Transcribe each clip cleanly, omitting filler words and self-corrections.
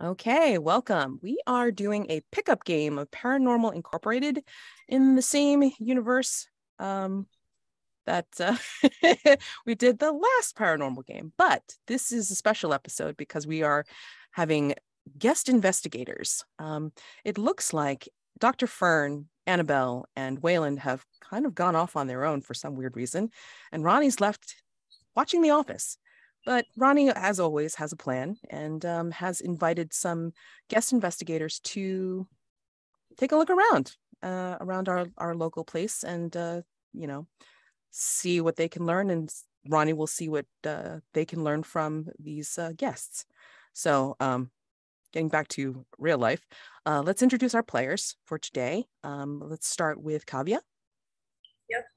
Okay, welcome. We are doing a pickup game of Paranormal Incorporated in the same universe that we did the last paranormal game. But this is a special episode because we are having guest investigators. It looks like Dr. Fern, Annabelle, and Wayland have kind of gone off on their own for some weird reason, and Ronnie's left watching The Office. But Ronnie, as always, has a plan and has invited some guest investigators to take a look around our local place and see what they can learn, and Ronnie will see what they can learn from these guests. So getting back to real life, let's introduce our players for today. Let's start with Kavya. Yep,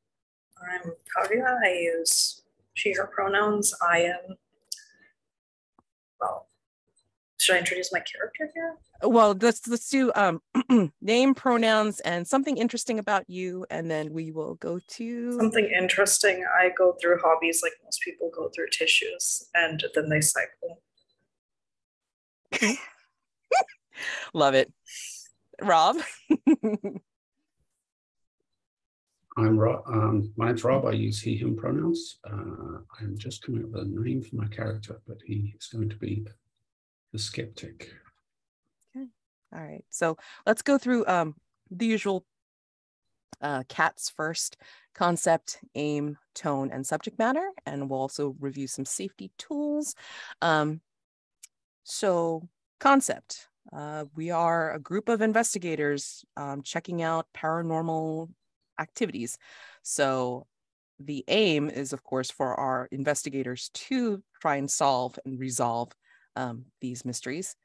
I'm Kavya. I use she, her pronouns. I am, well, should I introduce my character here? Well, let's do name, pronouns, and something interesting about you, and then we will go to something interesting. I go through hobbies like most people go through tissues, and then they cycle. Love it. Rob. I'm Rob. My name's Rob. I use he, him pronouns. I'm just coming up with a name for my character, but he is going to be the skeptic. Okay. All right. So let's go through the usual cats first: concept, aim, tone, and subject matter. And we'll also review some safety tools. So concept. We are a group of investigators checking out paranormal activities. So the aim is, of course, for our investigators to try and solve and resolve these mysteries.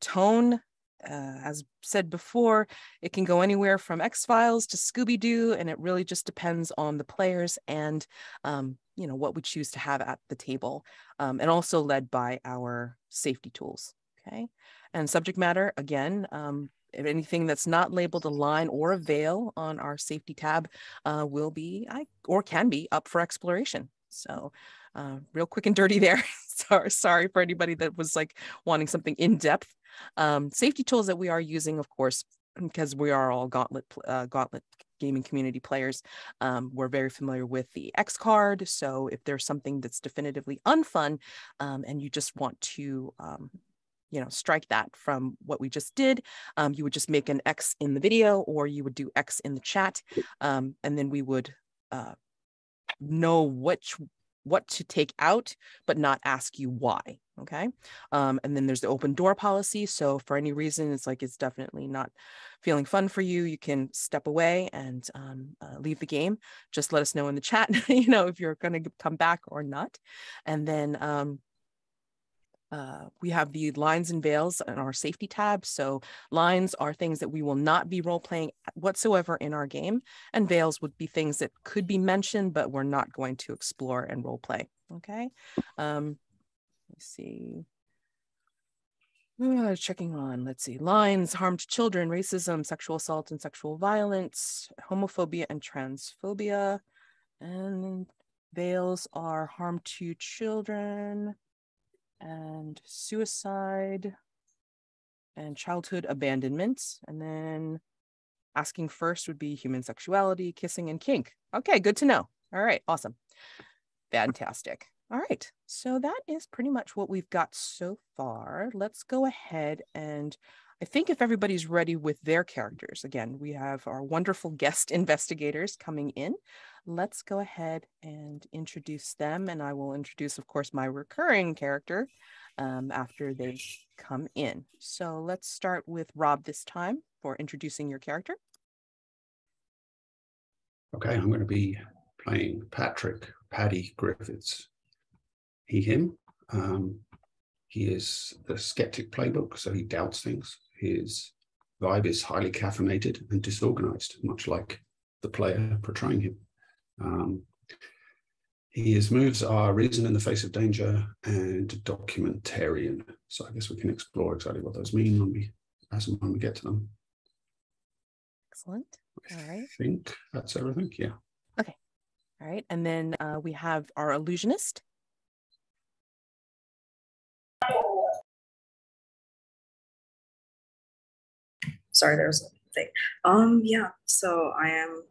Tone, as said before, it can go anywhere from X-Files to Scooby-Doo, and it really just depends on the players and what we choose to have at the table, and also led by our safety tools. Okay, and subject matter, again, if anything that's not labeled a line or a veil on our safety tab will be or can be up for exploration. So real quick and dirty there. Sorry for anybody that was like wanting something in depth. Safety tools that we are using, of course, because we are all Gauntlet gaming community players. We're very familiar with the X card. So if there's something that's definitively unfun and you just want to strike that from what we just did, you would just make an X in the video, or you would do X in the chat, and then we would know what to take out, but not ask you why. Okay. And then there's the open door policy. So for any reason, it's definitely not feeling fun for you, you can step away and leave the game. Just let us know in the chat, if you're going to come back or not. And then we have the lines and veils in our safety tab. So lines are things that we will not be role-playing whatsoever in our game, and veils would be things that could be mentioned, but we're not going to explore and role-play. Okay. Let's see. Checking on, let's see. Lines: harm to children, racism, sexual assault and sexual violence, homophobia and transphobia. And veils are harm to children and suicide and childhood abandonment. And then asking first would be human sexuality, kissing, and kink. Okay, good to know. All right, awesome. Fantastic. All right, so that is pretty much what we've got so far. Let's go ahead, and I think if everybody's ready with their characters, again, we have our wonderful guest investigators coming in. Let's go ahead and introduce them, and I will introduce, of course, my recurring character after they come in. So let's start with Rob this time for introducing your character. Okay, I'm going to be playing Paddy Griffiths. He, him. He is the skeptic playbook, so he doubts things. His vibe is highly caffeinated and disorganized, much like the player portraying him. His moves are reason in the face of danger and documentarian. So I guess we can explore exactly what those mean when we get to them. Excellent. All right. I think that's everything. Yeah. Okay. All right. And then we have our illusionist. sorry, there's a thing. Yeah, so I am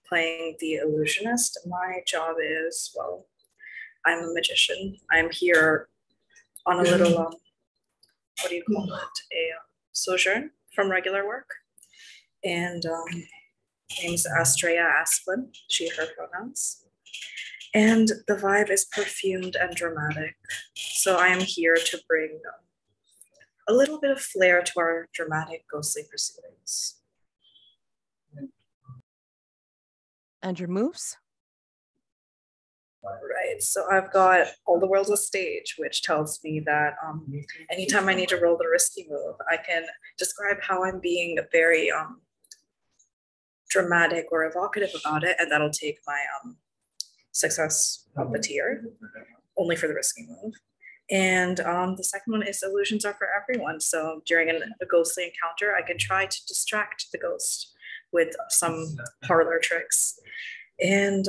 playing the illusionist. My job is, well, I'm a magician. I'm here on a little, what do you call it? A sojourn from regular work. And name's Astraea Asplin, she, her pronouns. And the vibe is perfumed and dramatic. So I am here to bring a little bit of flair to our dramatic ghostly proceedings. And your moves? Right, so I've got All the World's a Stage, which tells me that anytime I need to roll the risky move, I can describe how I'm being very dramatic or evocative about it, and that'll take my success up a tier, only for the risky move. And the second one is illusions are for everyone. So during a ghostly encounter, I can try to distract the ghost with some parlor tricks. And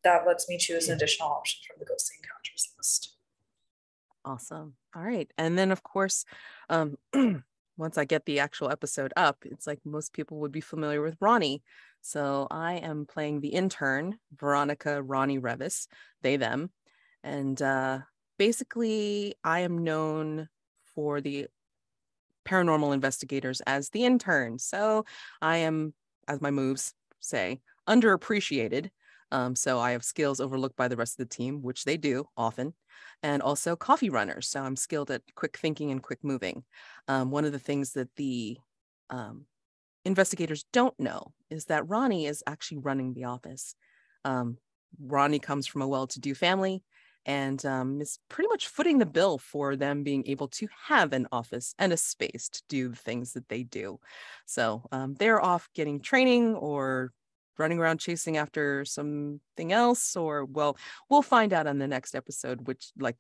that lets me choose an additional option from the ghostly encounters list. Awesome. All right. And then, of course, once I get the actual episode up, it's like most people would be familiar with Ronnie. So I am playing the intern, Veronica, Ronnie, Revis, they, them. And basically, I am known for the paranormal investigators as the intern. So I am, as my moves say, underappreciated. So I have skills overlooked by the rest of the team, which they do often, and also coffee runners. So I'm skilled at quick thinking and quick moving. One of the things that the investigators don't know is that Ronnie is actually running the office. Ronnie comes from a well-to-do family and is pretty much footing the bill for them being able to have an office and a space to do the things that they do. So they're off getting training or running around chasing after something else, or, well, we'll find out on the next episode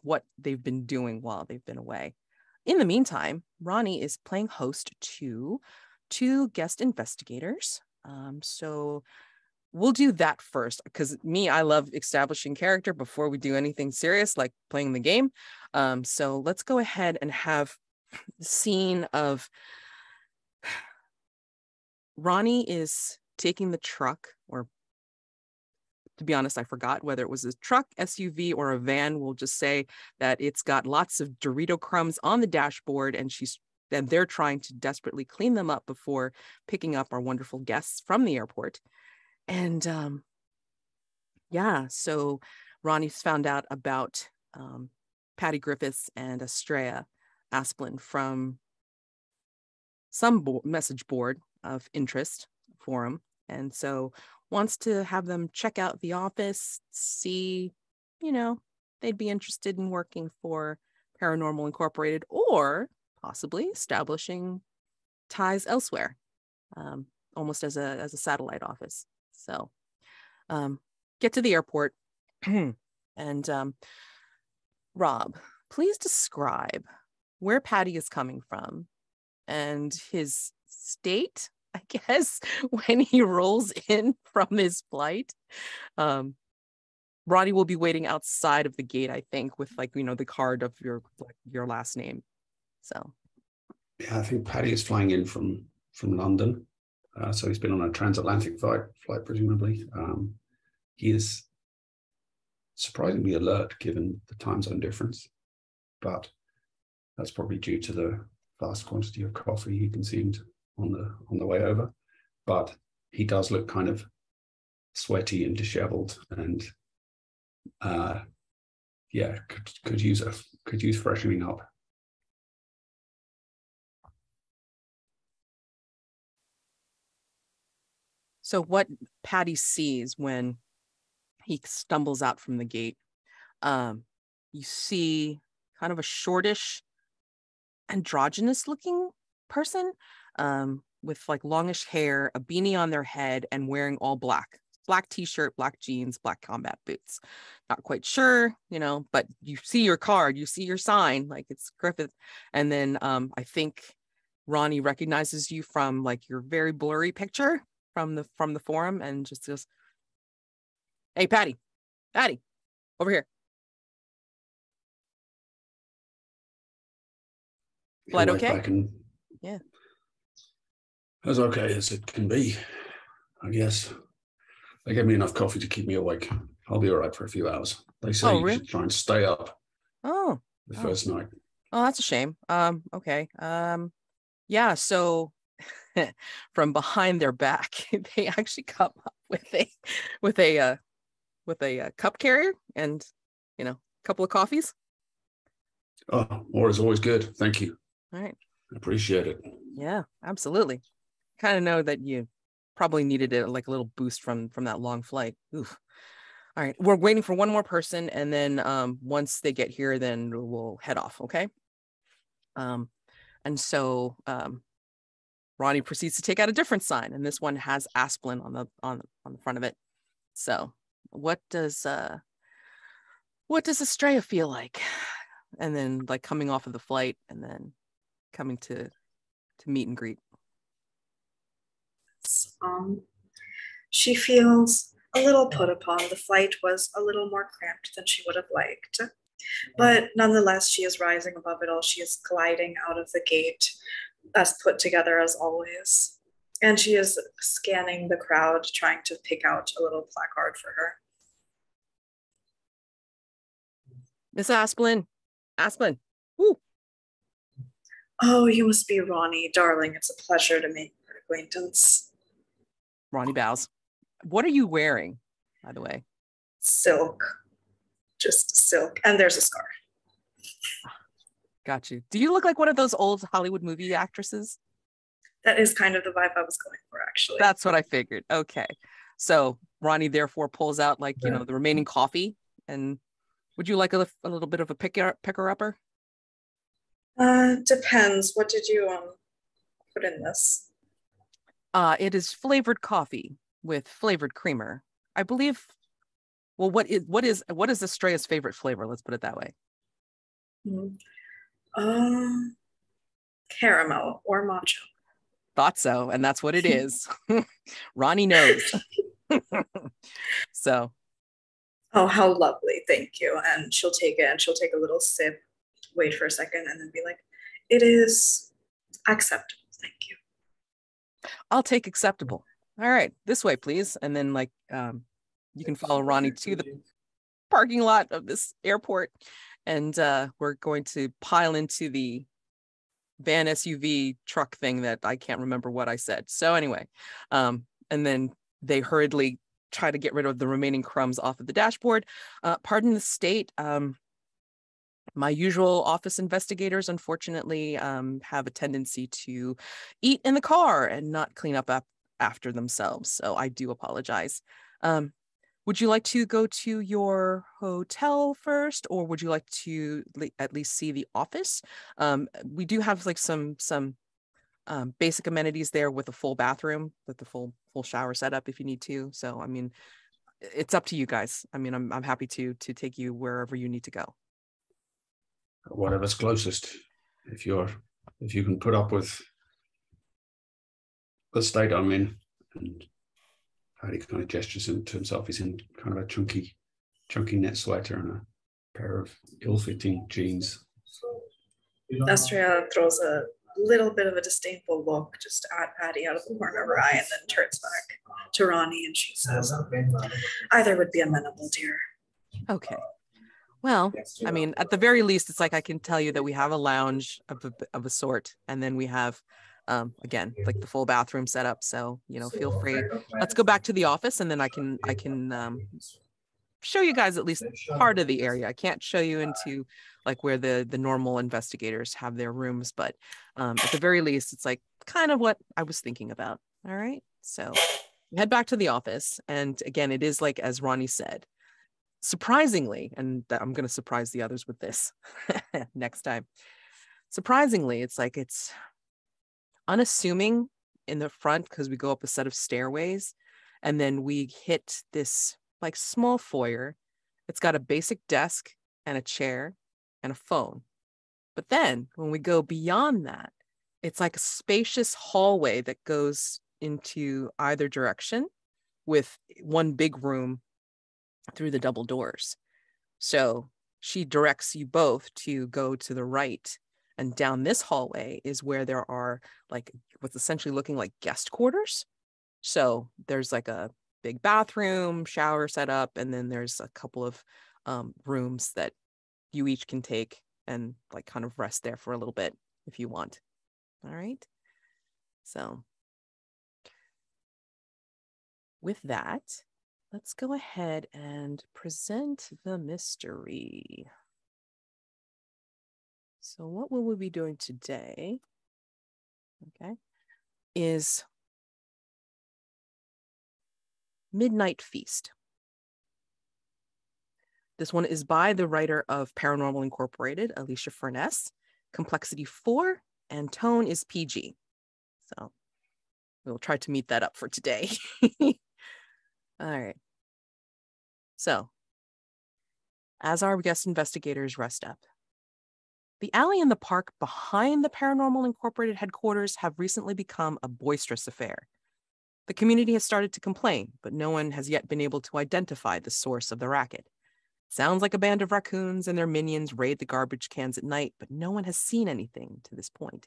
what they've been doing while they've been away. In the meantime, Ronnie is playing host to 2 guest investigators. So we'll do that first, because I love establishing character before we do anything serious like playing the game. So let's go ahead and have the scene of Ronnie is taking the truck, or to be honest, I forgot whether it was a truck, SUV, or a van. We'll just say that it's got lots of Dorito crumbs on the dashboard, and they're trying to desperately clean them up before picking up our wonderful guests from the airport. And so Ronnie's found out about Paddy Griffiths and Astraea Asplin from some message board of interest forum, and so wants to have them check out the office, see, they'd be interested in working for Paranormal Incorporated, or possibly establishing ties elsewhere, almost as a satellite office. So get to the airport and Rob, please describe where Paddy is coming from and his state, I guess, when he rolls in from his flight. Ronnie will be waiting outside of the gate, I think, with the card of your last name. So yeah, I think Paddy is flying in from London. So he's been on a transatlantic flight presumably. He is surprisingly alert given the time zone difference, but that's probably due to the vast quantity of coffee he consumed on the way over. But he does look kind of sweaty and disheveled, and could use freshening up. So what Paddy sees when he stumbles out from the gate, you see kind of a shortish, androgynous looking person with longish hair, a beanie on their head, and wearing all black t-shirt, black jeans, black combat boots. Not quite sure, but you see your card, you see your sign, it's Griffith. And then I think Ronnie recognizes you from your very blurry picture from the forum, and just goes, "Hey, Paddy, over here." Flight okay? Back and, yeah. As okay as it can be, I guess. They gave me enough coffee to keep me awake. I'll be all right for a few hours. They say you really? should try and stay up Oh, the first night. oh, that's a shame. Okay. Yeah, so from behind their back, they actually come up with a cup carrier and a couple of coffees. Oh, more is always good. Thank you. All right. I appreciate it. Yeah, absolutely. Kind of know that you probably needed it, like a little boost from that long flight. Oof. All right, we're waiting for one more person, and then once they get here, then we'll head off. Okay. And so Ronnie proceeds to take out a different sign, and this one has Asplin on the front of it. So, what does Astraea feel like? And then like coming off of the flight, and then coming to meet and greet. She feels a little put upon. The flight was a little more cramped than she would have liked. But nonetheless, she is rising above it all. She is gliding out of the gate as put together as always. And she is scanning the crowd, trying to pick out a little placard for her. Miss Asplin. Asplin. Woo. Oh, you must be Ronnie, darling. It's a pleasure to make your acquaintance. Ronnie bows. What are you wearing, by the way? Silk. Just silk. And there's a scarf. Got you. Do you look like one of those old Hollywood movie actresses? That is kind of the vibe I was going for, actually. That's what I figured. Okay. So Ronnie therefore pulls out the remaining coffee. And would you like a little bit of a picker-upper? Depends. What did you put in this? It is flavored coffee with flavored creamer. I believe. Well, what is Astraea's favorite flavor? Let's put it that way. Caramel or matcha. Thought so, and that's what it is. Ronnie knows. So. Oh, how lovely. Thank you. And she'll take it and she'll take a little sip, wait for a second, and then be like, it is acceptable. Thank you. I'll take acceptable. All right, this way, please. And then you can follow Ronnie to the parking lot of this airport. And we're going to pile into the van SUV truck thing that I can't remember what I said. So anyway, and then they hurriedly try to get rid of the remaining crumbs off of the dashboard. Pardon the state. My usual office investigators, unfortunately, have a tendency to eat in the car and not clean up after themselves. So I do apologize. Would you like to go to your hotel first, or would you like to at least see the office? We do have some basic amenities there with a full bathroom, with the full shower setup if you need to. So I mean, it's up to you guys. I mean, I'm happy to take you wherever you need to go. Whatever's closest. If you can put up with the state I'm in, and Paddy kind of gestures to himself. He's in kind of a chunky net sweater and a pair of ill-fitting jeans. Astraea throws a little bit of a disdainful look just at Paddy out of the corner of her eye, and then turns back to Ronnie and she says, either would be amenable, dear. Okay. Well, I mean, at the very least, it's like I can tell you that we have a lounge of a sort, and then we have again, like the full bathroom setup. So, feel free. Let's go back to the office, and then I can show you guys at least part of the area. I can't show you into like where the normal investigators have their rooms, but at the very least, it's like kind of what I was thinking about. All right. So head back to the office. And again, it is like, as Ronnie said, surprisingly, and I'm going to surprise the others with this next time. Surprisingly, it's unassuming in the front because we go up a set of stairways and then we hit this like small foyer. It's got a basic desk and a chair and a phone. But then when we go beyond that, it's like a spacious hallway that goes into either direction with one big room through the double doors. So she directs you both to go to the right And down this hallway is where there are like what's essentially looking like guest quarters. So there's like a big bathroom, shower set up, and then there's a couple of rooms that you each can take and like kind of rest there for a little bit if you want. All right. So with that, let's go ahead and present the mystery. So what will we be doing today, okay, is Midnight Feast. This one is by the writer of Paranormal Incorporated, Alicia Furness. Complexity 4 and tone is PG. So we'll try to meet that up for today. All right. So as our guest investigators rest up, the alley in the park behind the Paranormal Incorporated headquarters have recently become a boisterous affair. The community has started to complain, but no one has yet been able to identify the source of the racket. Sounds like a band of raccoons and their minions raid the garbage cans at night, but no one has seen anything to this point.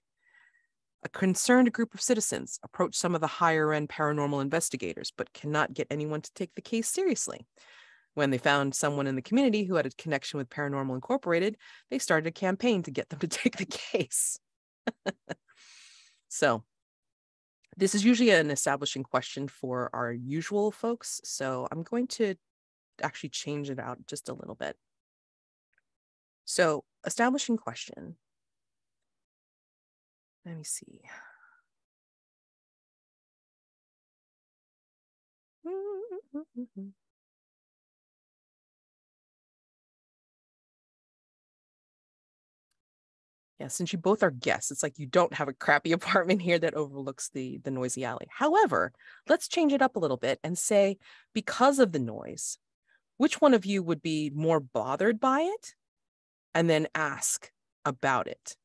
A concerned group of citizens approach some of the higher-end paranormal investigators, but cannot get anyone to take the case seriously. When they found someone in the community who had a connection with Paranormal Incorporated, they started a campaign to get them to take the case. So this is usually an establishing question for our usual folks, so I'm going to actually change it out just a little bit. So establishing question. Let me see. Yeah, since you both are guests, it's like you don't have a crappy apartment here that overlooks the noisy alley. However, let's change it up a little bit and say, because of the noise, which one of you would be more bothered by it? And then ask about it.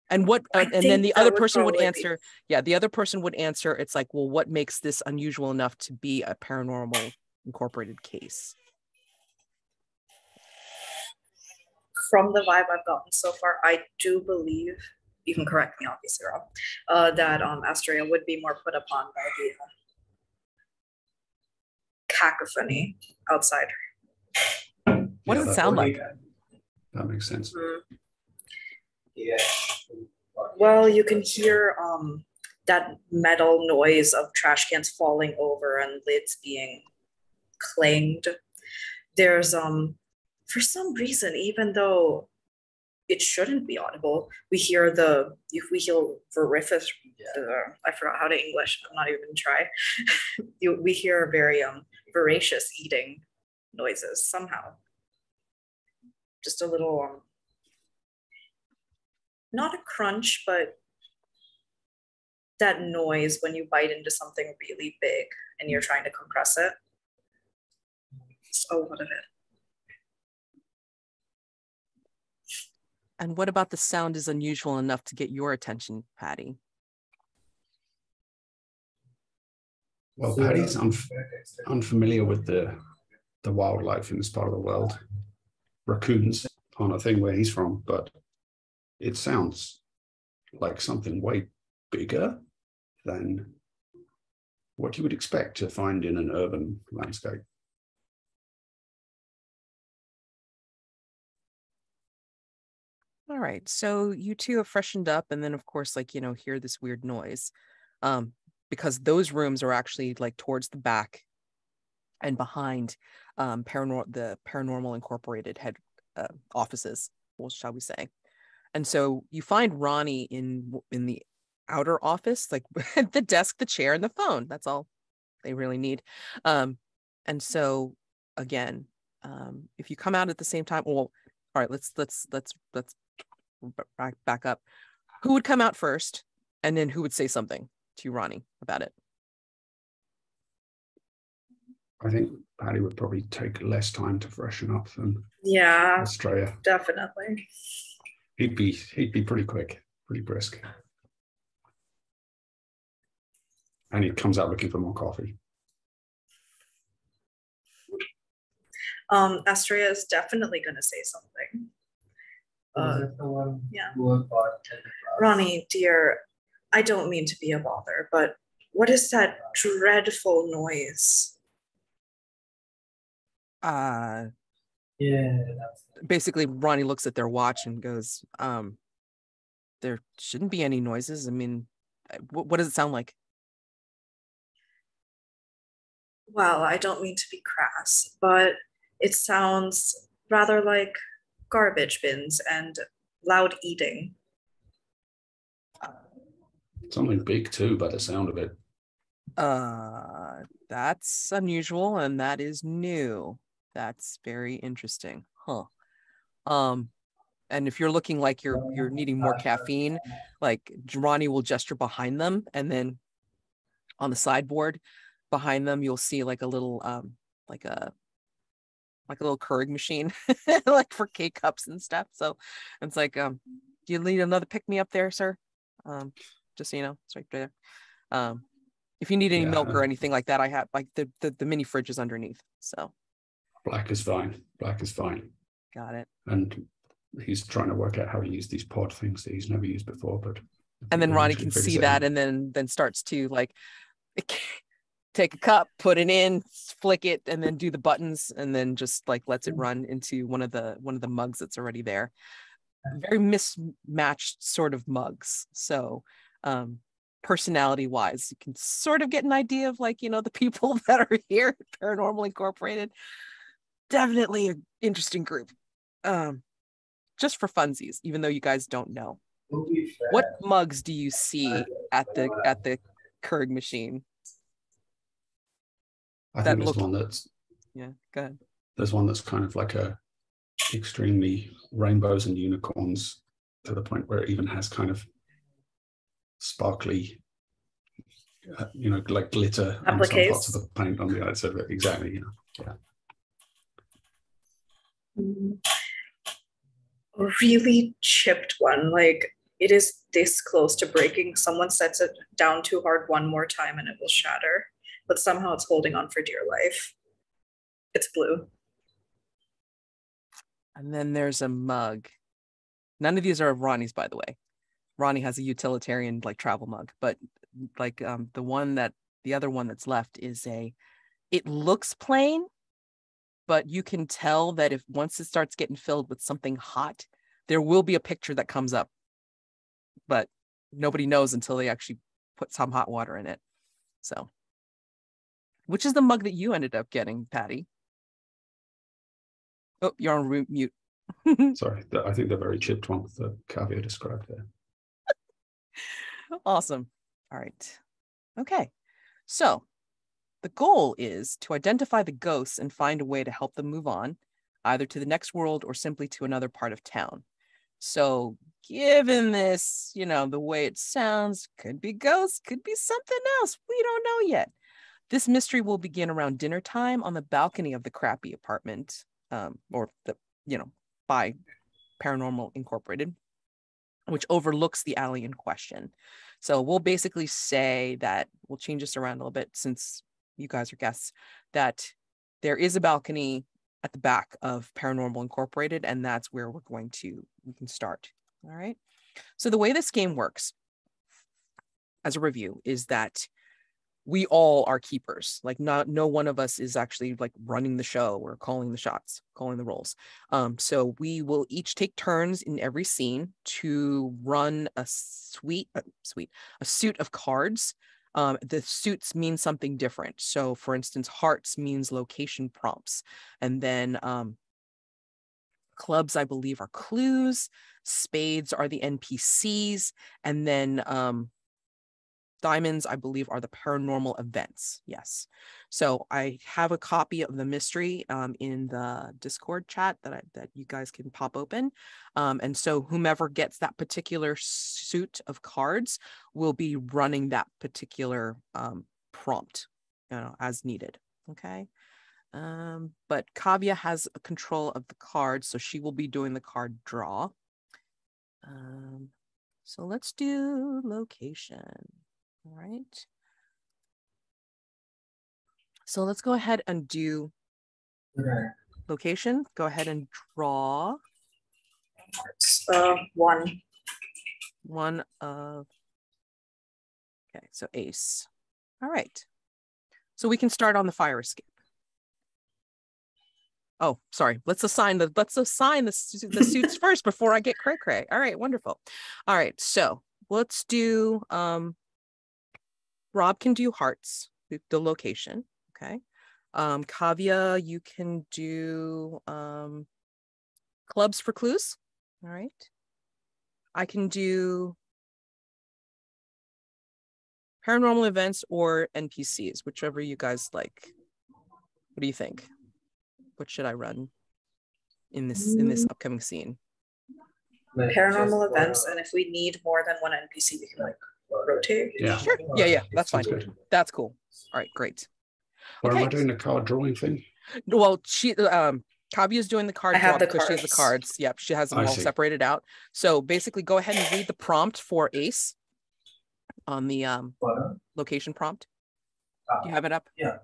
And what, and then the other person would answer, yeah, the other person would answer, it's like, well, what makes this unusual enough to be a Paranormal Incorporated case? From the vibe I've gotten so far, I do believe, you can correct me obviously wrong, that Astraea would be more put upon by the cacophony outside. What does it sound like? That makes sense. Yeah. Well, you can hear that metal noise of trash cans falling over and lids being clanged. There's for some reason, even though it shouldn't be audible, we hear Revis. I forgot how to English. I'm not even try. We hear very voracious eating noises somehow. Just a little not a crunch, but that noise when you bite into something really big and you're trying to compress it. Just a lot of it. And what about the sound is unusual enough to get your attention, Paddy? Well, Paddy's unfamiliar with the wildlife in this part of the world. Raccoons aren't a thing where he's from, but it sounds like something way bigger than what you would expect to find in an urban landscape. All right, so you two have freshened up, and then of course, like, you know, hear this weird noise, because those rooms are actually like towards the back and behind the Paranormal Incorporated head offices, well, shall we say. And so you find Ronnie in the outer office, like the desk, the chair, and the phone. That's all they really need. And so again, if you come out at the same time, well, all right, let's back up. Who would come out first, and then who would say something to Ronnie about it? I think Paddy would probably take less time to freshen up than Astraea. Definitely. He'd be pretty quick, pretty brisk. And he comes out looking for more coffee. Astraea is definitely going to say something. Yeah. Ronnie, dear, I don't mean to be a bother, but what is that dreadful noise? Yeah. Basically, Ronnie looks at their watch and goes, there shouldn't be any noises. I mean, what does it sound like? Well, I don't mean to be crass, but it sounds rather like garbage bins and loud eating. Something big too, by the sound of it. That's unusual, and that is new. That's very interesting. Huh. And if you're looking like you're needing more caffeine, like Ronnie will gesture behind them, and then on the sideboard behind them, you'll see like a little like a little Keurig machine, like for K cups and stuff. So it's like, do you need another pick me up there, sir? Just so you know, it's right there. If you need any milk or anything like that, I have like the mini fridge is underneath. So black is fine. Black is fine. Got it. And he's trying to work out how to use these pod things that he's never used before, but and then Ronnie can see that and then starts to like take a cup, put it in, flick it, and then do the buttons, and then just like lets it run into one of the mugs that's already there. Very mismatched sort of mugs. So personality wise, you can sort of get an idea of like, you know, the people that are here at Paranormal Incorporated. Definitely an interesting group. Just for funsies, even though you guys don't know. What mugs do you see at the Keurig machine? I think there's one that's go ahead. There's one that's kind of like a extremely rainbows and unicorns to the point where it even has kind of sparkly, you know, like glitter on some parts of the paint on the outside of it. Exactly, you know. Yeah. A really chipped one, like it is this close to breaking. Someone sets it down too hard one more time and it will shatter, but somehow it's holding on for dear life. It's blue. And then there's a mug. None of these are Ronnie's, by the way. Ronnie has a utilitarian like travel mug, but like the other one that's left is it looks plain, but you can tell that if once it starts getting filled with something hot, there will be a picture that comes up, but nobody knows until they actually put some hot water in it. So, which is the mug that you ended up getting, Paddy? Oh, you're on mute. Sorry, I think the very chipped one that Kavya described there. Awesome. All right. Okay. So the goal is to identify the ghosts and find a way to help them move on, either to the next world or simply to another part of town. So given this, you know, the way it sounds, could be ghosts, could be something else. We don't know yet. This mystery will begin around dinner time on the balcony of the crappy apartment, by Paranormal Incorporated, which overlooks the alley in question. So we'll basically say that we'll change this around a little bit since you guys are guests, that there is a balcony at the back of Paranormal Incorporated, and that's where we can start. All right. So the way this game works as a review is that we all are keepers. Like no one of us is actually like running the show or calling the shots, calling the rolls. So we will each take turns in every scene to run a suit of cards. The suits mean something different. So for instance, hearts means location prompts. And then clubs, I believe, are clues. Spades are the NPCs. And then diamonds, I believe, are the paranormal events. Yes. So I have a copy of the mystery in the Discord chat that you guys can pop open. And so whomever gets that particular suit of cards will be running that particular prompt, as needed. Okay. But Kavya has control of the cards, so she will be doing the card draw. So let's do location. All right. So let's go ahead and do location. Go ahead and draw. One. One of, okay, so ace. All right. So we can start on the fire escape. Oh, sorry. Let's assign the suits first before I get cray. All right, wonderful. All right, so let's do Rob can do hearts, the location. Okay. Kavya, you can do clubs for clues. All right. I can do paranormal events or NPCs, whichever you guys like. What do you think? What should I run in this upcoming scene? Paranormal events, and if we need more than one NPC, we can like rotate. Yeah. Sure. Yeah, that's fine. Good. That's cool. All right, great. Or Okay. am I doing the card drawing thing? Well, Kavya's doing the card draw because she has the cards. Yep, she has them all separated out. So basically, go ahead and read the prompt for Ace on the location prompt. Do you have it up? Yeah.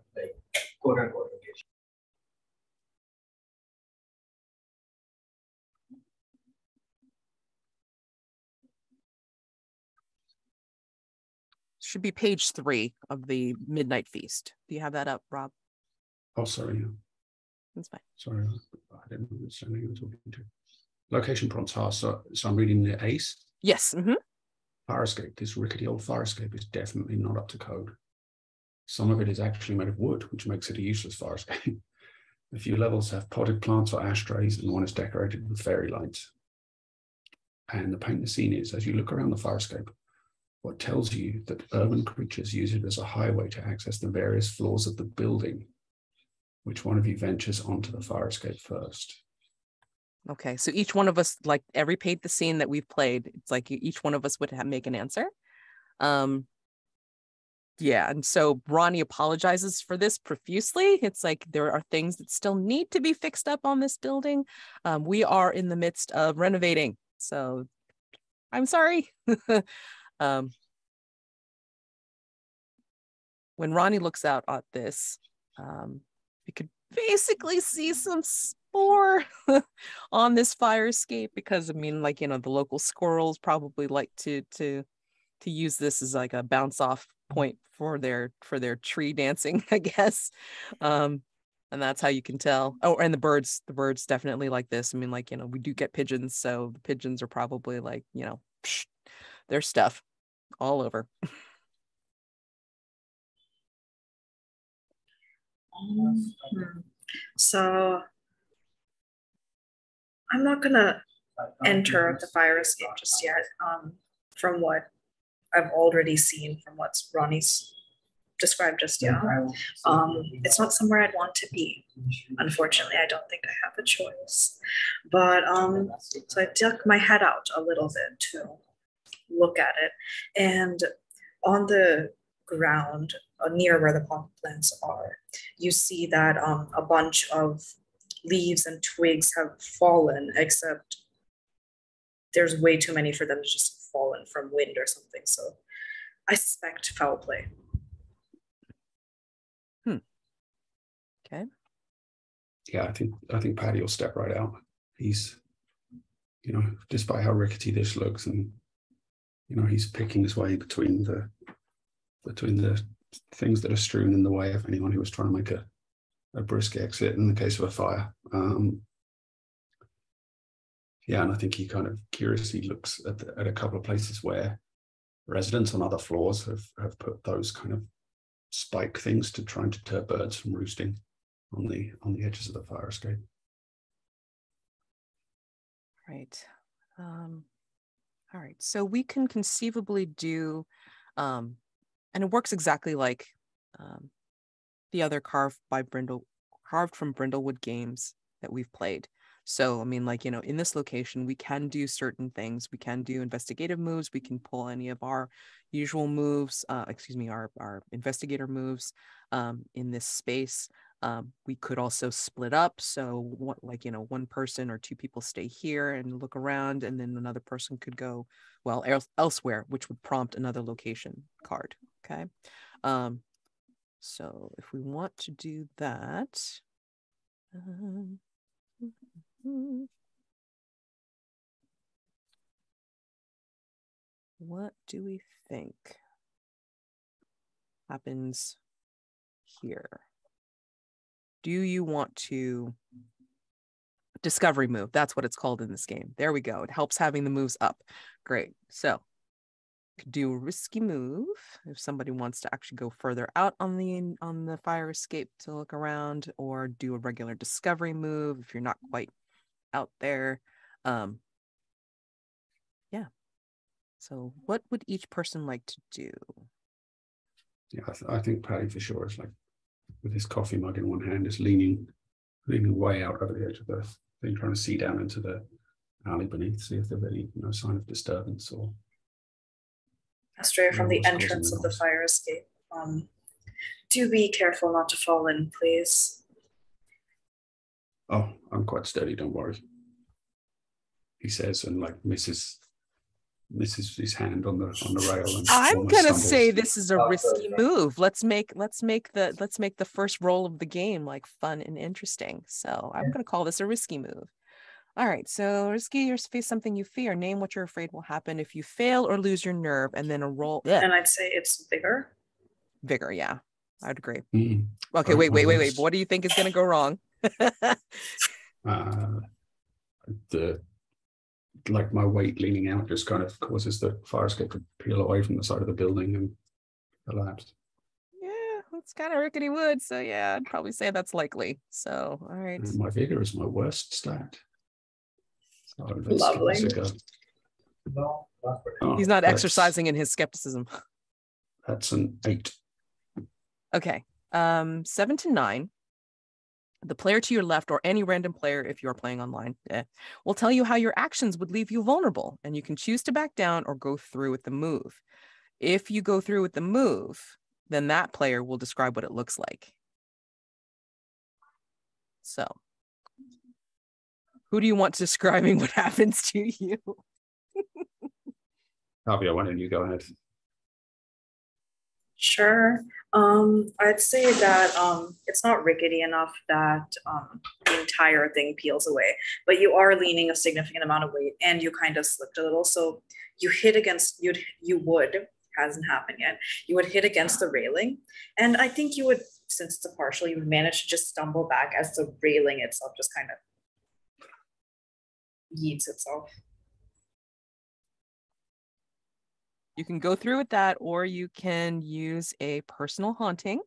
Should be page 3 of the Midnight Feast. Do you have that up, Rob? Oh, sorry. That's fine. Sorry, I didn't understand who you were talking to. Location prompts are, so I'm reading the ace. Yes. Mm-hmm. Fire escape. This rickety old fire escape is definitely not up to code. Some of it is actually made of wood, which makes it a useless fire escape. A few levels have potted plants or ashtrays, and one is decorated with fairy lights. And the paint the scene is, as you look around the fire escape, what tells you that urban creatures use it as a highway to access the various floors of the building. Which one of you ventures onto the fire escape first? Okay, so each one of us, like every paint the scene that we've played, it's like each one of us would make an answer. Yeah, and so Ronnie apologizes for this profusely. It's like there are things that still need to be fixed up on this building. We are in the midst of renovating, so I'm sorry. When Ronnie looks out at this, we could basically see some spore on this fire escape because I mean, like, you know, the local squirrels probably like to use this as like a bounce off point for their tree dancing, I guess. And that's how you can tell. Oh, and the birds definitely like this. I mean, like, you know, we do get pigeons, so the pigeons are probably like, you know, their stuff all over. So I'm not gonna enter the fire escape just yet. From what I've already seen, from what's Ronnie's described just now, it's not somewhere I'd want to be. Unfortunately, I don't think I have a choice. But so I duck my head out a little bit to look at it, and on the ground near where the pot plants are, you see that a bunch of leaves and twigs have fallen, except there's way too many for them to just have fallen from wind or something. So I suspect foul play. Okay. Yeah, I think Paddy will step right out. He's, you know, despite how rickety this looks, and you know, he's picking his way between the things that are strewn in the way of anyone who was trying to make a brisk exit in the case of a fire. Yeah, and I think he kind of curiously looks at a couple of places where residents on other floors have put those kind of spike things to try and deter birds from roosting on the edges of the fire escape. Right. All right. So we can conceivably do, and it works exactly like the other carved from Brindlewood games that we've played. So, I mean, like, you know, in this location, we can do certain things. We can do investigative moves. We can pull any of our usual moves, our investigator moves in this space. We could also split up. So, one person or two people stay here and look around, and then another person could go, well, elsewhere, which would prompt another location card. Okay. So if we want to do that, What do we think happens here? Do you want to discovery move? That's what it's called in this game. There we go. It helps having the moves up. Great. So could do a risky move if somebody wants to actually go further out on the fire escape to look around, or do a regular discovery move if you're not quite out there. Yeah. So what would each person like to do? Yeah, I think Paddy for sure is like, with his coffee mug in one hand, is leaning way out over the edge of the thing, trying to see down into the alley beneath, see if there's any sign of disturbance or. Astraea from the entrance of the fire escape. Do be careful not to fall in, please. Oh, I'm quite steady, don't worry. He says, and like misses his hand on the rail. And I'm gonna say this is a risky move. Let's make the first roll of the game like fun and interesting. So I'm gonna call this a risky move. All right, so risky, you face something you fear. Name what you're afraid will happen if you fail or lose your nerve, and then a roll. And I'd say it's vigor. Vigor, yeah, I'd agree. Mm. Okay, wait. What do you think is gonna go wrong? Like my weight leaning out just kind of causes the fire escape to peel away from the side of the building and collapse. Yeah, it's kind of rickety wood, so yeah, I'd probably say that's likely. So, all right. And my vigor is my worst stat. So lovely. He's not exercising in his skepticism. That's an 8. Okay. 7 to 9. The player to your left, or any random player if you're playing online, will tell you how your actions would leave you vulnerable, and you can choose to back down or go through with the move. If you go through with the move, then that player will describe what it looks like. So, who do you want describing what happens to you? Kavya, why don't you go ahead? Sure. I'd say that it's not rickety enough that the entire thing peels away, but you are leaning a significant amount of weight and you kind of slipped a little. So you hit against, hasn't happened yet, you would hit against the railing. And I think you would, since it's a partial, you would manage to just stumble back as the railing itself just kind of yeets itself. You can go through with that, or you can use a personal haunting.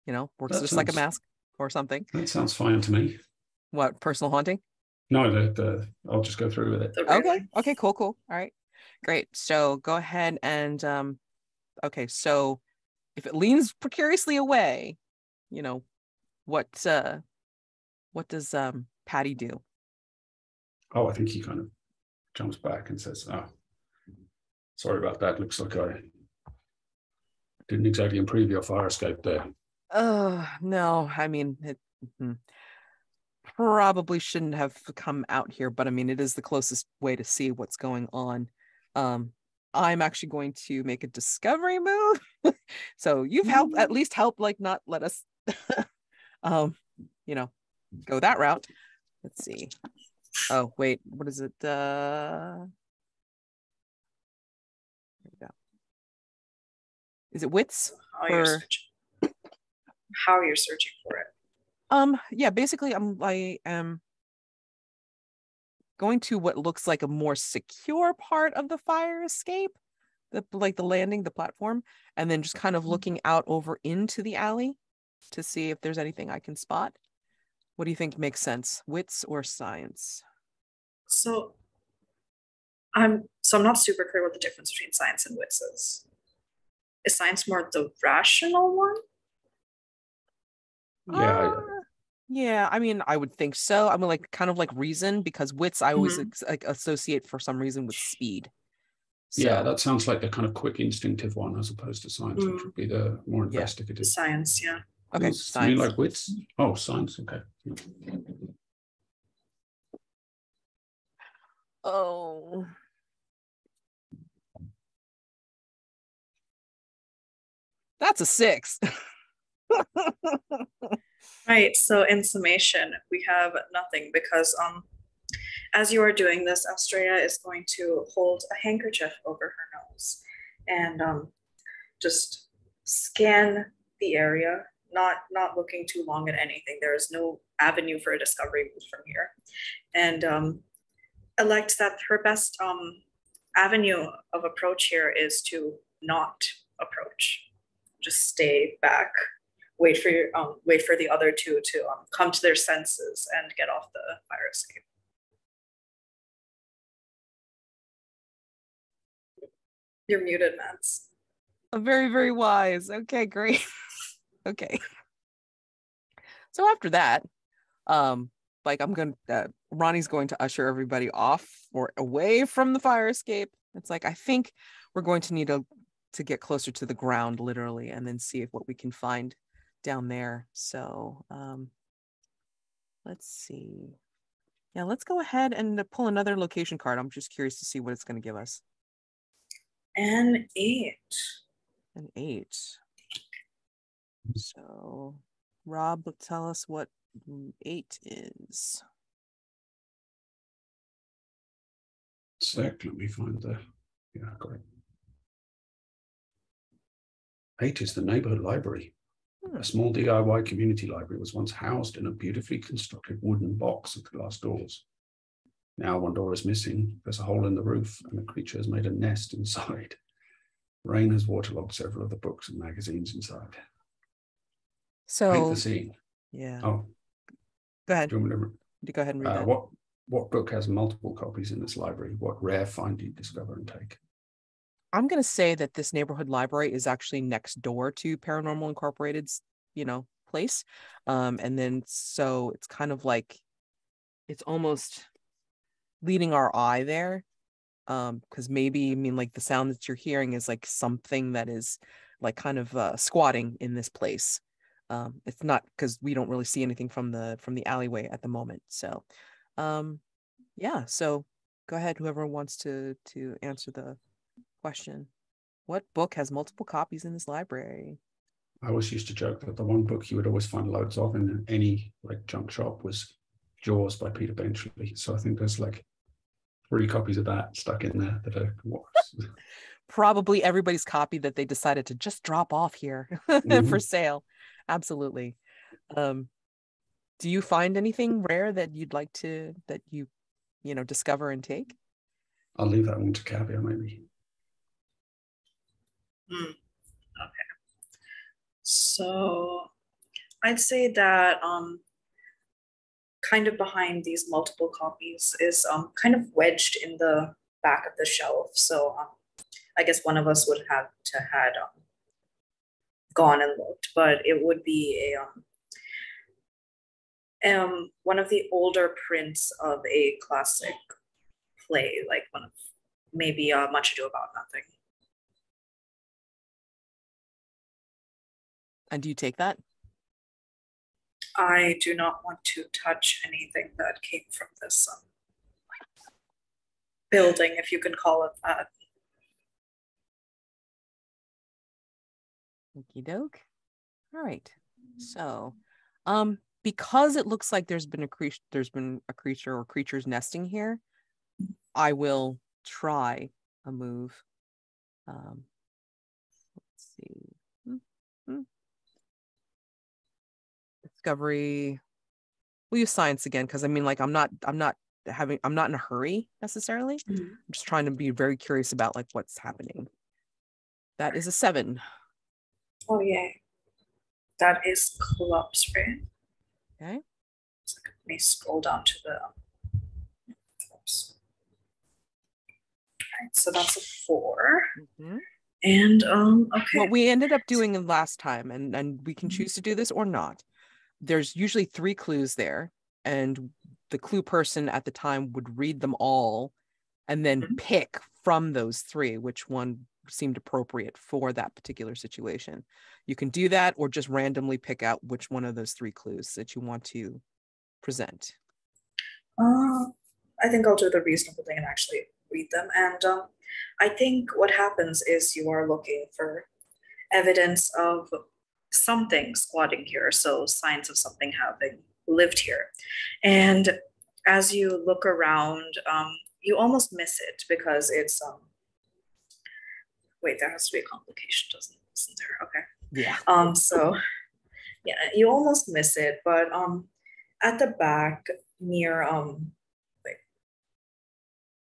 Works just like a mask or something. That sounds fine to me. What, personal haunting? No, I'll just go through with it. Okay, cool. All right, great. So go ahead and okay. So if it leans precariously away, what does Paddy do? Oh, I think he kind of jumps back and says, "Oh, sorry about that. Looks like I didn't exactly improve your fire escape there." Oh, no. I mean, it probably shouldn't have come out here, but I mean, it is the closest way to see what's going on. I'm actually going to make a discovery move. So you've at least helped, like, not let us, go that route. Let's see. Oh, wait, what is it? There we go. Is it wits? How you're searching for it? Yeah, basically I am going to what looks like a more secure part of the fire escape, the landing, the platform, and then just kind of looking out over into the alley to see if there's anything I can spot. What do you think makes sense, wits or science? So I'm not super clear what the difference between science and wits is. Is science more the rational one? Yeah, I mean, I would think so. I mean, like, kind of like reason, because wits I always associate for some reason with speed. So, yeah, that sounds like the kind of quick instinctive one as opposed to science, which would be the more investigative. Science, yeah. Okay, science. You mean like wits? Oh, science, okay. Oh. That's a 6. Right, so in summation, we have nothing because as you are doing this, Astraea is going to hold a handkerchief over her nose and just scan the area, not looking too long at anything. There is no avenue for a discovery move from here. And elect that her best avenue of approach here is to not approach. Just stay back. Wait for the other two to come to their senses and get off the fire escape. You're muted, Mats. Very, very wise. Okay, great. Okay. So after that, Ronnie's going to usher everybody off or away from the fire escape. It's like, I think we're going to need to get closer to the ground, literally, and then see what we can find down there. So let's see. Yeah, let's go ahead and pull another location card. I'm just curious to see what it's going to give us. An 8. An 8. So Rob, tell us what 8 is. Let me find got it. 8 is the neighborhood library. A small DIY community library was once housed in a beautifully constructed wooden box with glass doors. Now one door is missing. There's a hole in the roof and a creature has made a nest inside. Rain has waterlogged several of the books and magazines inside. So paint the scene. Yeah. Oh, go ahead. do you want me to go ahead and read that. What book has multiple copies in this library? What rare find do you discover and take? I'm going to say that this neighborhood library is actually next door to Paranormal Incorporated's, place. And then so it's kind of like, it's almost leading our eye there. Because maybe, like the sound that you're hearing is like something that is like kind of squatting in this place. It's not, because we don't really see anything from the alleyway at the moment. So, yeah. So go ahead, whoever wants to answer the question. What book has multiple copies in this library? I always used to joke that the one book you would always find loads of in any like junk shop was Jaws by Peter Benchley. So I think there's like 3 copies of that stuck in there that are probably everybody's copy that they decided to just drop off here for sale. Absolutely. Do you find anything rare that you'd like to discover and take? I'll leave that one to Kavya, maybe. Okay. So I'd say that kind of behind these multiple copies is kind of wedged in the back of the shelf. So I guess one of us would have to had gone and looked, but it would be one of the older prints of a classic play, like one of maybe Much Ado About Nothing. And do you take that? I do not want to touch anything that came from this building, if you can call it that. Okie doke. All right. So, because it looks like there's been a creature or creatures nesting here, I will try a move. Let's see. Discovery. We'll use science again because I'm not in a hurry necessarily. I'm just trying to be very curious about like what's happening. That is a 7. Oh yeah. That is clubs, right? Okay. So let me scroll down to the oops. Right, so that's a 4. And okay. What we ended up doing last time, and we can choose to do this or not. There's usually 3 clues there, and the clue person at the time would read them all and then pick from those 3 which one seemed appropriate for that particular situation. You can do that or just randomly pick out which one of those 3 clues that you want to present. I think I'll do the reasonable thing and actually read them. And I think what happens is you are looking for evidence of something squatting here, so signs of something having lived here. And as you look around, you almost miss it because it's wait, there has to be a complication, isn't there? Okay. Yeah. So yeah, you almost miss it, but at the back near wait,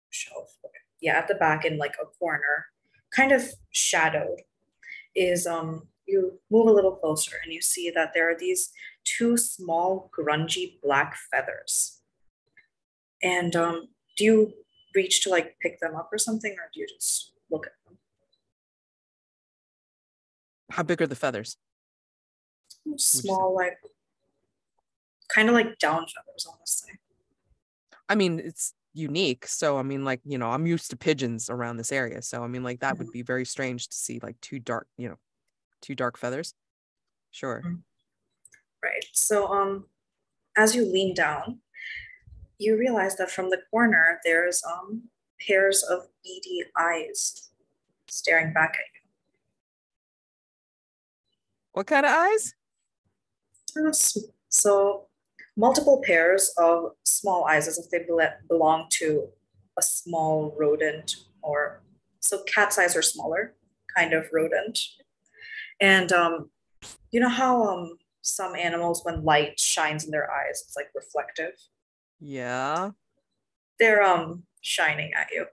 shelf. Okay. Yeah, at the back in like a corner, kind of shadowed, is you move a little closer and you see that there are these two small grungy black feathers. And do you reach to like pick them up or something, or do you just look at them? How big are the feathers? Small, like kind of like down feathers, honestly. I mean, it's unique. So, I mean, like, I'm used to pigeons around this area. So, I mean, like, that would be very strange to see like two dark feathers. Sure. Right. So, as you lean down, you realize that from the corner, there's pairs of beady eyes staring back at you. What kind of eyes? So multiple pairs of small eyes, as if they belong to a small rodent, or so cat's eyes are smaller, kind of rodent. And you know how some animals, when light shines in their eyes, it's like reflective? Yeah. They're shining at you.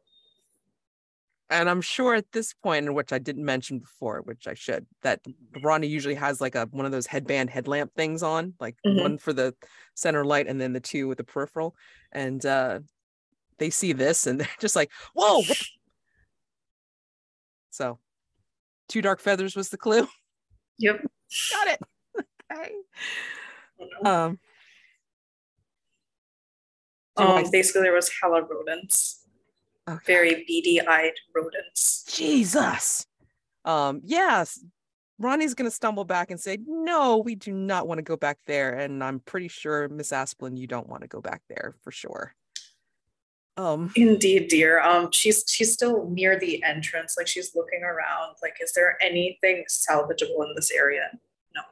And I'm sure at this point, in which I didn't mention before, which I should, that Ronnie usually has like one of those headlamp things on, like one for the center light and then the two with the peripheral. And they see this and they're just like, whoa. So 2 dark feathers was the clue. Yep. Got it. Okay. Basically there was hella rodents. Okay. Very beady-eyed rodents. Jesus. Yes. Ronnie's gonna stumble back and say, no, we do not want to go back there. And I'm pretty sure, Miss Asplin, you don't want to go back there for sure. Indeed, dear. She's still near the entrance, like she's looking around, like, is there anything salvageable in this area? No,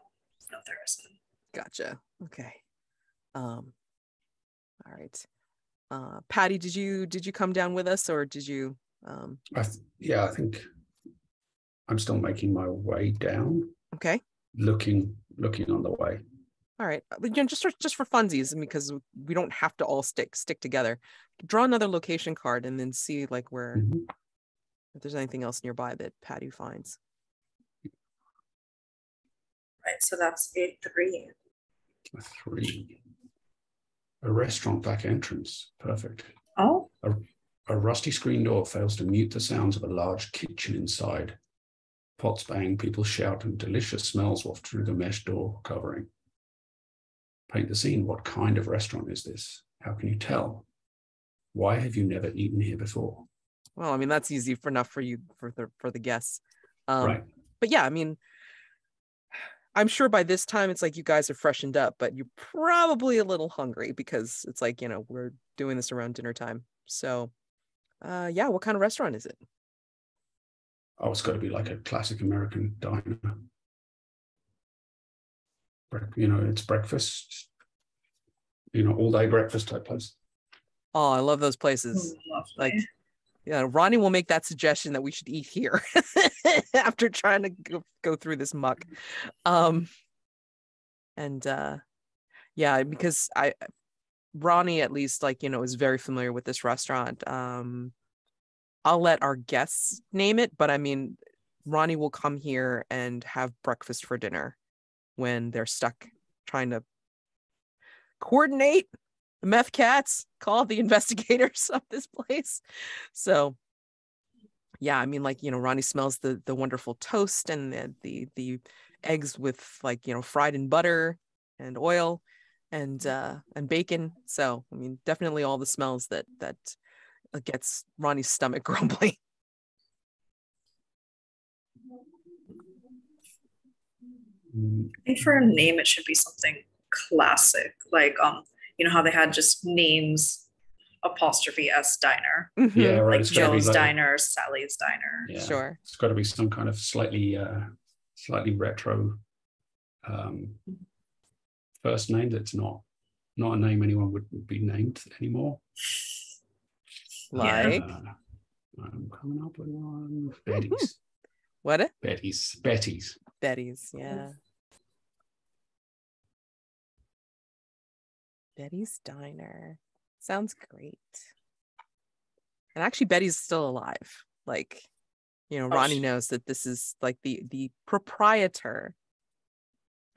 there isn't. Gotcha. Okay. All right. Paddy, did you come down with us, or did you I think I'm still making my way down. Okay. Looking on the way. All right. Just for funsies, because we don't have to all stick together. Draw another location card and then see like where if there's anything else nearby that Paddy finds. Right, so that's a 3. A 3. A restaurant back entrance. Perfect. Oh. A rusty screen door fails to mute the sounds of a large kitchen inside. Pots bang, people shout, and delicious smells waft through the mesh door covering. Paint the scene. What kind of restaurant is this? How can you tell? Why have you never eaten here before? Well, I mean, that's easy enough for you, for the guests. Right. But yeah, I mean, I'm sure by this time it's like you guys are freshened up, but you're probably a little hungry because it's like, we're doing this around dinner time. So yeah, what kind of restaurant is it? Oh, it's got to be like a classic American diner. It's breakfast, all day breakfast type place. Oh, I love those places. Like, yeah, Ronnie will make that suggestion that we should eat here after trying to go through this muck. Yeah, because Ronnie at least is very familiar with this restaurant. I'll let our guests name it, but I mean, Ronnie will come here and have breakfast for dinner when they're stuck trying to coordinate the meth cats, call the investigators of this place. So yeah, I mean, Ronnie smells the wonderful toast and the eggs with fried in butter and oil and bacon. So I mean, definitely all the smells that gets Ronnie's stomach grumbling. I think for a name, it should be something classic, like how they had just names 'S diner. Yeah, right. Like Joe's Diner, Sally's Diner. Yeah, sure. It's got to be some kind of slightly retro first name that's not a name anyone would be named anymore. Like? I'm coming up with one. Betty's. What? Betty's, yeah. Betty's Diner. Sounds great. And actually, Betty's still alive. Like, Ronnie knows that this is like the proprietor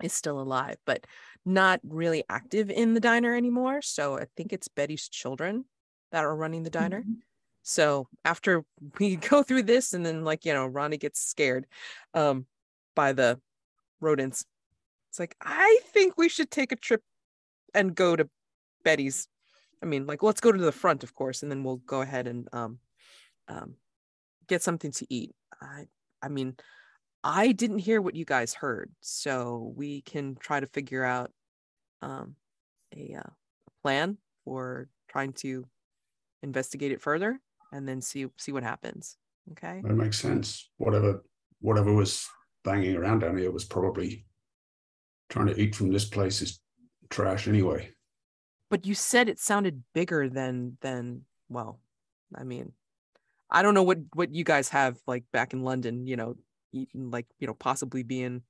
is still alive, but not really active in the diner anymore. So I think it's Betty's children that are running the diner. Mm-hmm. So after we go through this, and then Ronnie gets scared by the rodents, it's like, I think we should take a trip and go to Betty's. I mean, let's go to the front, of course, and then we'll go ahead and get something to eat. I mean, I didn't hear what you guys heard, so we can try to figure out a plan for trying to investigate it further, and then see what happens. Okay, that makes sense. Whatever was banging around down here was probably trying to eat from this place is trash anyway. But you said it sounded bigger than well, I mean, I don't know what you guys have like back in London, eating possibly being,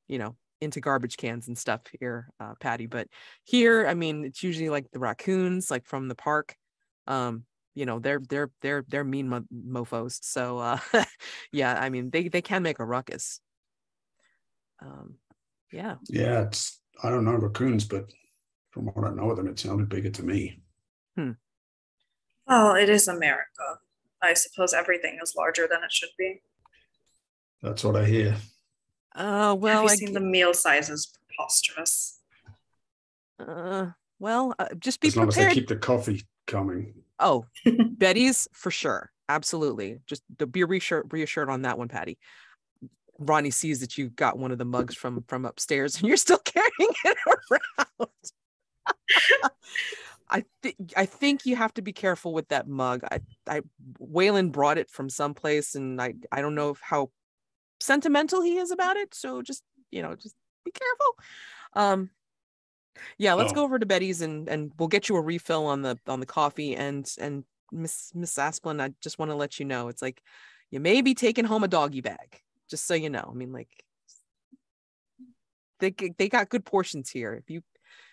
into garbage cans and stuff here, Paddy. But here, I mean, it's usually like the raccoons, like from the park. They're mean mofos. So yeah, I mean, they can make a ruckus. Yeah. Yeah, I don't know raccoons, but from what I know of them, it sounded bigger to me. Well, it is America. I suppose everything is larger than it should be. That's what I hear. Well, have you seen the meal sizes? Preposterous. Just be as long prepared. As they keep the coffee coming. Oh, Betty's for sure, absolutely. Just be reassured on that one, Paddy. Ronnie sees that you got one of the mugs from upstairs, and you're still carrying it around. I think you have to be careful with that mug. Waylon brought it from someplace, and I don't know how sentimental he is about it. So just be careful. Yeah, let's go over to Betty's and we'll get you a refill on the coffee. And Miss Asplin, I just want to let you know, it's like you may be taking home a doggy bag, just so you know. I mean, like they got good portions here.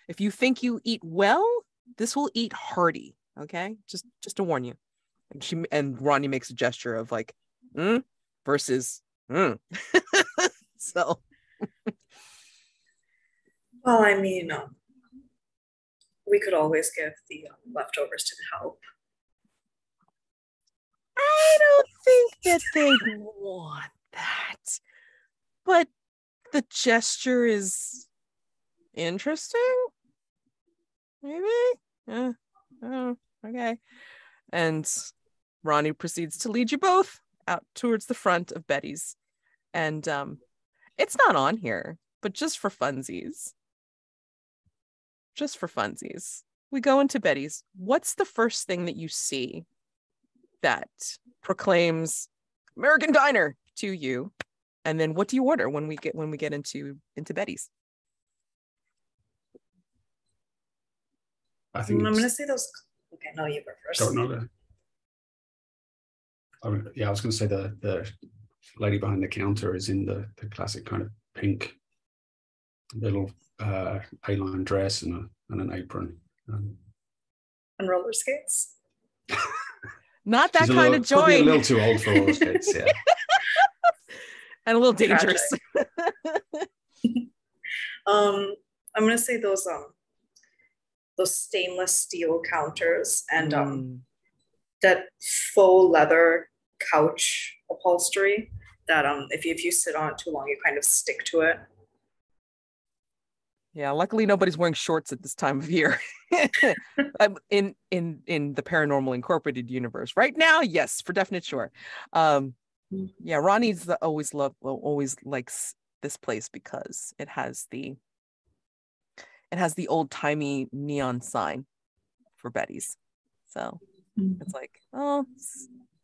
If you think you eat well, this will eat hearty. Okay, just to warn you. And Ronnie makes a gesture of like, versus. So. Well, I mean, we could always give the leftovers to the help. I don't think that they'd want that, but the gesture is interesting. Maybe. Oh, okay. And Ronnie proceeds to lead you both out towards the front of Betty's, and it's not on here, but just for funsies. We go into Betty's. What's the first thing that you see that proclaims American Diner to you? And then what do you order when we get into Betty's? I think I'm going to say those. Okay, no, you go first. Don't know that. I was going to say the lady behind the counter is in the classic kind of pink little A-line dress and an apron. And roller skates? Not that kind of joy. Probably a little too old for roller skates, yeah. And a little dangerous. I'm going to say those stainless steel counters and that faux leather couch upholstery that if you sit on it too long, you kind of stick to it. Yeah, luckily nobody's wearing shorts at this time of year. in the Paranormal Incorporated universe right now, yes, for definite sure. Yeah, Ronnie's always likes this place because it has the old-timey neon sign for Betty's. So it's like,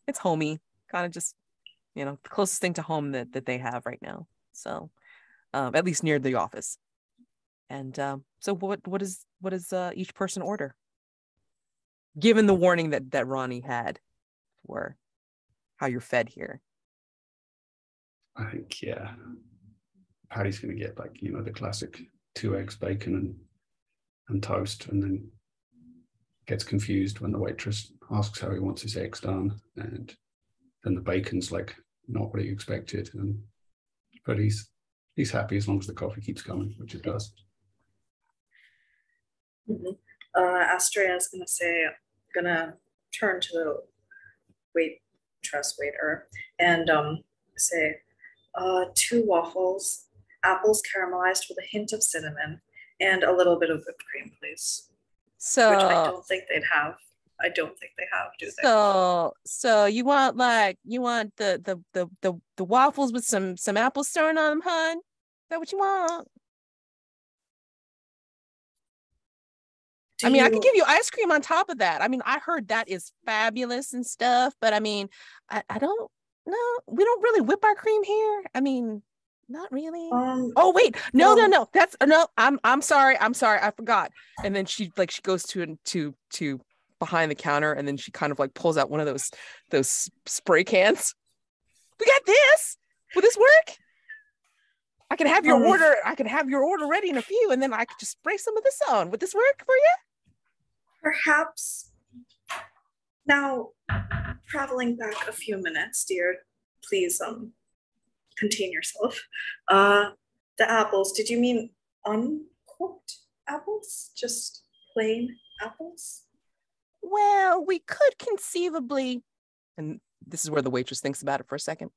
it's homey, kind of just, the closest thing to home that they have right now. So at least near the office. And so what does each person order? Given the warning that Ronnie had for how you're fed here. I think, yeah, Paddy's going to get like, the classic 2 eggs, bacon and toast, and then gets confused when the waitress asks how he wants his eggs done, and then the bacon's like not what he expected, but he's happy as long as the coffee keeps coming, which it does. Astraea is gonna turn to the waiter and say, 2 waffles, apples caramelized with a hint of cinnamon, and a little bit of whipped cream, please. So which I don't think they'd have. I don't think they have, do they? So you want the waffles with some apples thrown on them, hun? Is that what you want? I could give you ice cream on top of that. I heard that is fabulous and stuff, but I don't know. We don't really whip our cream here. Not really. Oh wait, no. That's no. I'm sorry. I forgot. And then she goes to behind the counter, and then she kind of like pulls out one of those spray cans. We got this. Will this work? I can have your order. I can have your order ready in a few, and then I could just spray some of this on. Would this work for you? Perhaps. Now, traveling back a few minutes, dear, please contain yourself. The apples, did you mean uncooked apples? Just plain apples? Well, we could conceivably, and this is where the waitress thinks about it for a second.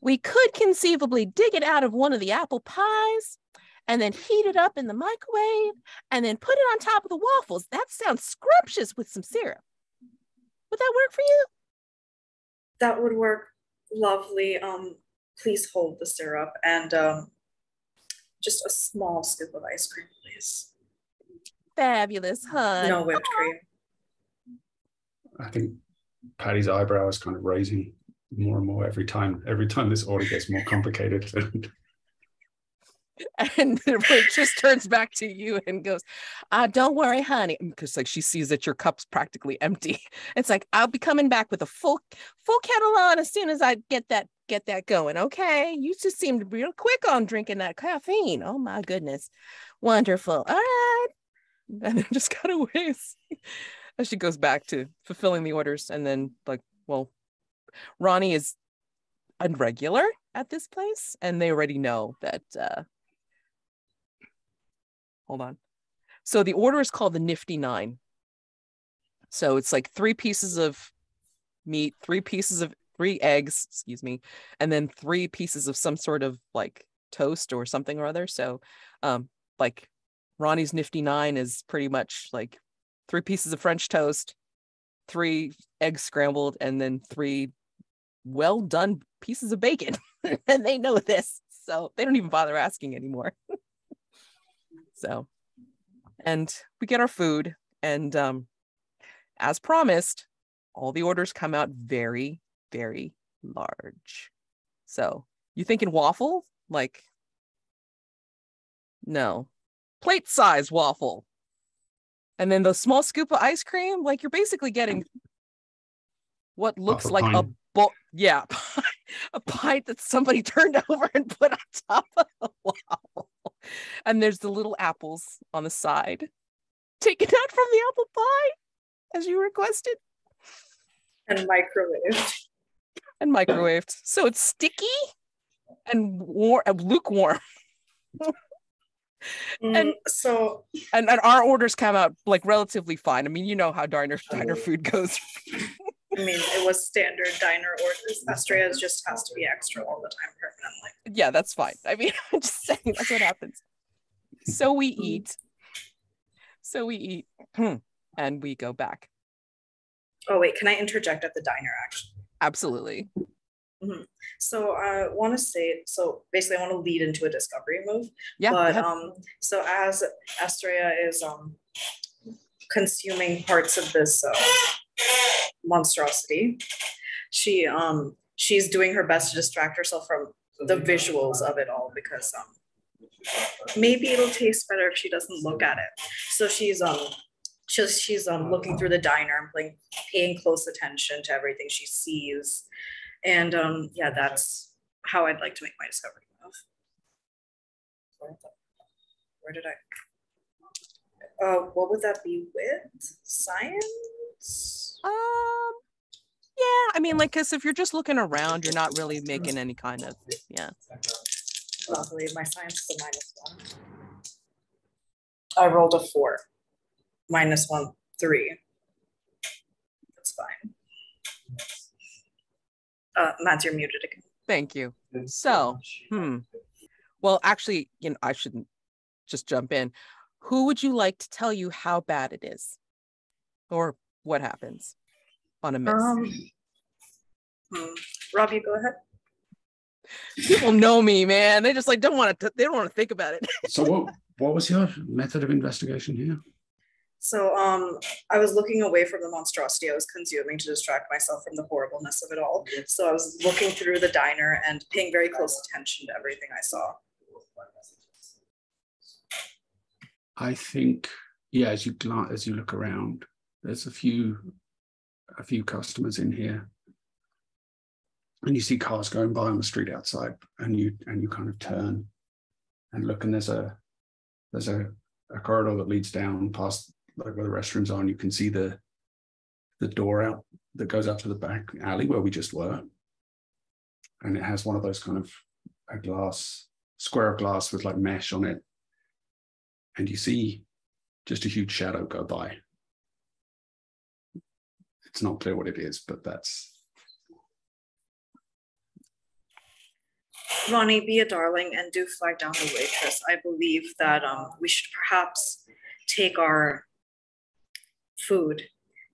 We could conceivably dig it out of one of the apple pies and then heat it up in the microwave and then put it on top of the waffles. That sounds scrumptious with some syrup. Would that work for you? That would work lovely. Please hold the syrup and just a small scoop of ice cream, please. Fabulous, hun. No whipped cream. I think Paddy's eyebrow is kind of raising more and more every time this order gets more complicated. And the waitress turns back to you and goes, don't worry, honey, because she sees that your cup's practically empty. It's like, I'll be coming back with a full kettle on as soon as I get that going. Okay, you just seemed real quick on drinking that caffeine. Oh my goodness, wonderful. All right, and then just cut away as she goes back to fulfilling the orders. And then Ronnie is a regular at this place, and they already know that. Hold on. So the order is called the Nifty 9. So it's like 3 pieces of meat, 3 eggs, and then 3 pieces of some sort of like toast or something or other. So like Ronnie's Nifty 9 is pretty much like 3 pieces of French toast, 3 eggs scrambled, and then 3 well done pieces of bacon. And they know this, so they don't even bother asking anymore. So, and we get our food, and as promised, all the orders come out very, very large. So you thinking waffle? Like, no, plate size waffle. And then the small scoop of ice cream, like you're basically getting what looks like a a pint that somebody turned over and put on top of the waffle. And there's the little apples on the side, taken out from the apple pie, as you requested. And microwaved. So it's sticky and lukewarm. And our orders come out like relatively fine. You know how diner food goes. It was standard diner orders. Astraea's just has to be extra all the time permanently. Yeah, that's fine. I'm just saying that's what happens. So we eat. And we go back. Oh wait, can I interject at the diner actually? Absolutely. Mm-hmm. So I want to say, basically I want to lead into a discovery move. Yeah. But so as Astraea is consuming parts of this monstrosity, she's doing her best to distract herself from the visuals of it all, because maybe it'll taste better if she doesn't look at it. So she's looking through the diner and paying close attention to everything she sees. And yeah, that's how I'd like to make my discovery move. Where did I? What would that be with? Science? Yeah, I mean, like, because if you're just looking around, you're not really making any kind of, yeah. Lovely. My science is a -1. I rolled a 4. -1, 3. That's fine. Mads, you're muted again. Thank you. So, well, actually, you know, I shouldn't just jump in. Who would you like to tell you how bad it is, or what happens on a miss? Rob, you go ahead. People know me, man. They just like don't want to. They don't want to think about it. So what was your method of investigation here? So I was looking away from the monstrosity I was consuming to distract myself from the horribleness of it all. So I was looking through the diner and paying very close attention to everything I saw. I think, yeah, as you look around, there's a few customers in here, and you see cars going by on the street outside, and you kind of turn and look, and there's a corridor that leads down past like where the restrooms are, and you can see the door out that goes out to the back alley where we just were, and it has one of those kind of a square of glass with like mesh on it, and you see just a huge shadow go by. It's not clear what it is, but that's... Ronnie, be a darling and do flag down the waitress. I believe that we should perhaps take our food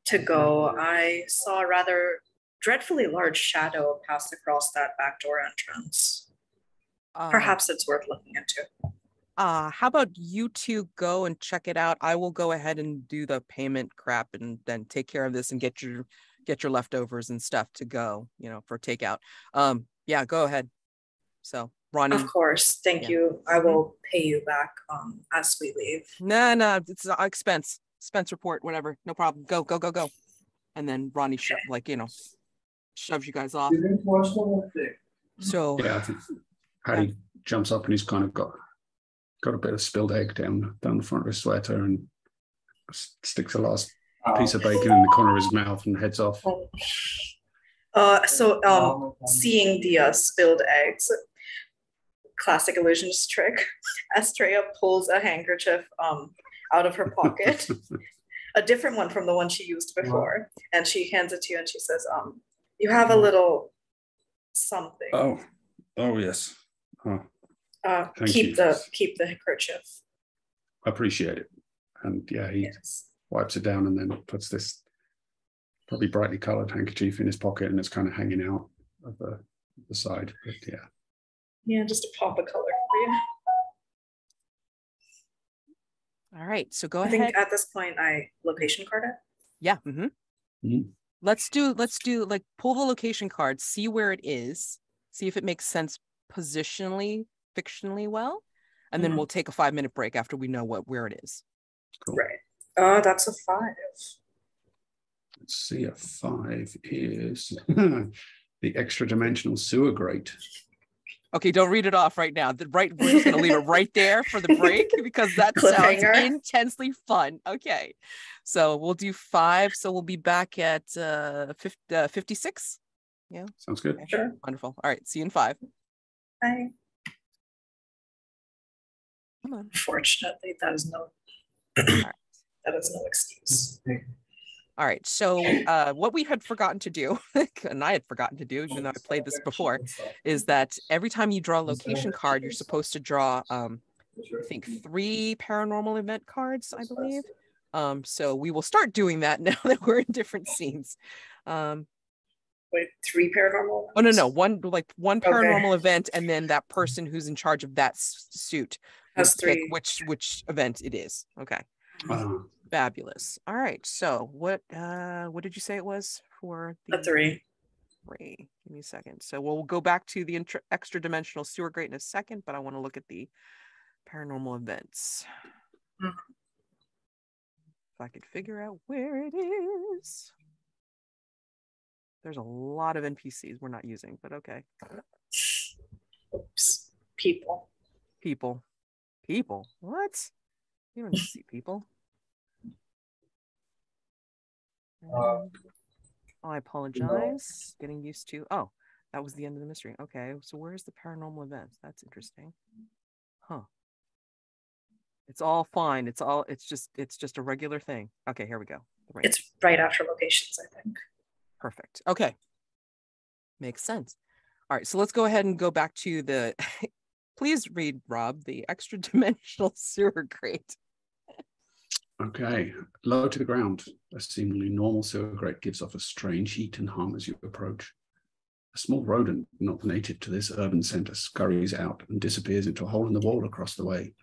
to go. I saw a rather dreadfully large shadow pass across that back door entrance. Perhaps it's worth looking into. How about you two go and check it out? I will go ahead and do the payment crap and then take care of this and get your leftovers and stuff to go, you know, for takeout. Yeah, go ahead. So Ronnie. Of course, thank you. I will pay you back as we leave. No, it's an expense report, whatever. No problem. Go. And then Ronnie shoves you guys off. So yeah, I think Paddy jumps up and he's kind of got a bit of spilled egg down the front of his sweater and sticks the last piece of bacon in the corner of his mouth and heads off. Seeing the spilled eggs, classic illusionist trick, Astraea pulls a handkerchief out of her pocket, a different one from the one she used before, and she hands it to you and she says, you have a little something. Oh yes. Keep the handkerchief. I appreciate it. And yeah, he wipes it down and then puts this probably brightly colored handkerchief in his pocket, and it's kind of hanging out of the side. But yeah, just a pop of color for you. All right, so go I ahead. think at this point I location card it. Yeah. Let's do like pull the location card, see where it is, see if it makes sense positionally, fictionally well, and then we'll take a 5-minute break after we know where it is. Cool. Right. That's a 5. Let's see, a 5 is the extra-dimensional sewer grate. Okay, don't read it off right now. We're just going to leave it right there for the break because that sounds intensely fun. Okay, so we'll do 5. So we'll be back at 56. Yeah, sounds good. Okay. Sure. Wonderful. All right, see you in 5. Bye. Come on. Unfortunately, that is no excuse. All right, so what we had forgotten to do, and I had forgotten to do, even though I played this before, is that every time you draw a location card, you're supposed to draw, I think, 3 paranormal event cards, I believe. So we will start doing that now that we're in different scenes. Wait, 3 paranormal? Oh, no, one paranormal event, and then that person who's in charge of that suit has 3. Which event it is. Okay. Fabulous. All right. So what did you say it was for the 3? 3. Give me a second. So we'll go back to the extra dimensional sewer grate in a second, but I want to look at the Paranormal events. Mhm. If I could figure out where it is. There's a lot of NPCs we're not using, but okay. Oops. People. People. People? What? You don't need to see people. I apologize. Getting used to. Oh, that was the end of the mystery. Okay, so where's the paranormal events? That's interesting. Huh. It's all fine. It's just a regular thing. Okay, here we go. Right. It's right after locations, I think. Perfect. Okay. Makes sense. All right, so let's go ahead and go back to the please read, Rob, the extra-dimensional sewer grate. Okay, low to the ground, a seemingly normal sewer grate gives off a strange heat and hum as you approach. A small rodent, not native to this urban centre, scurries out and disappears into a hole in the wall across the way.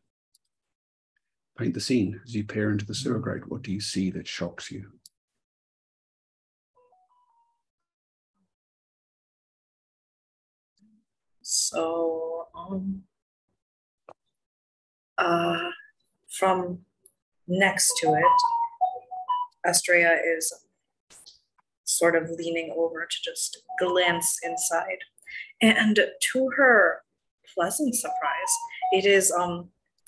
Paint the scene as you peer into the sewer grate. What do you see that shocks you? So, from next to it, Astraea is sort of leaning over to just glance inside. And to her pleasant surprise, it is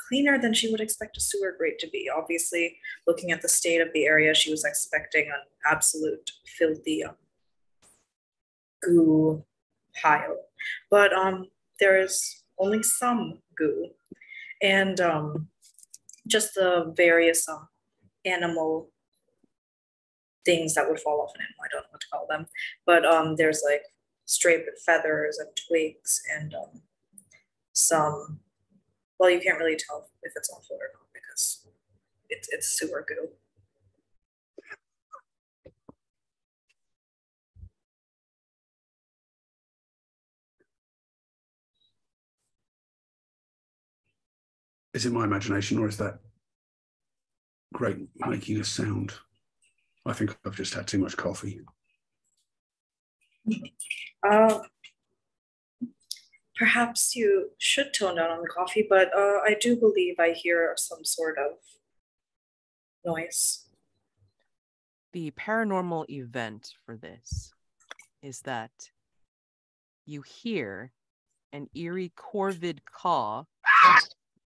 cleaner than she would expect a sewer grate to be. Obviously, looking at the state of the area, she was expecting an absolute filthy goo pile. But there is only some goo. And just the various animal things that would fall off an animal. I don't know what to call them. But there's like stray feathers and twigs and some, well, you can't really tell if it's awful or not because it's sewer goo. Is it my imagination or is that grate making a sound? I think I've just had too much coffee. Perhaps you should tone down on the coffee, but I do believe I hear some sort of noise. The paranormal event for this is that you hear an eerie Corvid caw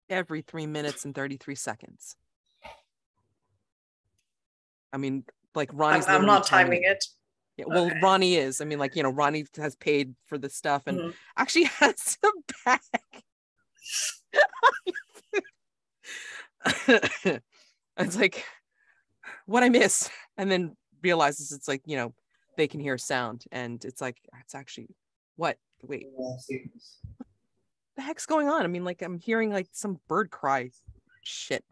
every 3 minutes and 33 seconds. I mean, like Ronnie's I'm not timing it. Yeah, well, okay. Ronnie is. I mean, like, you know, Ronnie has paid for the stuff and actually has a bag. It's like, what I miss? And then realizes it's like, you know, they can hear sound. And it's like, it's actually, what? Wait. What the heck's going on? I mean, like, I'm hearing like some bird cry shit.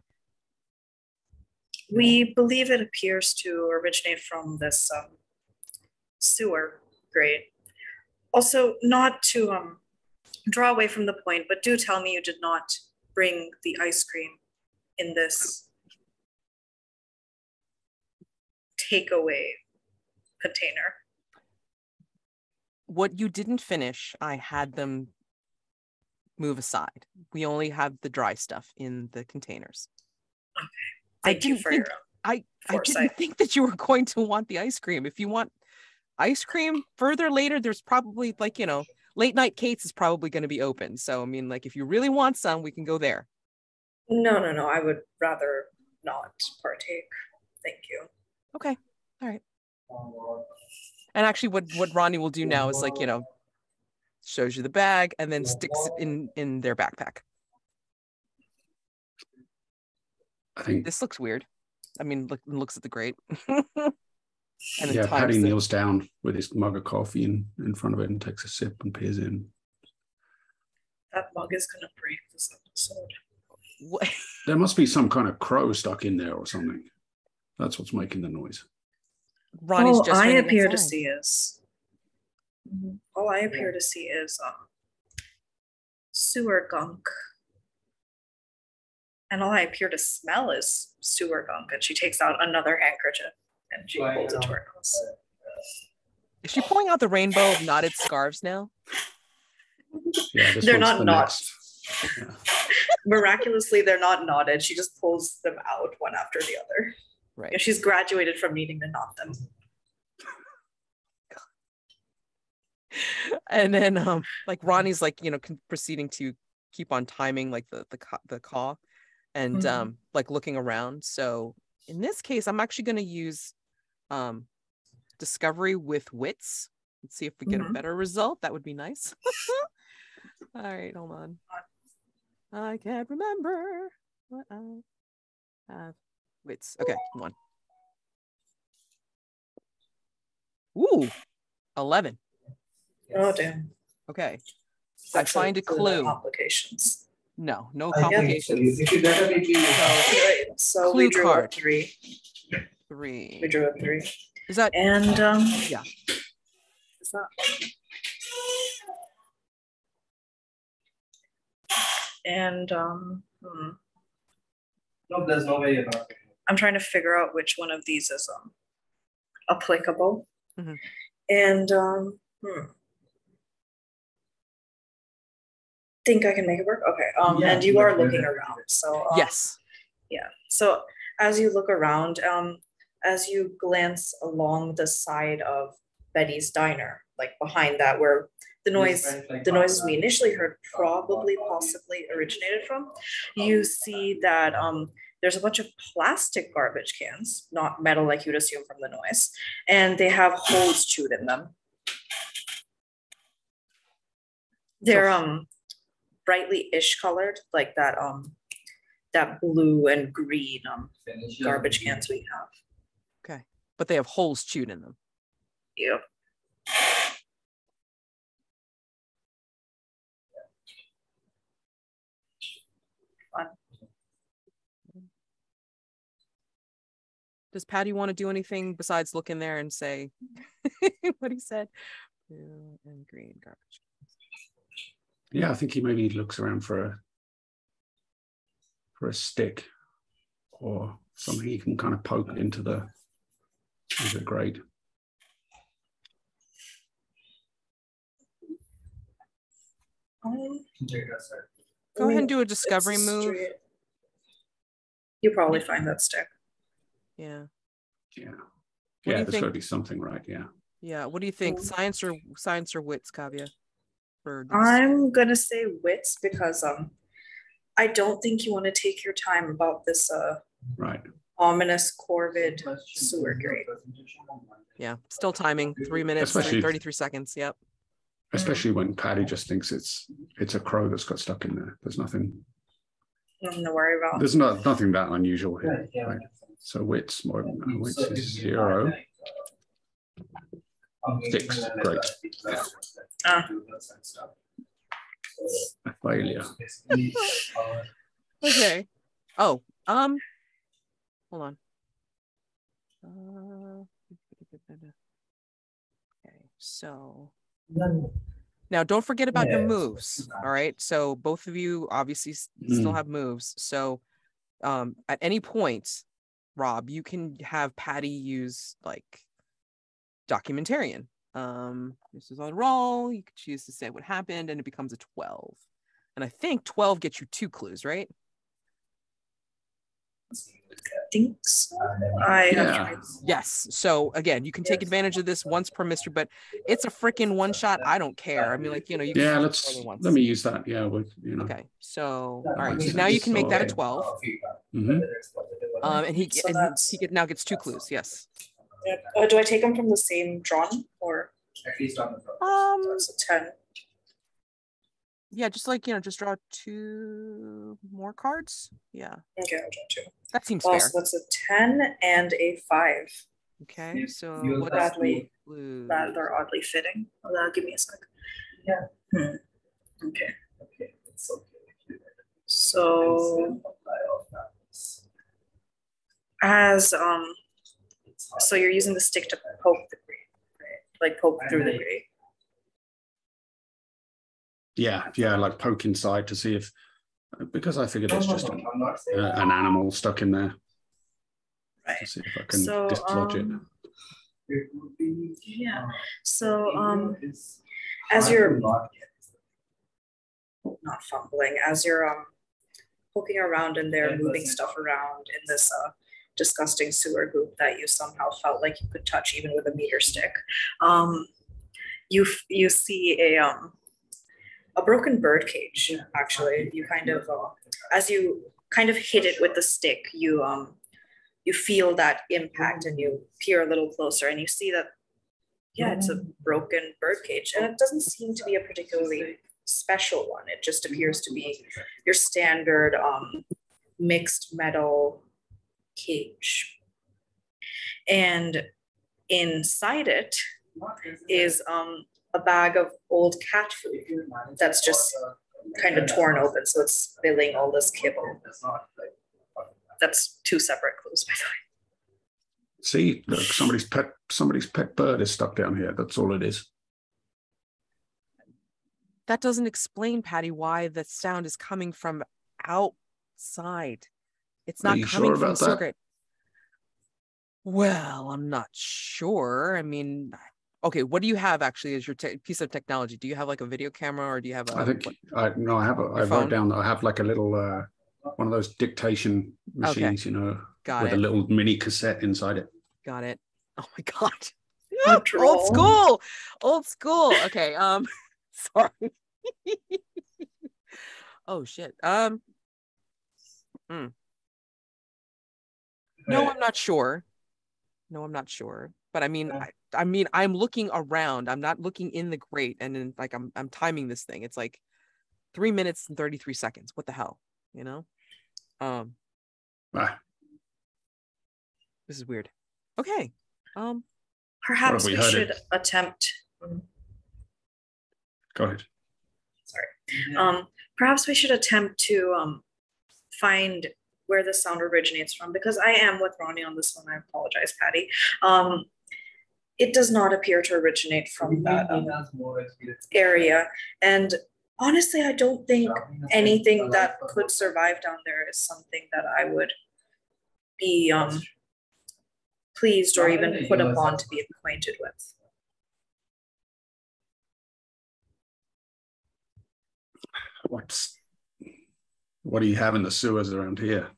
We believe it appears to originate from this sewer grate. Also, not to draw away from the point, but do tell me you did not bring the ice cream in this takeaway container. What you didn't finish, I had them move aside. We only have the dry stuff in the containers. Okay. Thank you for your I didn't think that you were going to want the ice cream. If you want ice cream further later, there's probably, like, you know, Late Night Kate's is probably going to be open. So, I mean, like, if you really want some, we can go there. No. I would rather not partake. Thank you. Okay. All right. And actually, what Ronnie will do now is, like, you know, shows you the bag and then sticks it in their backpack. I think this looks weird. I mean, looks at the grate. And yeah, Paddy kneels down with his mug of coffee in front of it and takes a sip and peers in. That mug is going to break this episode. What? There must be some kind of crow stuck in there or something. That's what's making the noise. Ronnie's all I appear to see is sewer gunk. And all I appear to smell is sewer gunk. And she takes out another handkerchief and she holds it to her nose. Is she pulling out the rainbow of knotted scarves now? Yeah, they're not knots. Yeah. miraculously, they're not knotted. She just pulls them out one after the other. Right. Yeah, she's graduated from needing to knot them. And then like Ronnie's like, you know, proceeding to keep on timing like the caw and like looking around. So in this case, I'm actually going to use discovery with wits. Let's see if we get a better result. That would be nice. All right, hold on. I can't remember what I have. Wits. Okay, hold on. Ooh, 11. Oh, damn. Okay. I find a clue. Complications. No complications. So clue we drew card. a 3. 3. We drew a 3. Is that? And yeah. Is that? And No, there's no way you're not. I'm trying to figure out which one of these is applicable. And think I can make it work? Okay. Yeah, and you are looking around. So yes. Yeah. So as you look around, as you glance along the side of Betty's diner, like behind that where the noises we initially heard possibly originated from, you see that there's a bunch of plastic garbage cans, not metal like you'd assume from the noise, and they have holes chewed in them. They're brightly-ish colored, like that that blue and green garbage cans we have. Okay, but they have holes chewed in them. Yep. Fun. Does Paddy want to do anything besides look in there and say what he said? Blue and green garbage. Yeah, I think he maybe looks around for a stick or something he can kind of poke into the grate. Go ahead and do a discovery move. You probably find that stick. Yeah. Yeah. What Yeah, there's got to be something, right? Yeah. Yeah. What do you think? Science or wits, Kavya? I'm gonna say wits because I don't think you want to take your time about this right. ominous Corvid sewer grate. Yeah, still timing. 3 minutes, 33 seconds. Yep. Especially when Paddy just thinks it's a crow that's got stuck in there. There's nothing to worry about. There's nothing that unusual here. Right? So wits is 0. 6, great. A failure. Okay. Oh, hold on. Okay, so now don't forget about your moves. All right. So both of you obviously still have moves. So at any point, Rob, you can have Paddy use like documentarian. This is on roll. You could choose to say what happened, and it becomes a 12. And I think 12 gets you 2 clues, right? I think so. Yes. So again, you can take advantage of this once per mystery, but it's a freaking one shot. I don't care. I mean, like, you know, you can let me use that. Yeah, Okay. So all right. So now you can make that a 12. And he now gets 2 clues. Yes. Do I take them from the same drawn or at least on the draw? That's a 10. Yeah, just like, you know, just draw 2 more cards. Yeah. Okay, I'll draw 2. That seems fair. So that's a 10 and a 5. Okay, so what they're oddly fitting. Give me a sec. Yeah. Okay. It's okay. So as so you're using the stick to poke the grate, right? Like poke through the grate. Yeah, like poke inside to see if, because I figured it's just an animal stuck in there. Right. To see if I can dislodge it. Yeah. So as you're not fumbling, as you're poking around in there, moving stuff around in this disgusting sewer goop that you somehow felt like you could touch even with a meter stick. You see a broken bird cage. Actually, you kind of as you kind of hit it with the stick, you feel that impact, and you peer a little closer, and you see that it's a broken bird cage, and it doesn't seem to be a particularly special one. It just appears to be your standard mixed metal cage. And inside it is a bag of old cat food that's just kind of torn open, so it's spilling all this kibble. That's 2 separate clues, by the way. See, look, somebody's pet bird is stuck down here. That's all it is. That doesn't explain, Paddy, why the sound is coming from outside. It's not coming from the circuit. Well, I'm not sure. I mean, okay, what do you have actually as your piece of technology? Do you have like a video camera, or do you have a? I wrote down that I have like a little one of those dictation machines, with a little mini cassette inside it. Got it. Oh my God. Old school. Okay. Sorry. Oh shit. No, I'm not sure. But I mean, I'm looking around. I'm not looking in the grate, and then like I'm timing this thing. It's like 3 minutes and 33 seconds. What the hell? This is weird. Okay. Perhaps we should attempt. Go ahead. Sorry. Perhaps we should attempt to find where the sound originates from, because I am with Ronnie on this one. I apologize, Paddy. It does not appear to originate from that area. And honestly, I don't think anything that could survive down there is something that I would be pleased or even put upon to be acquainted with. What do you have in the sewers around here?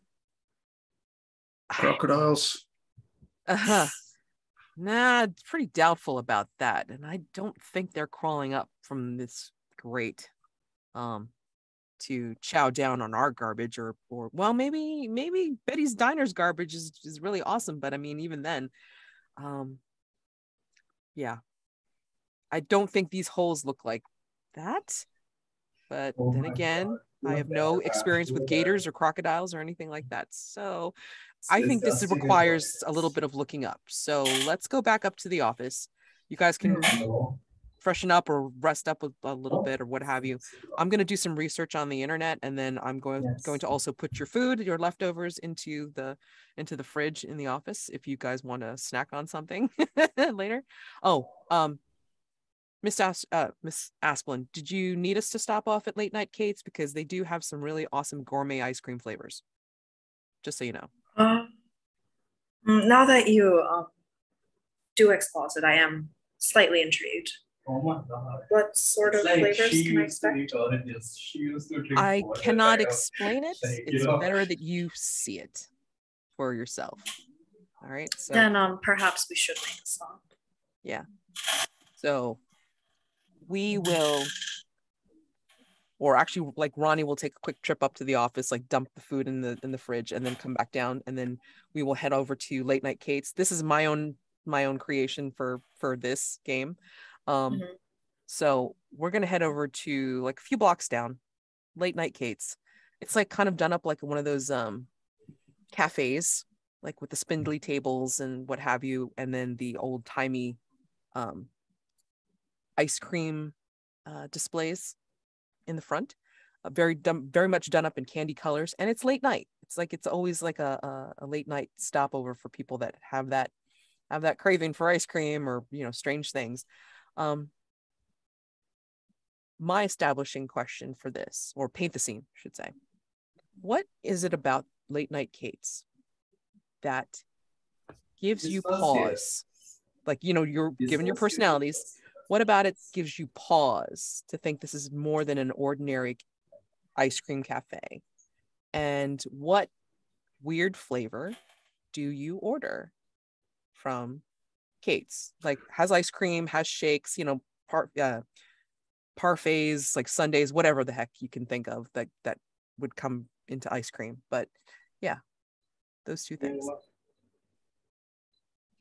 Crocodiles? Nah, it's pretty doubtful about that. And I don't think they're crawling up from this grate to chow down on our garbage, or well, maybe Betty's Diner's garbage is really awesome, but I mean, even then, yeah, I don't think these holes look like that. But then again, I have no experience with gators or crocodiles or anything like that, so I think this requires a little bit of looking up. So let's go back up to the office. You guys can freshen up or rest up a little bit or what have you. I'm going to do some research on the internet, and then I'm going to also put your food, your leftovers into the fridge in the office if you guys want to snack on something later. Oh, Miss Asplin, did you need us to stop off at Late Night Kate's, because they do have some really awesome gourmet ice cream flavors? Just so you know. Now that you do expose it, I am slightly intrigued. Oh my God. What sort of flavors can I expect? I cannot explain it. It's better that you see it for yourself. All right. So then perhaps we should make a stop. Yeah. So we will, or actually, like Ronnie will take a quick trip up to the office, like dump the food in the fridge, and then come back down, and then we will head over to Late Night Kate's. This is my own creation for this game. So we're gonna head over to like a few blocks down, Late Night Kate's. It's like kind of done up like one of those cafes, like with the spindly tables and what have you, and then the old timey ice cream displays in the front, very much done up in candy colors, and it's late night. It's always like a late night stopover for people that have that craving for ice cream or strange things. My establishing question for this, or paint the scene, I should say, what is it about Late Night Kate's that gives you pause? Like, you're given your personalities. What about it gives you pause to think this is more than an ordinary ice cream cafe? And what weird flavor do you order from Kate's? Like, has ice cream, has shakes, you know, parfaits, like sundaes, whatever the heck you can think of that would come into ice cream. But yeah, those two things.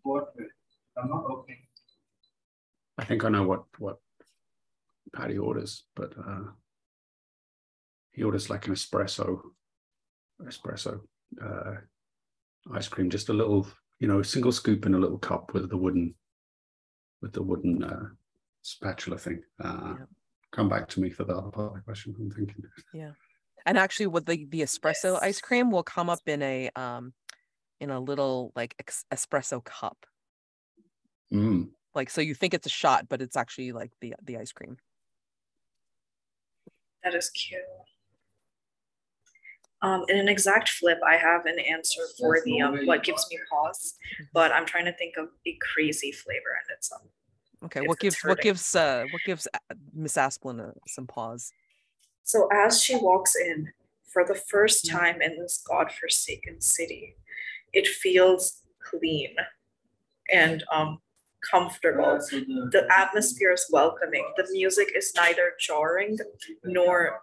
What? I'm not opening. I think I know what Paddy orders, but he orders like an espresso ice cream, just a little, you know, a single scoop in a little cup with the wooden spatula thing. Come back to me for the other part of the question, I'm thinking. Yeah. And actually with the espresso ice cream will come up in a little like espresso cup. Like, so you think it's a shot, but it's actually like the ice cream. That is cute. In an exact flip, I have an answer for the what gives me pause, but I'm trying to think of a crazy flavor, and it's okay. What gives Miss Asplin some pause? So as she walks in for the first time in this godforsaken city, it feels clean and comfortable. The atmosphere is welcoming. The music is neither jarring nor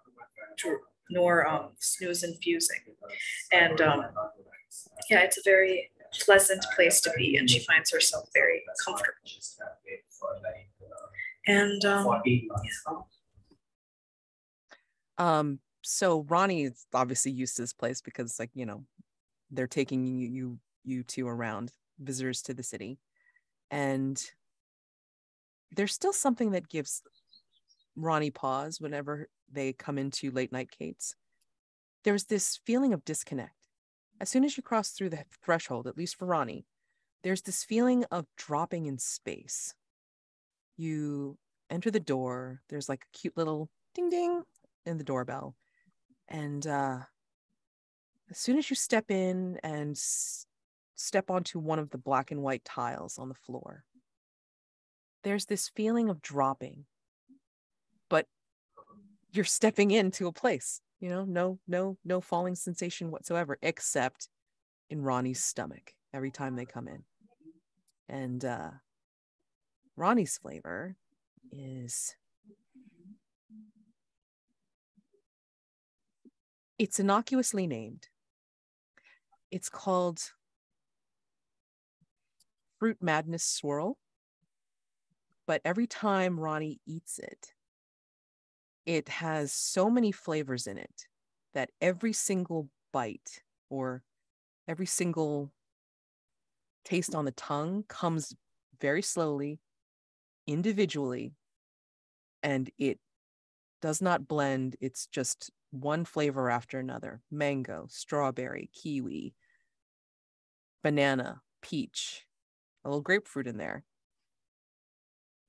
snooze infusing, and yeah, it's a very pleasant place to be, and she finds herself very comfortable. And so Ronnie is obviously used to this place because, like, you know, they're taking you two around, visitors to the city, and there's still something that gives Ronnie pause whenever they come into Late Night Kate's. There's this feeling of disconnect. As soon as you cross through the threshold, at least for Ronnie, there's this feeling of dropping in space. You enter the door, there's like a cute little ding ding in the doorbell. And as soon as you step in and step onto one of the black and white tiles on the floor, there's this feeling of dropping, but you're stepping into a place, you know, no falling sensation whatsoever, except in Ronnie's stomach every time they come in. And Ronnie's flavor is, it's innocuously named. It's called Fruit Madness Swirl. But every time Ronnie eats it, it has so many flavors in it that every single bite or every single taste on the tongue comes very slowly, individually, and it does not blend. It's just one flavor after another: mango, strawberry, kiwi, banana, peach, a little grapefruit in there.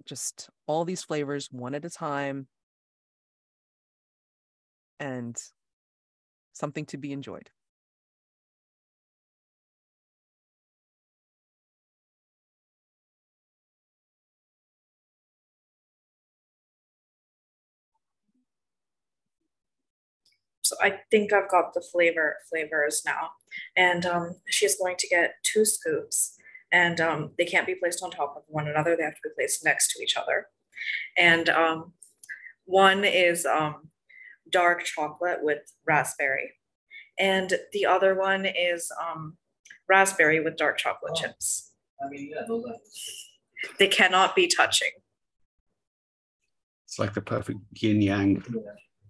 Just all these flavors one at a time, and something to be enjoyed. so I think I've got the flavors now, and she's going to get 2 scoops, and they can't be placed on top of one another. They have to be placed next to each other, and one is dark chocolate with raspberry, and the other one is raspberry with dark chocolate chips. I mean, yeah, those are. They cannot be touching. It's like the perfect yin yang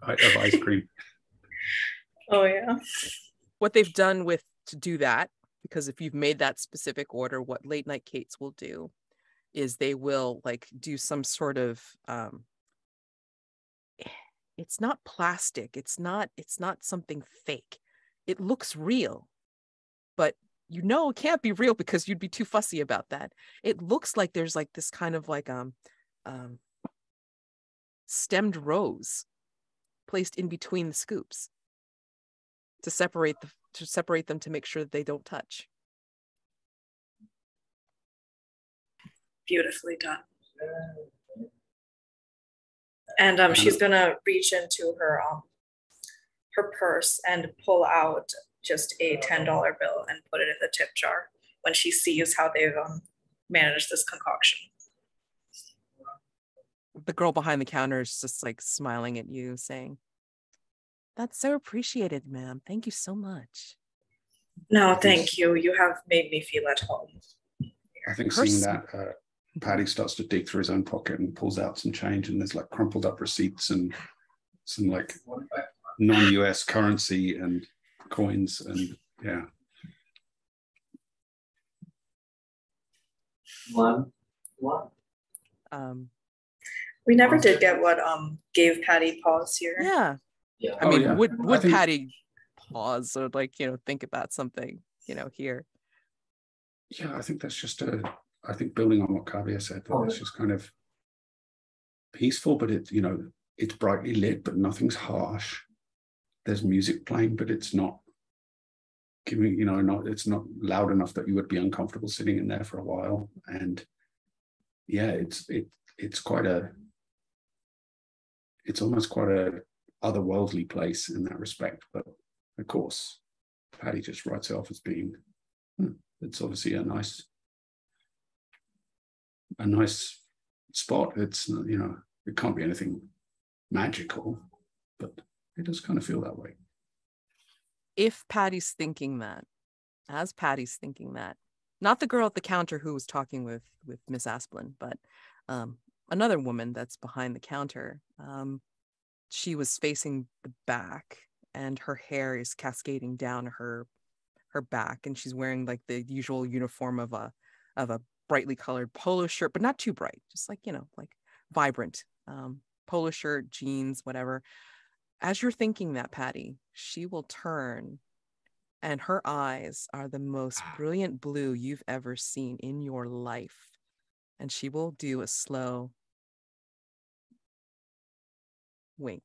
of ice cream. Oh yeah. What they've done to do that, because if you've made that specific order, what Late Night Kate's will do is they will like do some sort of it's not plastic, it's not something fake. It looks real, but you know it can't be real because you'd be too fussy about that. It looks like there's like this kind of like stemmed rose placed in between the scoops to separate them to make sure that they don't touch. Beautifully done. And she's gonna reach into her her purse and pull out just a $10 bill and put it in the tip jar when she sees how they've managed this concoction. The girl behind the counter is just like smiling at you, saying, "That's so appreciated, ma'am. Thank you so much." No, thank you. You have made me feel at home. I think seeing that, Paddy starts to dig through his own pocket and pulls out some change, and there's like crumpled up receipts and some like non-US currency and coins, and yeah. One. We never did get what gave Paddy pause here. Yeah. Yeah. I mean, yeah. would think... Paddy pause or like, think about something, here? Yeah, I think that's just I think building on what Kavya said, that it's just kind of peaceful, but it's brightly lit, but nothing's harsh. There's music playing, but it's not giving, it's not loud enough that you would be uncomfortable sitting in there for a while. And yeah, it's almost quite a otherworldly place in that respect. But of course, Paddy just writes it off as being, it's obviously a nice spot. It's, it can't be anything magical, but it does kind of feel that way. If Paddy's thinking that, not the girl at the counter who was talking with Miss Asplin, but another woman that's behind the counter, she was facing the back and her hair is cascading down her back, and she's wearing like the usual uniform of a brightly colored polo shirt, but not too bright, just like like vibrant polo shirt, jeans, whatever. As you're thinking that, Paddy, she will turn, and her eyes are the most brilliant blue you've ever seen in your life, and she will do a slow wink.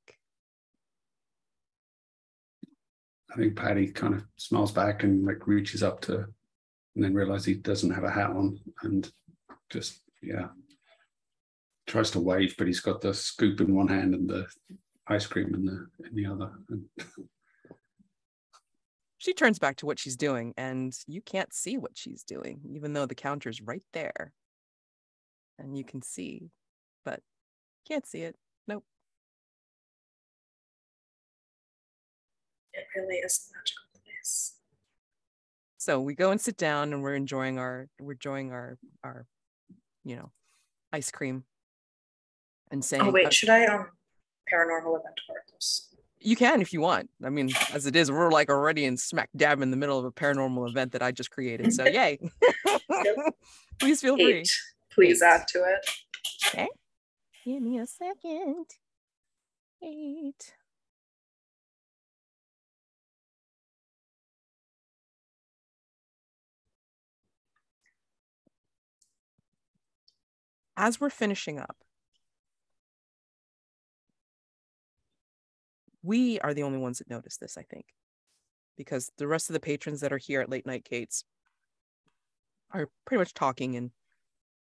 I think Paddy kind of smiles back and like reaches up to, and then realizes he doesn't have a hat on, and just tries to wave, but he's got the scoop in one hand and the ice cream in the other. She turns back to what she's doing, and you can't see what she's doing, even though the counter's right there, and you can see, but can't see it. Nope. It really is a magical place. So we go and sit down, and we're enjoying our ice cream, and saying, "Oh wait, should I paranormal event this?" You can if you want. I mean, as it is, we're like already in smack dab in the middle of a paranormal event that I just created. So yay! Please feel free. Please add to it. Okay. Give me a second. 8. As we're finishing up, we are the only ones that notice this, I think, because the rest of the patrons that are here at Late Night Kate's are pretty much talking and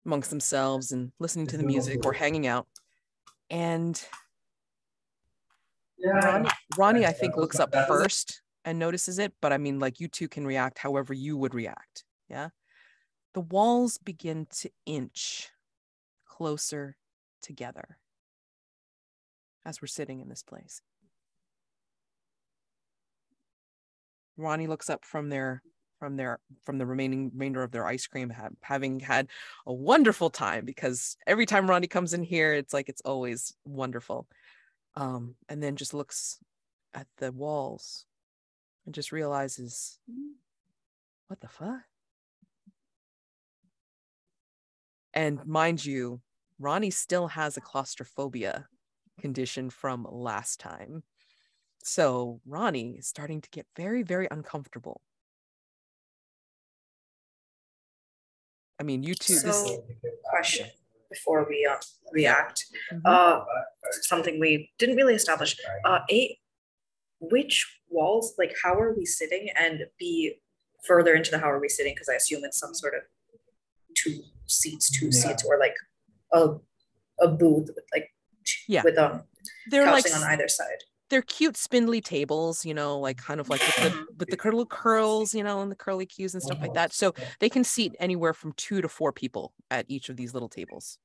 amongst themselves and listening to the music or hanging out. And Ronnie, I think, looks up first and notices it, but I mean, like, you two can react however you would react. Yeah. The walls begin to inch closer together as we're sitting in this place. Ronnie looks up from the remainder of their ice cream, having had a wonderful time, because every time Ronnie comes in here, it's always wonderful. And then just looks at the walls and just realizes, what the fuck? And mind you, Ronnie still has a claustrophobia condition from last time. So Ronnie is starting to get very, very uncomfortable. I mean, you two. Question before we react. Mm-hmm. Something we didn't really establish. Which walls? Like, how are we sitting? And be further into the how are we sitting? Because I assume it's some sort of two seats, or like a booth with like with they're couching like on either side. they're cute spindly tables, you know, like kind of like with the little curls, you know, and the curly cues and stuff like that. So they can seat anywhere from 2 to 4 people at each of these little tables.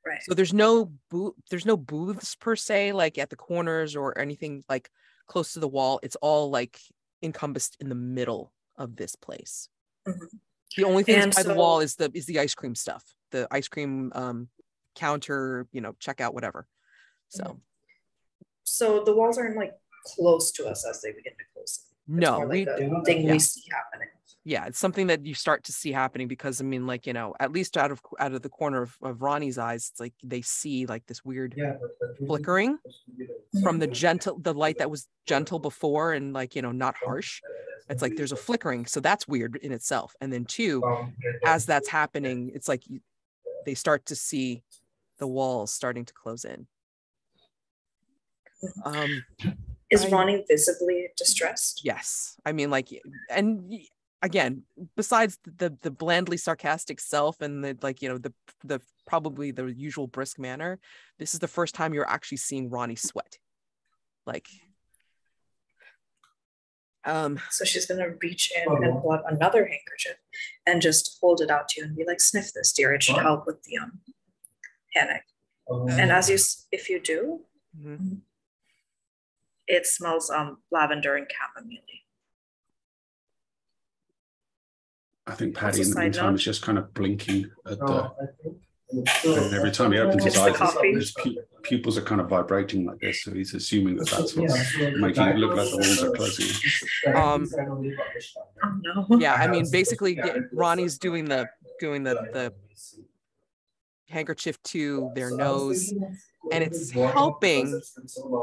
Right. So there's no booths per se, like at the corners or anything like close to the wall. It's all like encompassed in the middle of this place. Mm-hmm. The only thing that's by the wall is the ice cream stuff, the ice cream counter, you know, checkout, whatever. So the walls aren't like close to us as they begin to close. It's more like a thing we see happening. Yeah, it's something that you start to see happening because I mean, like, you know, at least out of the corner of Ronnie's eyes, it's like they see like this weird flickering from the light that was gentle before and like, you know, not harsh. It's like there's a flickering, so that's weird in itself. And then 2, as that's happening, it's like they start to see the walls starting to close in. Is Ronnie visibly distressed? Yes, I mean, like, and again, besides the blandly sarcastic self and the, like, you know, the probably the usual brisk manner, this is the first time you're actually seeing Ronnie sweat. Like, so she's gonna reach in and pull out another handkerchief and just hold it out to you and be like, "Sniff this, dear. It should help with the panic." And if you do, it smells lavender and chamomile. I think Paddy in the meantime is just kind of blinking at the. And every time he opens his eyes, his pupils are kind of vibrating like this, so he's assuming that that's what's making it look like the walls are closing. Oh no! Yeah, I mean, basically, Ronnie's doing the handkerchief to their nose, and it's helping,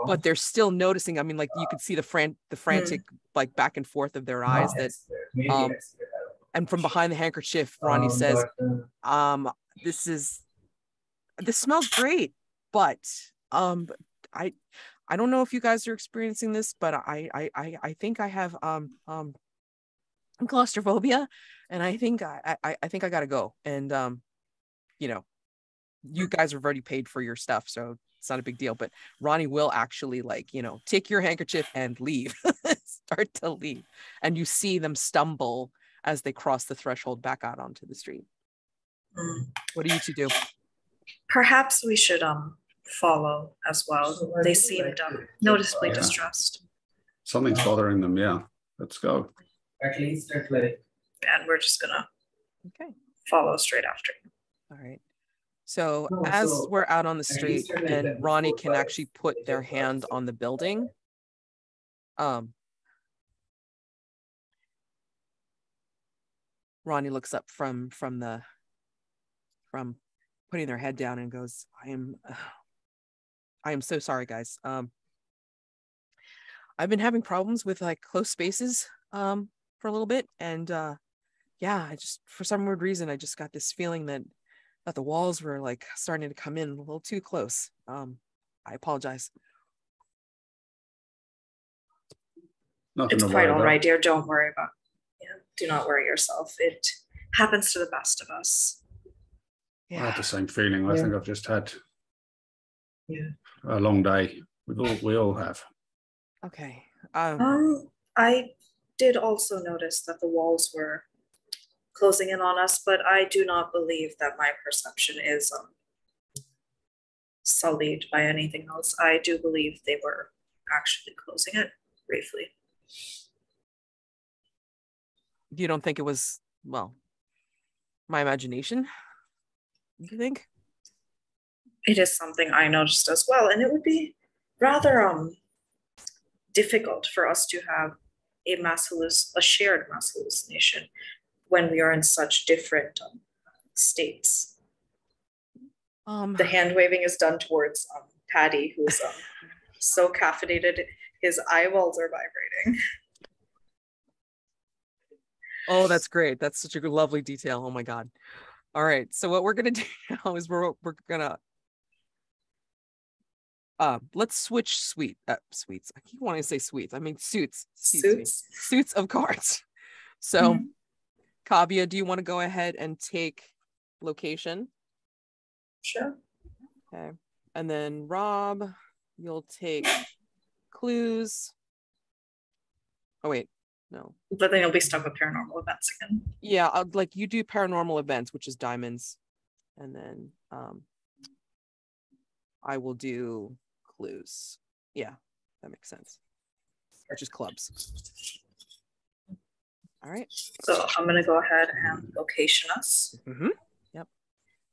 but they're still noticing. I mean, like, you could see the frantic like back and forth of their eyes. That and from behind the handkerchief, Ronnie says, this smells great, but I don't know if you guys are experiencing this, but I think I have claustrophobia, and I think I think I gotta go. And you know, you guys have already paid for your stuff, so it's not a big deal. But Ronnie will actually, like, you know, take your handkerchief and leave. Start to leave, and you see them stumble as they cross the threshold back out onto the street. What do you 2 do? Perhaps we should follow as well. They seemed noticeably distressed. Something's bothering them. Yeah, let's go. At least at like. And we're just gonna follow straight after. All right. So as we're out on the street and Ronnie can actually put their hand on the building, Ronnie looks up from putting their head down and goes, I am so sorry, guys. I've been having problems with like close spaces for a little bit, and yeah, I just, for some weird reason, I just got this feeling that the walls were like starting to come in a little too close. I apologize. It's quite all right, dear. Don't worry about it. Yeah, do not worry yourself. It happens to the best of us. I had the same feeling. I think I've just had a long day. We all have. Okay. I did also notice that the walls were closing in on us, but I do not believe that my perception is sullied by anything else. I do believe they were actually closing it briefly. You don't think it was, well, my imagination? You think? It is something I noticed as well, and it would be rather difficult for us to have a shared mass hallucination when we are in such different states. The hand waving is done towards Paddy, who's so caffeinated, his eyeballs are vibrating. Oh, that's great. That's such a good, lovely detail. Oh my God. All right. So what we're going to do now is we're going to, let's switch suites. I keep wanting to say suites. I mean, suits. Suits of cards. So Kavya, do you want to go ahead and take location? Sure. Okay. And then Rob, you'll take clues. Oh wait, no. But then you'll be stuck with paranormal events again. Yeah, like you do paranormal events, which is diamonds, and then I will do clues. Yeah, that makes sense. Which is clubs. All right. So I'm gonna go ahead and location us. Mm-hmm. Yep.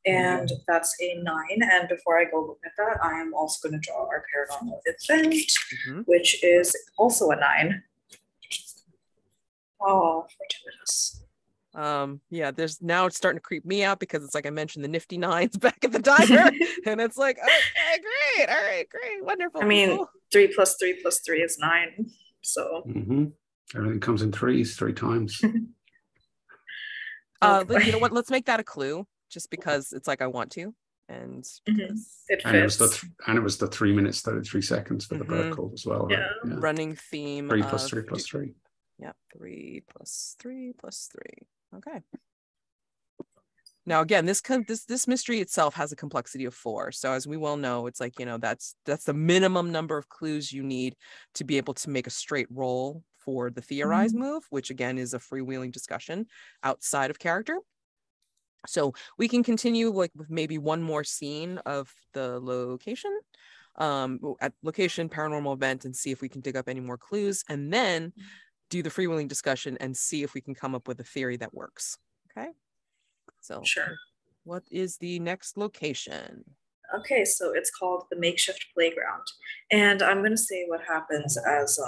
And that's a 9. And before I go look at that, I am also going to draw our paranormal event, which is also a 9. Oh, fortuitous. Yeah, there's now it's starting to creep me out because it's like I mentioned the nifty 9s back at the diner, and it's like, okay, great, all right, great, wonderful. I mean, 3 + 3 + 3 is 9. So everything comes in threes 3 times. You know what? Let's make that a clue, just because it's like I want to, and it and fits. it was the 3 minutes 33 seconds for the bird call as well. Yeah. Right? Running theme. 3 + 3 + 3. Yeah, 3 + 3 + 3. Okay. Now again, this mystery itself has a complexity of 4. So as we well know, it's like, you know, that's the minimum number of clues you need to be able to make a straight roll for the Theorize move, which again is a freewheeling discussion outside of character. So we can continue like with maybe one more scene of the location, at location paranormal event, and see if we can dig up any more clues, and then do the freewheeling discussion and see if we can come up with a theory that works. Okay. So sure. What is the next location? Okay, so it's called the Makeshift Playground. And I'm going to say what happens as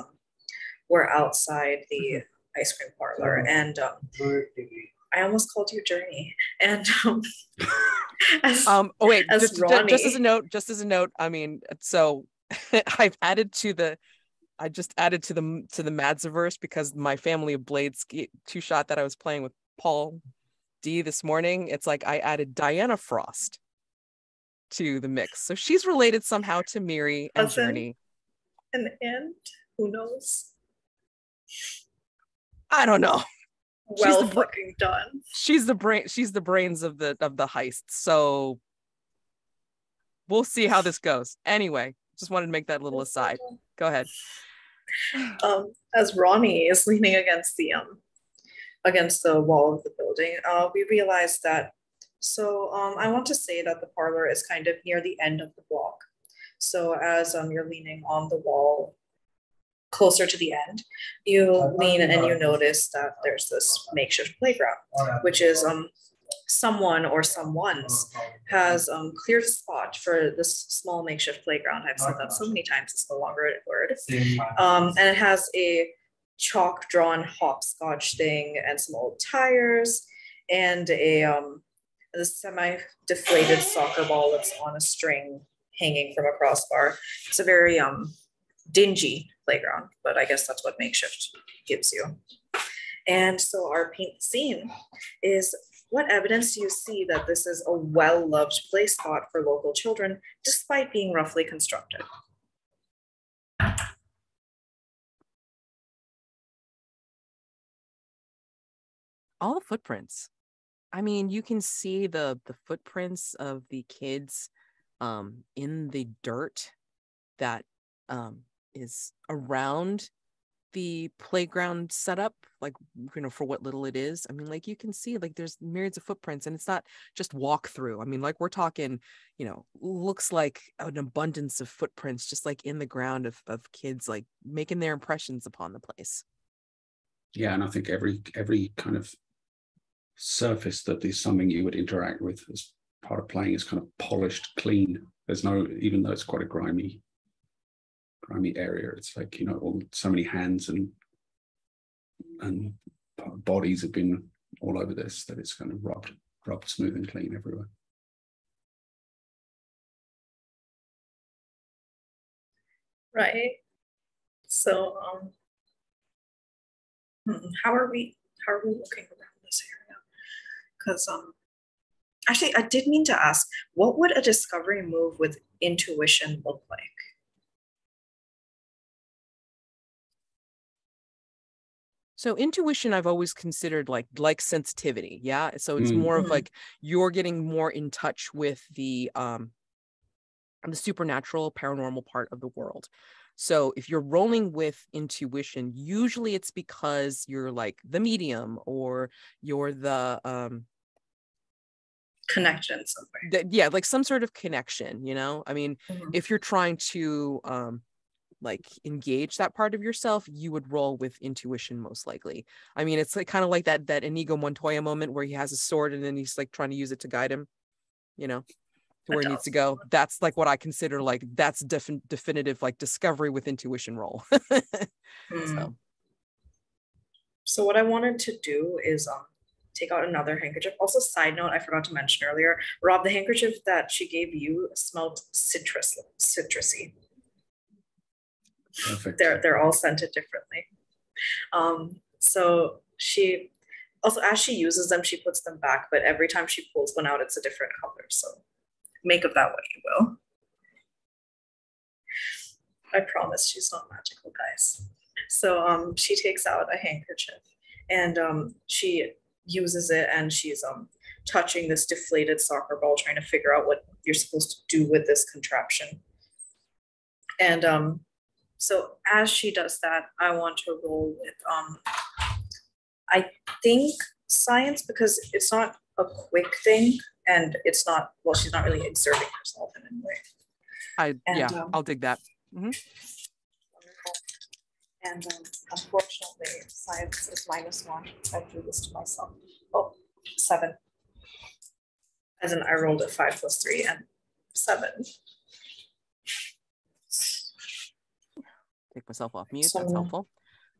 we're outside the ice cream parlor. And I almost called you Journey. And Ronnie. Just as a note, I mean, so I just added to the Madziverse because my family of Blades two-shot that I was playing with Paul D this morning, it's like I added Diana Frost to the mix. So she's related somehow to Miri and Journey. An aunt? Who knows? I don't know. Well, fucking done. She's the brains of the heist. So we'll see how this goes. Anyway, just wanted to make that little aside. Go ahead. As Ronnie is leaning against the wall of the building, we realize that. So I want to say that the parlor is kind of near the end of the block. So as you're leaning on the wall closer to the end, you lean and you notice that there's this makeshift playground, which is someone or someone's has cleared a spot for this small makeshift playground. I've said that so many times, it's no longer a word. And it has a chalk drawn hopscotch thing and some old tires and a semi-deflated soccer ball that's on a string hanging from a crossbar. It's a very dingy playground, but I guess that's what makeshift gives you. And so our paint scene is, what evidence do you see that this is a well-loved play spot for local children, despite being roughly constructed? All the footprints. I mean, you can see the footprints of the kids in the dirt that is around the playground setup, like, you know, for what little it is. I mean, like, you can see like there's myriads of footprints, and it's not just walk through. I mean, like, we're talking, you know, looks like an abundance of footprints just like in the ground of kids like making their impressions upon the place. Yeah, and I think every kind of surface that is something you would interact with as part of playing is kind of polished, clean. There's no, even though it's quite a grimy area, it's like, you know, so many hands and bodies have been all over this that it's kind of rubbed smooth and clean everywhere. Right. So how are we looking around this area? Because actually, I did mean to ask, what would a discovery move with intuition look like? So intuition, I've always considered like sensitivity. Yeah. So it's more of like you're getting more in touch with the the supernatural, paranormal part of the world. So if you're rolling with intuition, usually it's because you're like the medium or you're the connection somewhere. yeah, like some sort of connection, you know? I mean, if you're trying to like engage that part of yourself, you would roll with intuition most likely. I mean, it's like kind of like that Inigo Montoya moment where he has a sword and then he's like trying to use it to guide him, you know, to where he needs to go. That's like what I consider like that's definitive like discovery with intuition roll. So what I wanted to do is take out another handkerchief. Also, side note, I forgot to mention earlier, Rob, the handkerchief that she gave you smelled citrusy. Perfect. They're all scented differently. So she also, as she uses them, she puts them back, but every time she pulls one out, it's a different color. So make of that what you will. I promise she's not magical, guys. So she takes out a handkerchief and she uses it and she's touching this deflated soccer ball, trying to figure out what you're supposed to do with this contraption. And so as she does that, I want to roll with, I think science, because it's not a quick thing and it's not, well, she's not really exerting herself in any way. I'll dig that. Wonderful. And unfortunately, science is -1. I do this to myself. Oh, 7. As in, I rolled a 5 + 3 and 7. Take myself off mute. That's helpful.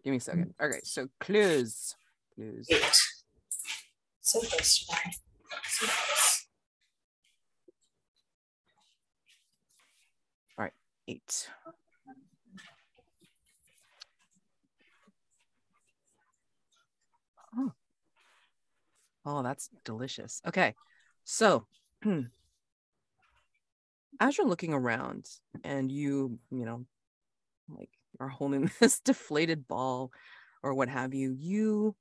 Give me a second. Okay, so clues. 8. So close to 9. So close. All right, 8. Oh, that's delicious. Okay, so as you're looking around and you know, like are holding this deflated ball or what have you, you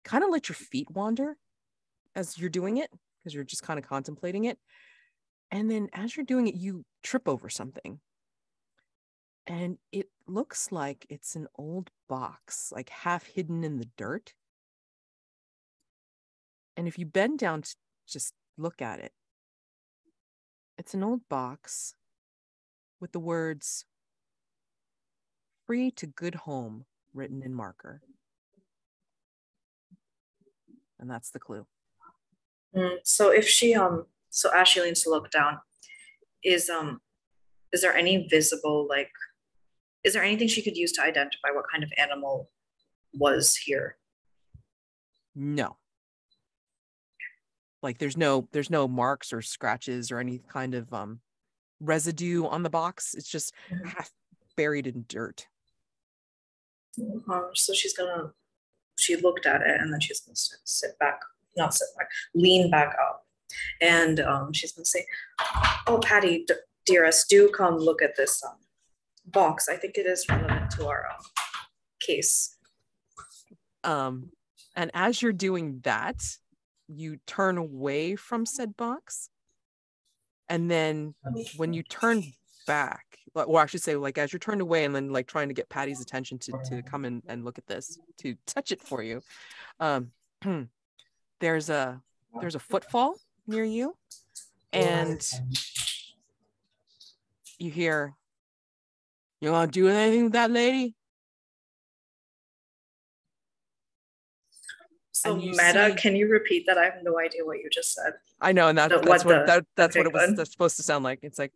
kind of let your feet wander as you're doing it because you're just kind of contemplating it. And then as you're doing it, you trip over something. And it looks like it's an old box, like half hidden in the dirt. And if you bend down to just look at it, it's an old box with the words "Free to Good Home" written in marker. And that's the clue. So if she so as she leans to look down, is there any visible, like, is there anything she could use to identify what kind of animal was here? No. Like there's no marks or scratches or any kind of residue on the box. It's just half buried in dirt. So she looked at it and then she's gonna lean back up, and she's gonna say, "Oh, Paddy, dearest, do come look at this box. I think it is relevant to our case." And as you're doing that, you turn away from said box, and then when you turn back, or I should say, like as you're turned away and then like trying to get Paddy's attention to come in and look at this, to touch it for you, there's a footfall near you, and you hear, "You gonna do anything with that lady?" So meta, can you repeat that? I have no idea what you just said. I know, and that's what it was supposed to sound like. It's like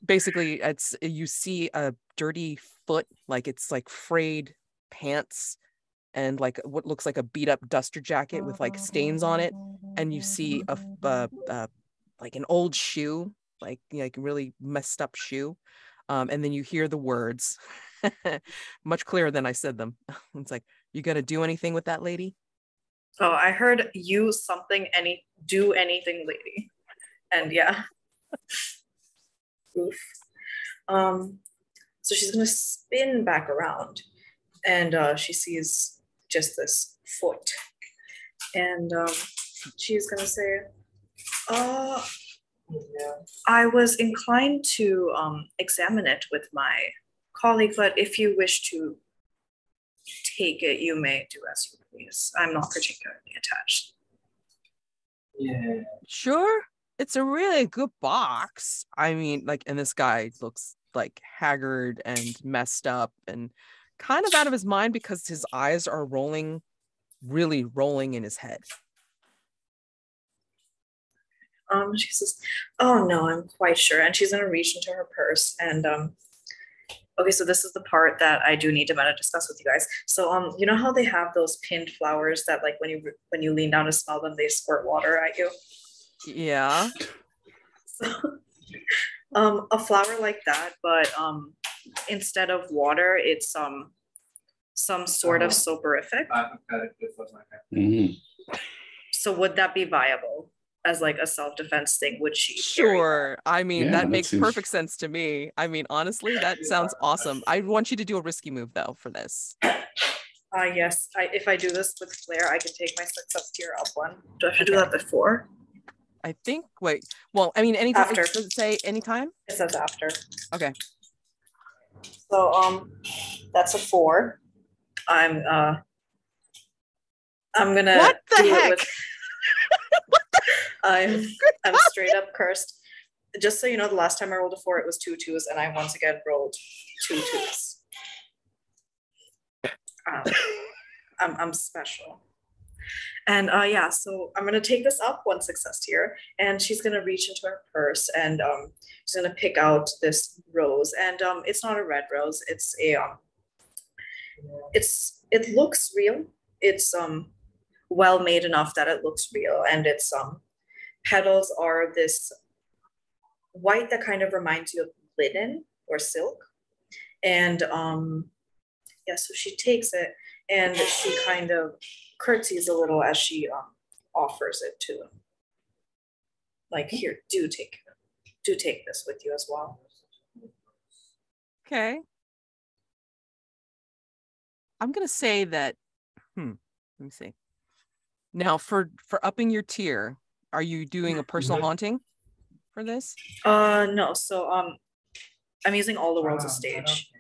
basically you see a dirty foot, like it's like frayed pants and like what looks like a beat up duster jacket with like stains on it, and you see a like an old shoe, like really messed up shoe, and then you hear the words much clearer than I said them. It's like, "You gonna do anything with that lady?" Oh, I heard use something, do anything, lady. And yeah. Oof. So she's gonna spin back around and she sees just this foot. And she's gonna say, I was inclined to examine it with my colleague, but if you wish to take it, you may do as you please. I'm not particularly attached. Yeah. Sure, it's a really good box. I mean, like, and this guy looks like haggard and messed up and kind of out of his mind because his eyes are rolling, really rolling in his head. She says, "Oh no, I'm quite sure." And she's gonna reach into her purse and okay, so this is the part that I do need to discuss with you guys. So you know how they have those pinned flowers that like when you lean down to smell them, they squirt water at you? Yeah. So a flower like that, but instead of water, it's some sort of soporific. Mm. So would that be viable as like a self-defense thing? Would she carry Sure. I mean, Yeah, that that makes seems- perfect sense to me. I mean, honestly, that sounds awesome. I want you to do a risky move though for this. that? Yes. If I do this with flair, I can take my success tier up one. Do I have to do Okay. that before? I think, wait, well, I mean, anytime, After. does it say anytime? It says after. Okay. So that's a 4. I'm gonna What the do heck? it with I'm straight up cursed. Just so you know, the last time I rolled a 4, it was 2 2s, and I once again rolled 2 2s. I'm special. And yeah, so I'm gonna take this up 1 success tier, and she's gonna reach into her purse and she's gonna pick out this rose, and it's not a red rose, it's a it looks real. It's well made enough that it looks real, and its petals are this white that kind of reminds you of linen or silk. And yeah, so she takes it and she kind of curtsies a little as she offers it to him. Like, here, do take this with you as well. Okay. I'm gonna say that, let me see. Now for upping your tier, are you doing a personal haunting for this? No, so I'm using all the worlds as stage.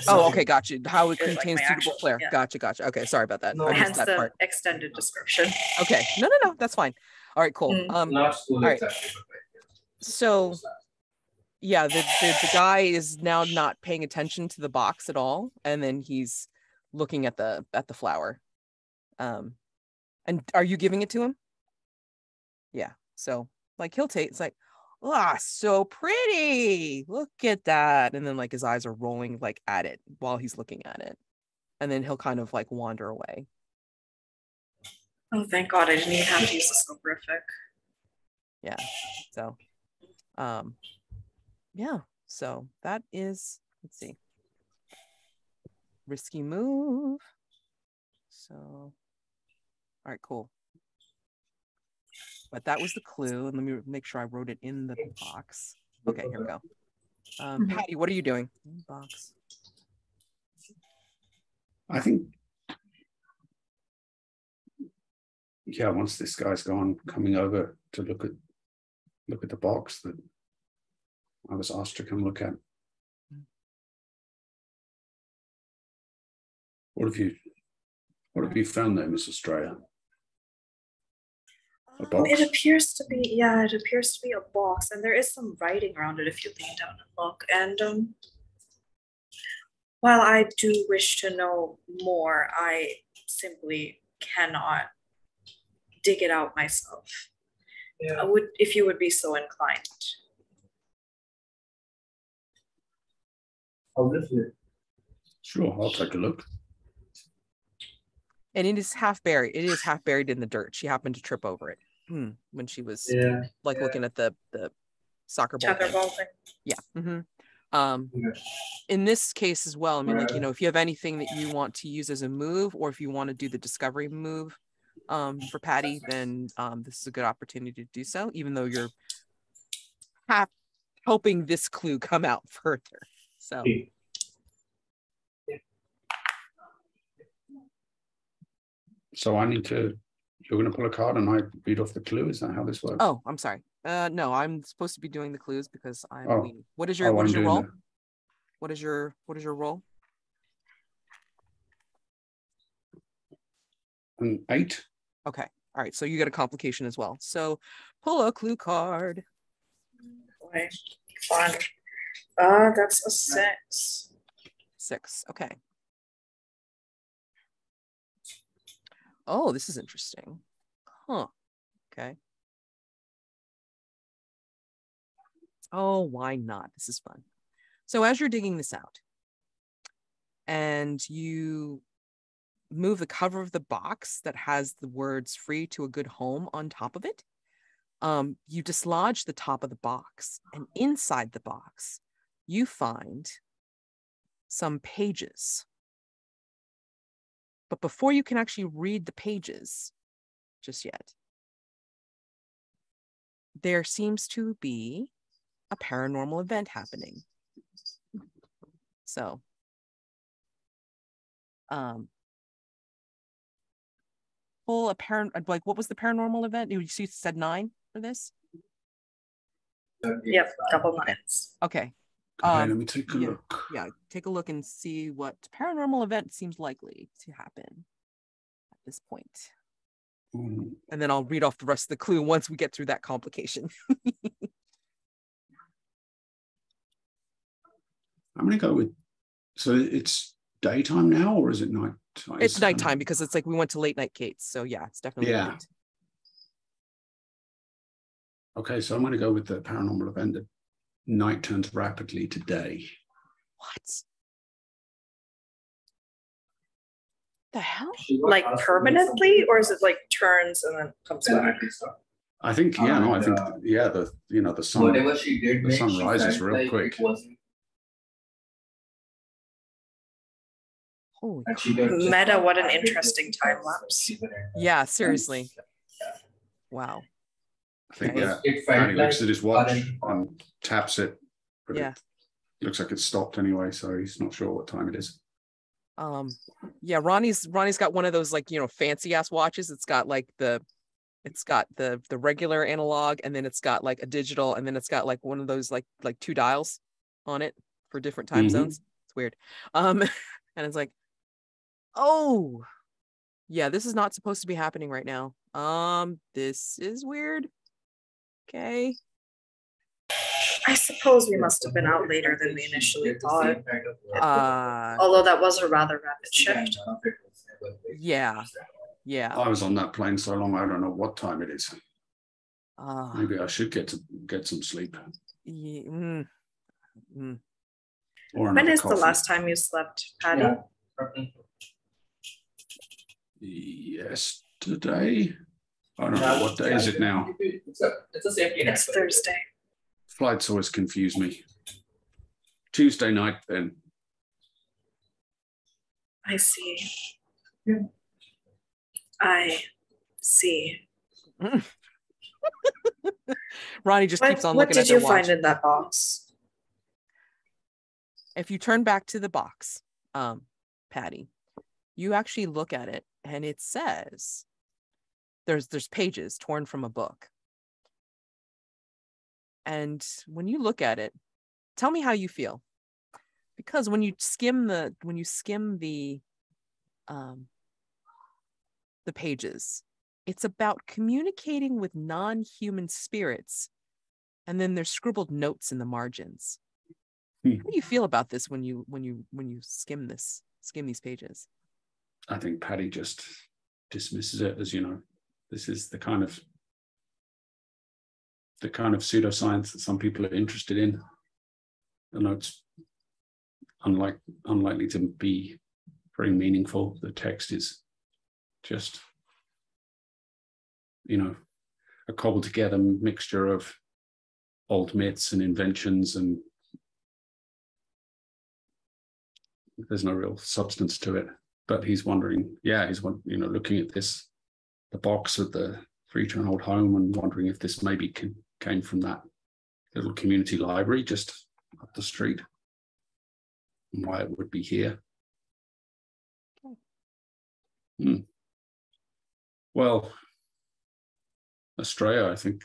Oh, okay, gotcha. How it Or, like, contains my suitable actual- flair. yeah. Gotcha. Okay, sorry about that. No. I missed Hence that the part. extended description. Okay, no, that's fine. All right, cool. Not school All right. exactly, So yeah, the guy is now not paying attention to the box at all, and then he's looking at the flower. And are you giving it to him? Yeah. So like he'll take, it's like, ah, so pretty. Look at that. And then like his eyes are rolling like at it while he's looking at it. And then he'll kind of like wander away. Oh, thank God, I didn't even have to use the soporific. Yeah. So yeah. So that is, let's see. Risky move. So all right, cool. But that was the clue. And let me make sure I wrote it in the box. Okay, here we go. Paddy, what are you doing? Box. I think, yeah, once this guy's gone, coming over to look at the box that I was asked to come look at. What have you found there, Miss Astraea? A box? It appears to be a box, and there is some writing around it if you lean down and look. And while I do wish to know more, I simply cannot dig it out myself. Yeah. I would, if you would be so inclined. Obviously. Sure, I'll take a look. And it is half buried. It is half buried in the dirt. She happened to trip over it when she was looking at the soccer ball. Tether ball thing. Yeah. In this case as well, I mean, like, you know, if you have anything that you want to use as a move, or if you want to do the discovery move for Paddy, then this is a good opportunity to do so, even though you're half helping this clue come out further. So So you're going to pull a card and I read off the clue. Is that how this works? oh, I'm sorry. No, I'm supposed to be doing the clues because I'm Oh. leading. What is Oh, your I'm role? doing What is your role? an 8. Okay. All right. So you get a complication as well. So pull a clue card. Boy, fun. That's a 6. 6. Okay. Oh, this is interesting. Huh. Okay. Oh, why not? This is fun. So as you're digging this out and you move the cover of the box that has the words "free to a good home" on top of it, you dislodge the top of the box, and inside the box you find some pages. But before you can actually read the pages just yet, there seems to be a paranormal event happening. So pull a like, what was the paranormal event? You said 9 for this? Yep, couple minutes. Okay. Okay, let me take a look. Yeah, take a look and see what paranormal event seems likely to happen at this point. And then I'll read off the rest of the clue once we get through that complication. I'm going to go with, so it's daytime now, or is it night? It's nighttime because it's like we went to late night Kate's. So yeah, it's definitely night. Okay, so I'm going to go with the paranormal event that night turns rapidly to day. What? The hell? Like permanently, or is it like turns and then comes back? I think, yeah, no, I think, yeah, the sun, whatever she did, the sun she rises felt real like quick. it wasn't- Holy and she crap. did just Meta, what an have it interesting just time as lapse. even in- Yeah, seriously. Wow. I think, Okay. yeah, It felt Paddy looks like at his watch current- and taps it, but Yeah. it looks like it's stopped anyway, so he's not sure what time it is. Yeah, Ronnie's got one of those, like, fancy ass watches. It's got like the regular analog, and then it's got like a digital, and then it's got like one of those like 2 dials on it for different time zones. It's weird. And it's like, oh yeah, this is not supposed to be happening right now. This is weird. Okay. I suppose we must have been out later than we initially thought. Uh Although that was a rather rapid shift. yeah. I was on that plane so long, I don't know what time it is. Maybe I should get some sleep. Yeah, Or When is coffee. the last time you slept, Paddy? Yesterday? I don't know, what day is it now? It's a safety net. It's Thursday. Flights always confuse me. Tuesday night then. I see. Yeah. I see. Ronnie just keeps on What looking at did their you watch. find in that box? If you turn back to the box, Paddy, you actually look at it, and it says there's pages torn from a book. And when you look at it, tell me how you feel. Because when you skim the pages, it's about communicating with non-human spirits, and then there's scribbled notes in the margins. How do you feel about this when you skim these pages? I think Paddy just dismisses it as, this is the kind of pseudoscience that some people are interested in. I know it's unlikely to be very meaningful. The text is just, a cobbled together mixture of old myths and inventions, and there's no real substance to it. But he's wondering, looking at this, the box with the three-year-old home, and wondering if this maybe came from that little community library just up the street, and why it would be here. Well, Astraea, I think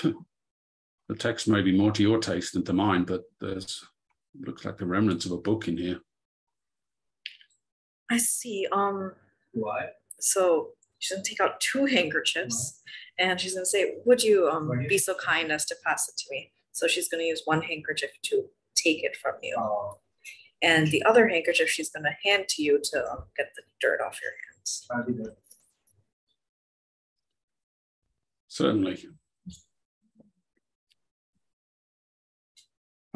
The text may be more to your taste than to mine, but there's looks like the remnants of a book in here. I see. What? So she's gonna take out 2 handkerchiefs, and she's gonna say, "Would you be so kind as to pass it to me?" So she's gonna use 1 handkerchief to take it from you, and the other handkerchief she's gonna hand to you to get the dirt off your hands. Certainly.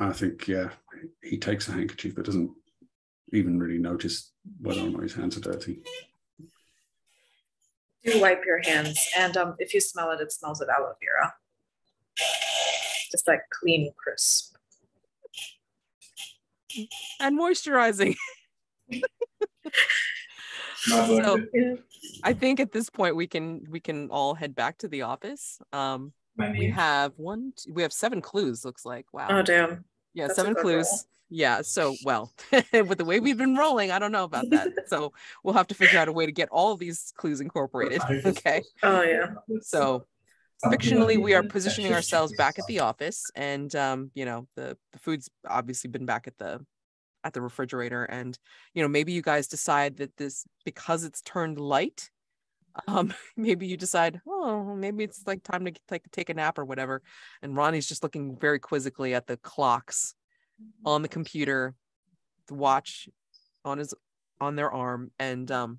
I think, yeah, he takes a handkerchief but doesn't even really notice whether or not his hands are dirty. Do wipe your hands, and if you smell it, it smells of aloe vera. Just like clean, crisp. And moisturizing. So Yeah. I think at this point we can all head back to the office. We have 7 clues, looks like. Wow. Oh damn. Yeah, That's 7 a good clues. roll. Yeah, so well, with the way we've been rolling, I don't know about that. So we'll have to figure out a way to get all of these clues incorporated. Okay. Oh yeah. So fictionally, we are positioning ourselves back at the office, and you know, the food's obviously been back at the refrigerator, and you know, maybe you guys decide that this, because it's turned light, maybe you decide, oh, maybe it's like time to take a nap or whatever. And Ronnie's just looking very quizzically at the clocks on the computer, the watch on their arm, and go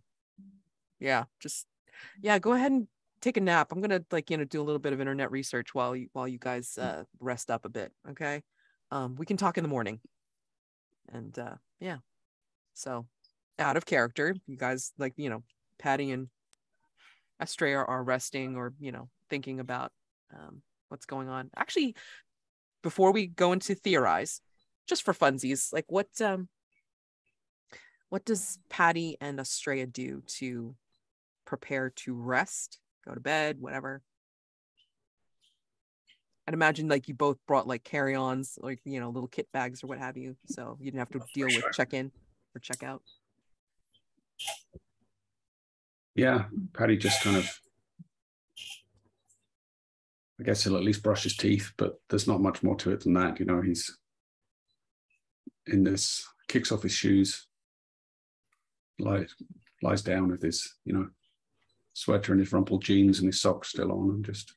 ahead and take a nap. I'm gonna do a little bit of internet research while you guys rest up a bit. Okay. We can talk in the morning. And so out of character, you guys, Paddy and Astraea are resting, or thinking about what's going on. Actually, before we go into Theorize, just for funsies, like what does Paddy and Astraea do to prepare to rest, go to bed, whatever? I'd imagine you both brought carry-ons, little kit bags or what have you, so you didn't have to deal with check-in or check-out. Yeah, Paddy just kind of, I guess he'll at least brush his teeth, but there's not much more to it than that. He's in this, kicks off his shoes, lies down with his, sweater and his rumpled jeans and his socks still on, and just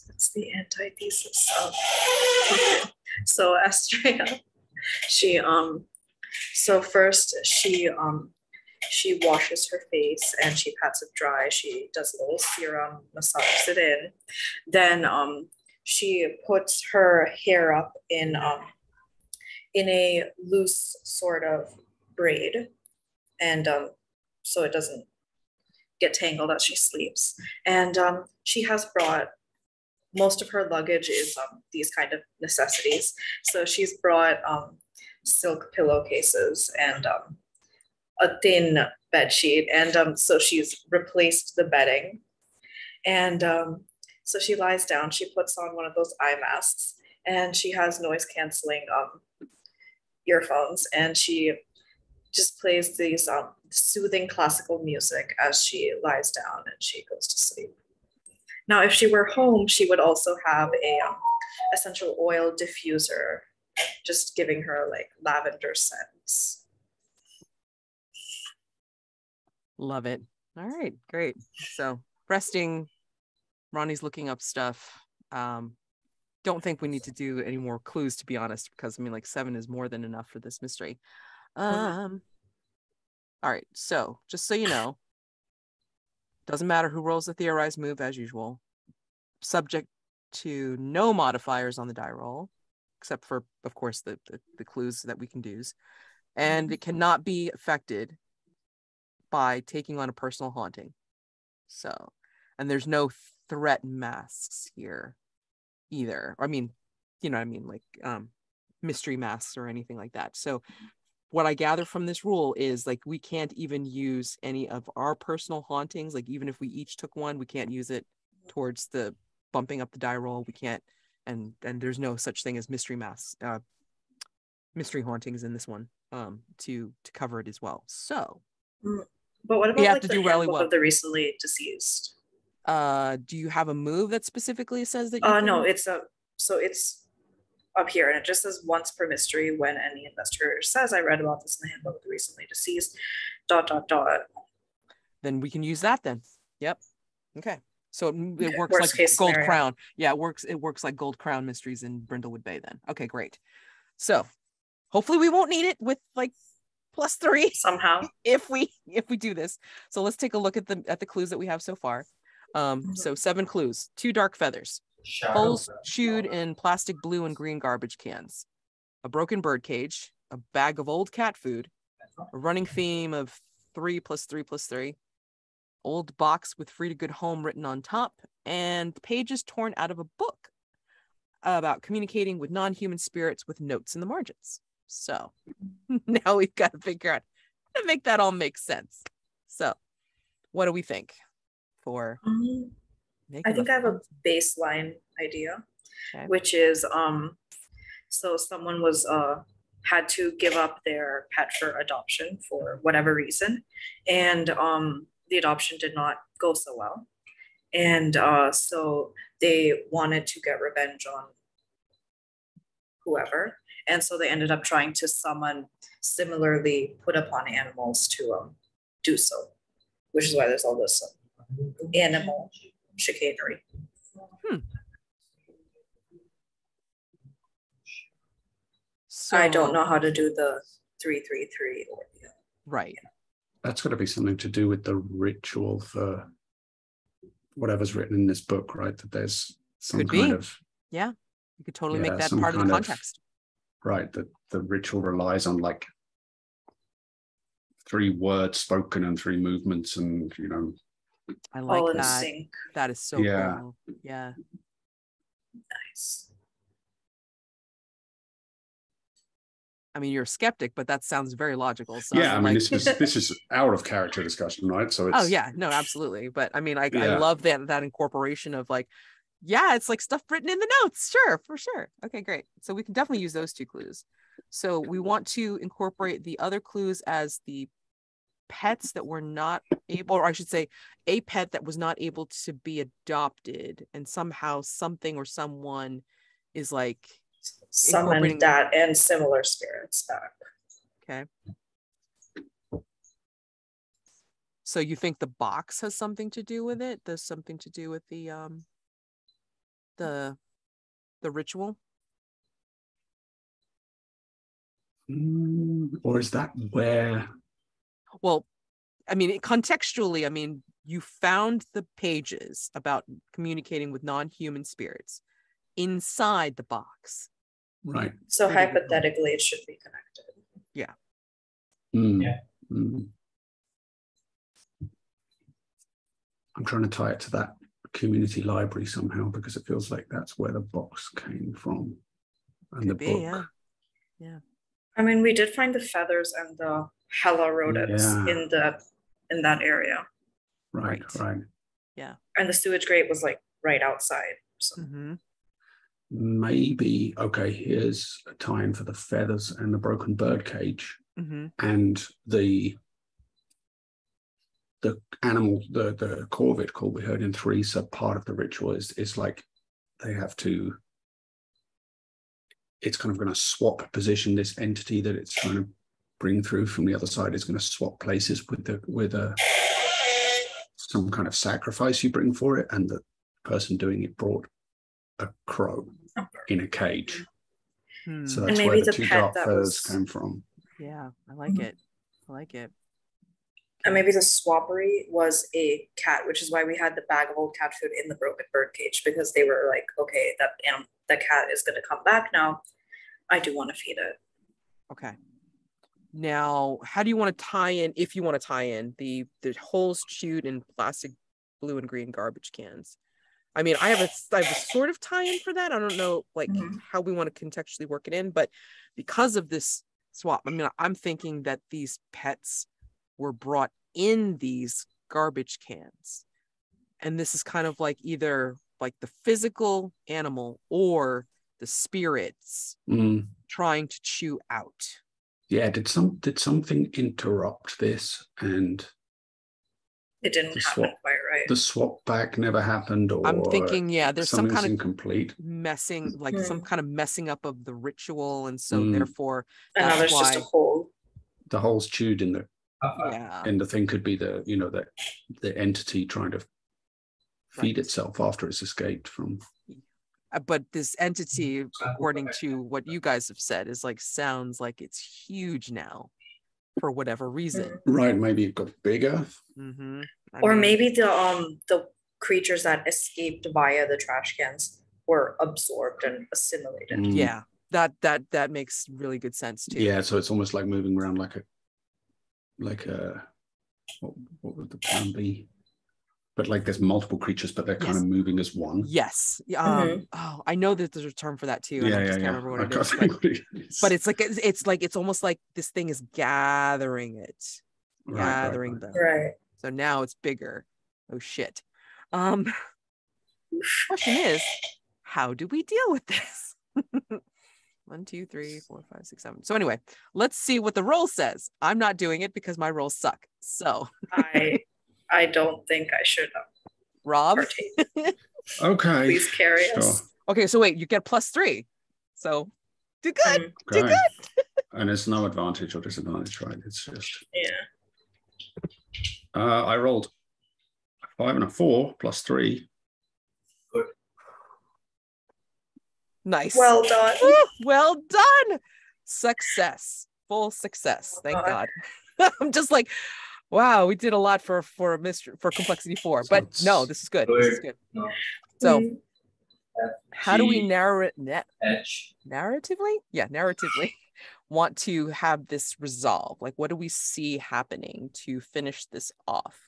It's the antithesis of. So Astraea, so first she washes her face and she pats it dry. She does a little serum, massages it in. Then she puts her hair up in a loose sort of braid, and so it doesn't get tangled as she sleeps. And she has brought, most of her luggage is these kind of necessities. So she's brought silk pillowcases and a thin bed sheet, and so she's replaced the bedding. And so she lies down, she puts on one of those eye masks, and she has noise canceling earphones, and she just plays these soothing classical music as she lies down and she goes to sleep. Now, if she were home, she would also have a essential oil diffuser, just giving her lavender scents. Love it. All right, great. So resting, Ronnie's looking up stuff. Don't think we need to do any more clues, to be honest, because 7 is more than enough for this mystery. All right, so just so you know, doesn't matter who rolls the Theorize move, as usual, subject to no modifiers on the die roll, except for, of course, the clues that we can use. And it cannot be affected by taking on a personal haunting. So, and there's no threat masks here either. Mystery masks or anything like that. So what I gather from this rule is we can't even use any of our personal hauntings. Even if we each took one, we can't use it towards the bumping up the die roll. We can't, and there's no such thing as mystery masks, mystery hauntings in this one to cover it as well. So But what You about have like to the do really handbook well. of the recently deceased? Do you have a move that specifically says that you No, can? it's up here, and it just says once per mystery when any investigator says I read about this in the handbook of the recently deceased, ... Then we can use that then. Yep. Okay. So it Okay, works worst like case Gold scenario. Crown. Yeah, it works like Gold Crown mysteries in Brindlewood Bay then. Okay, great. So hopefully we won't need it with like +3 Somehow. if we do this. So let's take a look at the clues that we have so far. So 7 clues: 2 dark feathers, holes chewed in plastic blue and green garbage cans, a broken bird cage, a bag of old cat food, a running theme of 3 + 3 + 3, old box with free to good home written on top, and pages torn out of a book about communicating with non-human spirits with notes in the margins. So now we've got to figure out how to make that all make sense. So what do we think for I think I have a baseline idea, Okay. which is so someone was had to give up their pet for adoption for whatever reason, and the adoption did not go so well, and so they wanted to get revenge on whoever, and so they ended up trying to summon similarly put upon animals to do so, which is why there's all this animal chicanery. So I don't know how to do the 333 or the right. That's got to be something to do with the ritual for whatever's written in this book, right? That there's some Could kind be. of Yeah. You could totally make that some part of the kind context. Right, that the ritual relies on like 3 words spoken and 3 movements, and I all like in that. sync. That is so Yeah. cool. Yeah. Nice. I mean, you're a skeptic, but that sounds very logical. So yeah. I mean, like, this is out of character discussion, right? So it's oh yeah, no, absolutely. But I mean, I Yeah. love that incorporation of like, yeah, it's like stuff written in the notes. Sure, for sure. Okay, great. So we can definitely use those 2 clues. So we want to incorporate the other clues as the pets that were not able, or I should say, a pet that was not able to be adopted, and somehow something or someone is like Summoned that and similar spirits back. Okay. So you think the box has something to do with it? There's something to do with the ritual? Or is that where? Well, I mean, contextually, I mean, you found the pages about communicating with non-human spirits inside the box. Right. So hypothetically, it should be connected. Yeah. Yeah. I'm trying to tie it to that community library somehow, because it feels like that's where the box came from and the book. Yeah. I mean, we did find the feathers and the hella rodents in that area. Right. Yeah. And the sewage grate was like right outside. So. Maybe, okay, here's a tie-in for the feathers and the broken bird cage, and the animal, the Corvid call we heard in 3. So part of the ritual is like they have to, it's kind of going to swap position. This entity that it's trying to bring through from the other side is going to swap places with some kind of sacrifice you bring for it, and the person doing it brought a crow in a cage. So that's where the 2 dark feathers came from. Yeah, I like it. And maybe the swappery was a cat, which is why we had the bag of old cat food in the broken bird cage, because they were like, okay, that cat is going to come back now. I do want to feed it. Okay. Now, how do you want to tie in, if you want to tie in the holes chewed in plastic blue and green garbage cans? I mean, I have a sort of tie-in for that. I don't know like how we want to contextually work it in, but because of this swap, I mean, I'm thinking that these pets were brought in these garbage cans. And this is kind of like either like the physical animal or the spirits trying to chew out. Yeah, did something interrupt this and It didn't The happen swap- quite right. The swap back never happened, or I'm thinking, yeah, there's some something's kind of incomplete. messing, like some kind of messing up of the ritual, and so Mm. therefore And now that's there's why. just a hole. The hole's chewed in the Yeah. and the thing could be the the entity trying to feed itself after it's escaped from. But this entity, according to what you guys have said, is like sounds like it's huge now, for whatever reason. Right, maybe it got bigger. Mm-hmm. Or maybe the creatures that escaped via the trash cans were absorbed and assimilated. Mm. Yeah, that makes really good sense too. Yeah, so it's almost like moving around like a what would the plan be? But like there's multiple creatures, but they're kind of moving as one. Yes. Oh, I know that there's a term for that too, and I just can't remember what it is. But it's it's almost like this thing is gathering it, gathering them. Right. So now it's bigger. Oh shit. Question is, how do we deal with this? 1, 2, 3, 4, 5, 6, 7. So anyway, let's see what the roll says. I'm not doing it because my rolls suck. So I don't think I should have. Rob. Okay. Please carry us. Okay, so wait, you get +3. So do good. Okay. Do good. And there's no advantage or disadvantage, right? It's just Yeah. I rolled a 5 and a 4 +3. Good. Nice. Well done. Well done. Success. Full success. Thank God. I'm just like, wow, we did a lot for a mystery, for complexity 4. But no, this is good. This is good. No. So how do we narrow it Edge. narratively? Yeah, narratively want to have this resolve? Like, what do we see happening to finish this off?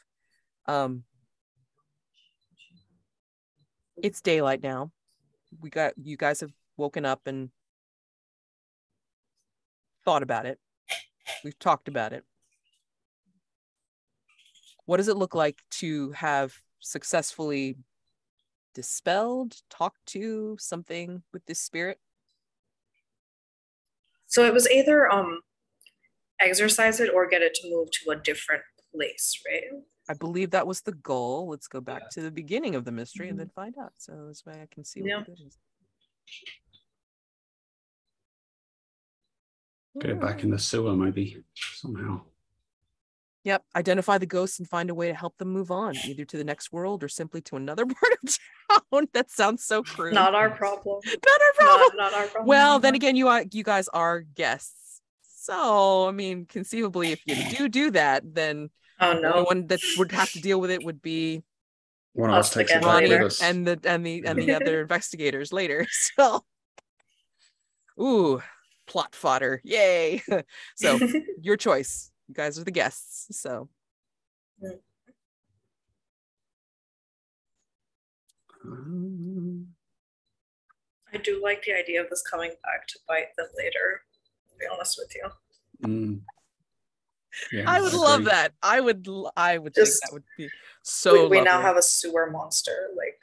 It's daylight now. You guys have woken up and thought about it. We've talked about it. What does it look like to have successfully dispelled, talked to something with this spirit? So it was either exercise it or get it to move to a different place, right? I believe that was the goal. Let's go back to the beginning of the mystery and then find out. So this way I can see what it is. Get it back in the sewer, maybe somehow. Yep. Identify the ghosts and find a way to help them move on, either to the next world or simply to another part of town. That sounds so crude. Not our problem. Not our problem. Not our problem. Well, then again, you guys are guests. So, I mean, conceivably, if you do that, then the only one that would have to deal with it would be one of us takes it Ronnie with us. and the other investigators later. So, ooh, plot fodder. Yay. So, your choice. You guys are the guests, so. I do like the idea of this coming back to bite them later, to be honest with you. Yeah, I would love that. I would Just, think that would be so we now lovely. have a sewer monster, like.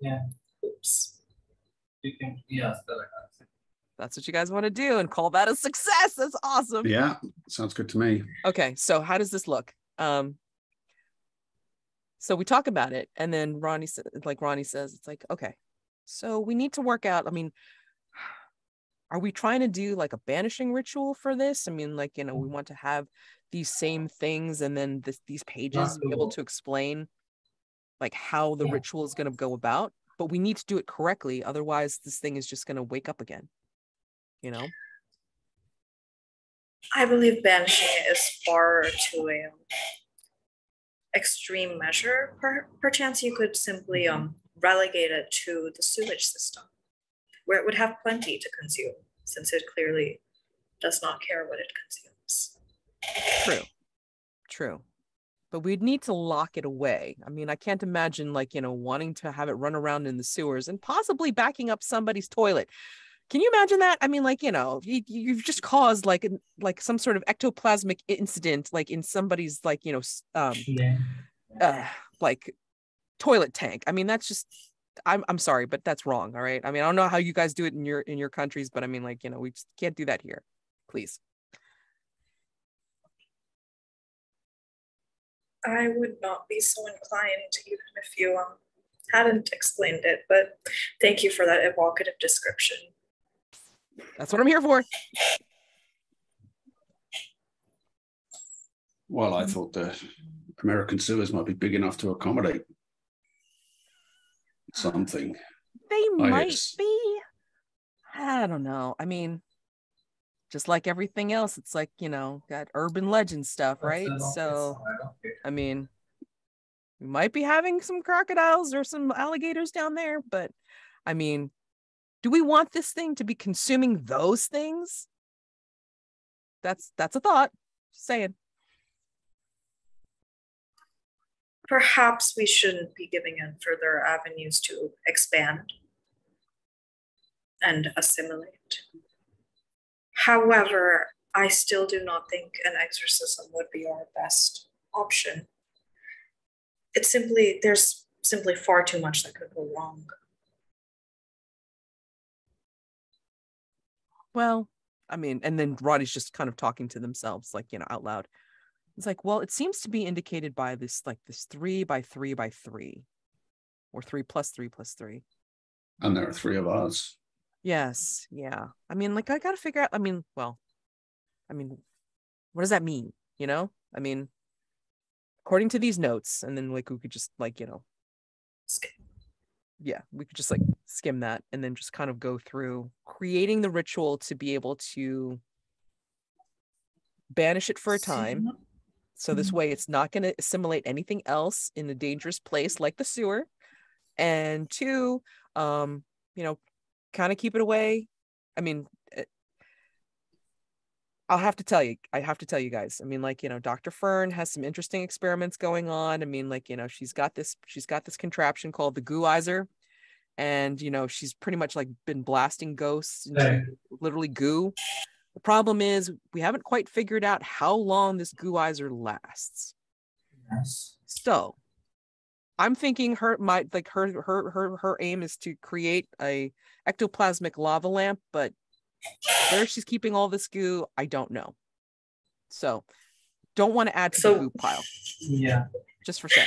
Yeah. Oops. You can, That's what you guys want to do and call that a success. That's awesome. Yeah, sounds good to me. Okay, so how does this look? So we talk about it, and then Ronnie says, it's like, okay, so we need to work out. I mean, are we trying to do like a banishing ritual for this? I mean, like, we want to have these same things, and then these pages be able to explain like how the ritual is going to go about, but we need to do it correctly. Otherwise, this thing is just going to wake up again. I believe banishing it is far too extreme measure. Perchance you could simply relegate it to the sewage system, where it would have plenty to consume, since it clearly does not care what it consumes. True. But we'd need to lock it away. I mean, I can't imagine wanting to have it run around in the sewers and possibly backing up somebody's toilet. Can you imagine that? I mean, you've just caused like some sort of ectoplasmic incident, like in somebody's like toilet tank. I mean, that's just, I'm sorry, but that's wrong. All right. I mean, I don't know how you guys do it in your countries, but I mean, we just can't do that here. Please. I would not be so inclined, even if you hadn't explained it, but thank you for that evocative description. That's what I'm here for. Well, I thought the American sewers might be big enough to accommodate something. They might Yes. be. I don't know. I mean, just like everything else, it's like, got urban legend stuff, right? So, I mean, we might be having some crocodiles or some alligators down there, but I mean, do we want this thing to be consuming those things? That's a thought. Just saying. Perhaps we shouldn't be giving in further avenues to expand and assimilate. However, I still do not think an exorcism would be our best option. There's simply far too much that could go wrong. Well, I mean, and then Ronnie's just kind of talking to themselves, like, out loud. It's like, well, it seems to be indicated by this 3 by 3 by 3, or 3 plus 3 plus 3. And there are 3 of us. Yes. Yeah. I mean, like, I got to figure out, what does that mean? I mean, according to these notes, and then like, we could just like, yeah, we could just like skim that and then just kind of go through creating the ritual to be able to banish it for a time. So this way it's not going to assimilate anything else in a dangerous place like the sewer. And 2, kind of keep it away. I mean, I have to tell you guys. I mean, like, Dr. Fern has some interesting experiments going on. I mean, like, she's got this contraption called the gooizer. And, she's pretty much like been blasting ghosts into literally goo. The problem is we haven't quite figured out how long this gooizer lasts. Yes. So I'm thinking her aim is to create a ectoplasmic lava lamp, but where she's keeping all this goo, I don't know. So don't want to add to the goo pile. Yeah. Just for say.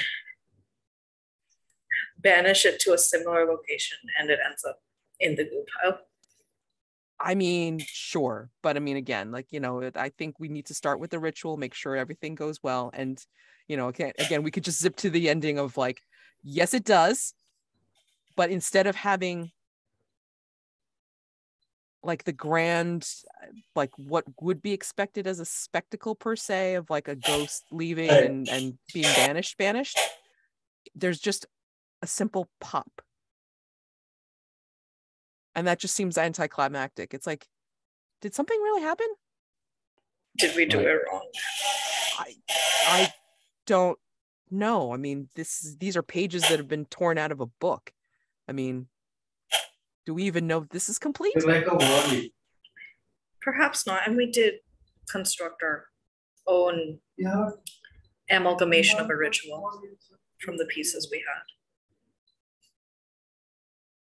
Banish it to a similar location and it ends up in the goo pile. I mean, sure. But I mean, again, like, I think we need to start with the ritual, make sure everything goes well. And, again, we could just zip to the ending of like, yes, it does. But instead of having like the grand, like what would be expected as a spectacle per se of like a ghost leaving and being banished, there's just a simple pop. And that just seems anticlimactic. It's like, did something really happen? Did we do it wrong? I don't know. I mean, these are pages that have been torn out of a book. I mean, do we even know this is complete? It's like a worry. Perhaps not. And we did construct our own amalgamation of a ritual from the pieces we had.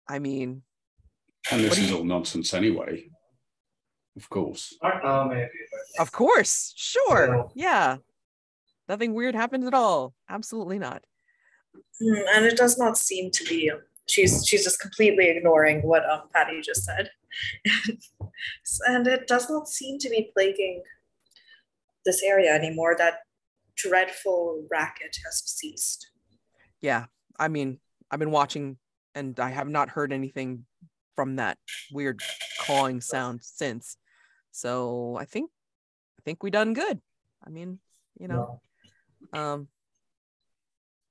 I mean, and this is all nonsense anyway. Of course. Not now, maybe. Of course. Sure. Yeah. Nothing weird happened at all. Absolutely not. And it does not seem to be. She's just completely ignoring what Paddy just said. And it does not seem to be plaguing this area anymore. That dreadful racket has ceased. Yeah. I mean, I've been watching and I have not heard anything from that weird cawing sound since. So I think we done good. I mean,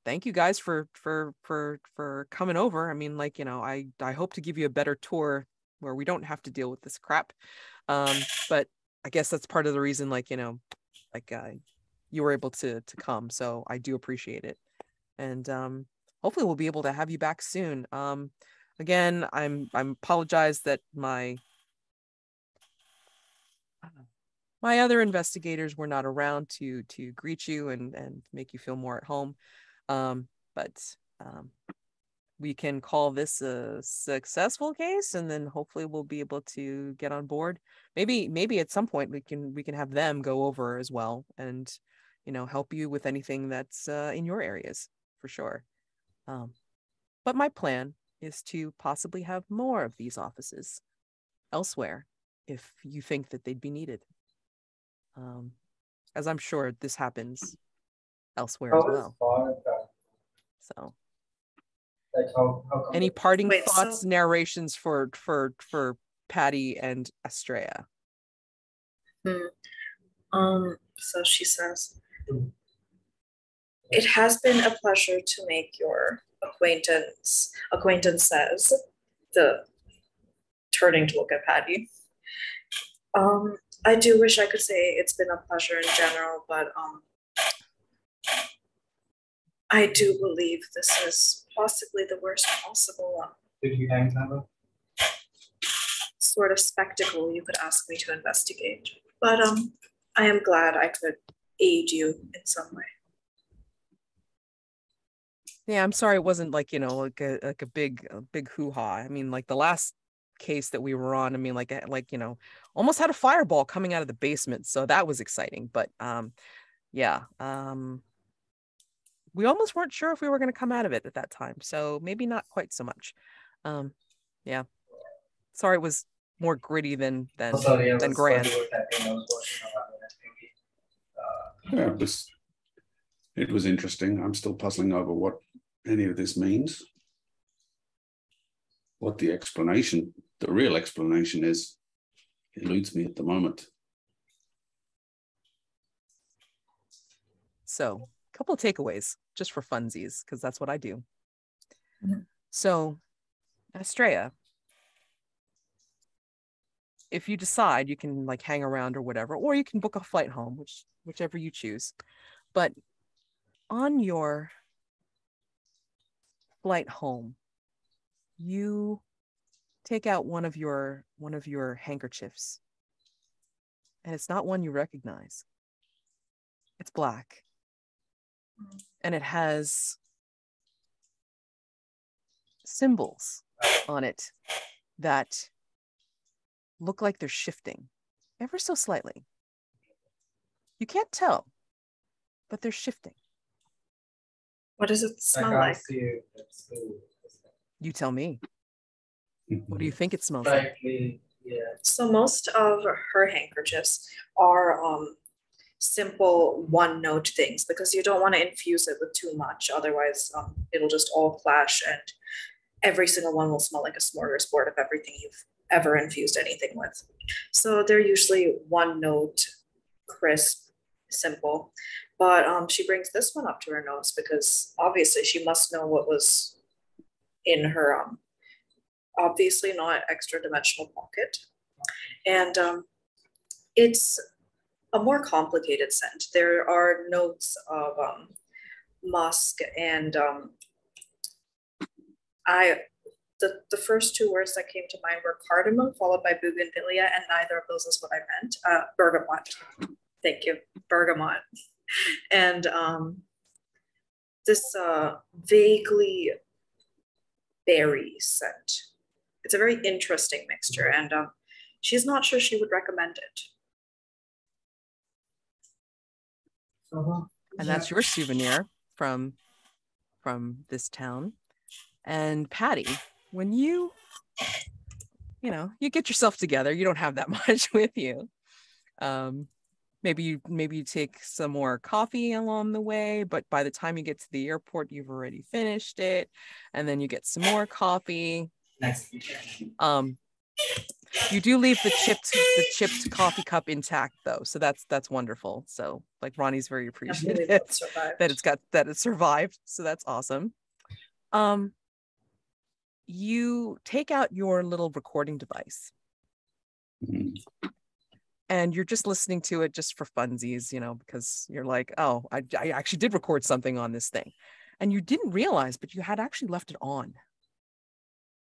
thank you guys for coming over. I mean, like, I hope to give you a better tour where we don't have to deal with this crap. But I guess that's part of the reason, like, you were able to come. So I do appreciate it. And hopefully we'll be able to have you back soon. Again, I'm apologize that my other investigators were not around to greet you and make you feel more at home. But we can call this a successful case, and then hopefully we'll be able to get on board. Maybe at some point we can have them go over as well and help you with anything that's in your areas for sure. But my plan is to possibly have more of these offices elsewhere if you think that they'd be needed. As I'm sure this happens elsewhere as well. So, like how any parting Wait, thoughts, so- narrations for Paddy and Astraea? So she says, it has been a pleasure to make your acquaintances, the turning to look at Paddy. I do wish I could say it's been a pleasure in general, but I do believe this is possibly the worst possible did you hang time? sort of spectacle you could ask me to investigate. But I am glad I could aid you in some way. Yeah, I'm sorry it wasn't like, like a big hoo-ha. I mean, like the last case that we were on, I mean, almost had a fireball coming out of the basement, so that was exciting. But yeah, we almost weren't sure if we were going to come out of it at that time, so maybe not quite so much. Yeah, sorry it was more gritty than grand. Yeah, it was interesting. I'm still puzzling over what any of this means. What the real explanation is, eludes me at the moment. So, a couple of takeaways just for funsies, because that's what I do. Mm-hmm. So, Astraea, if you decide, you can like hang around or whatever, or you can book a flight home, whichever you choose. But on your flight home, you take out one of your handkerchiefs, and it's not one you recognize. It's black, and it has symbols on it that look like they're shifting ever so slightly. You can't tell, but they're shifting. What does it smell like? You tell me. What do you think it smells like? Yeah. So most of her handkerchiefs are simple one-note things because you don't want to infuse it with too much. Otherwise, it'll just all clash and every single one will smell like a smorgasbord of everything you've ever infused anything with. So they're usually one-note, crisp, simple. But she brings this one up to her nose because obviously she must know what was in her obviously not extra-dimensional pocket. And it's a more complicated scent. There are notes of musk and the first two words that came to mind were cardamom followed by bougainvillea, and neither of those is what I meant. Bergamot. Thank you. Bergamot. And this vaguely berry scent. It's a very interesting mixture, and she's not sure she would recommend it. And that's your souvenir from this town. And Paddy, when you get yourself together, you don't have that much with you. Maybe you take some more coffee along the way, but by the time you get to the airport, you've already finished it, and then you get some more coffee. You do leave the chipped coffee cup intact though, so that's wonderful. So like Ronnie's very appreciative that it survived, so that's awesome. You take out your little recording device. Mm-hmm. And you're just listening to it just for funsies, because you're like, oh, I actually did record something on this thing. And you didn't realize, but you had actually left it on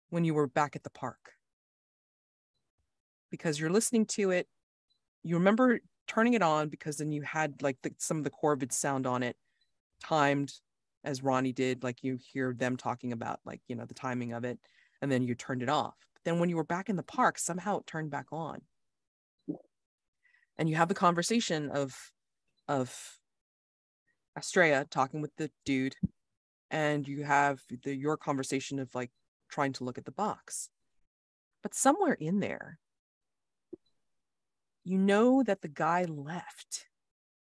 when you were back at the park. Because you're listening to it, you remember turning it on because then you had like some of the Corvid sound on it timed as Ronnie did, like you hear them talking about like, the timing of it, and then you turned it off. But then when you were back in the park, somehow it turned back on. And you have the conversation of Astraea talking with the dude, and you have your conversation of like trying to look at the box. But somewhere in there, you know that the guy left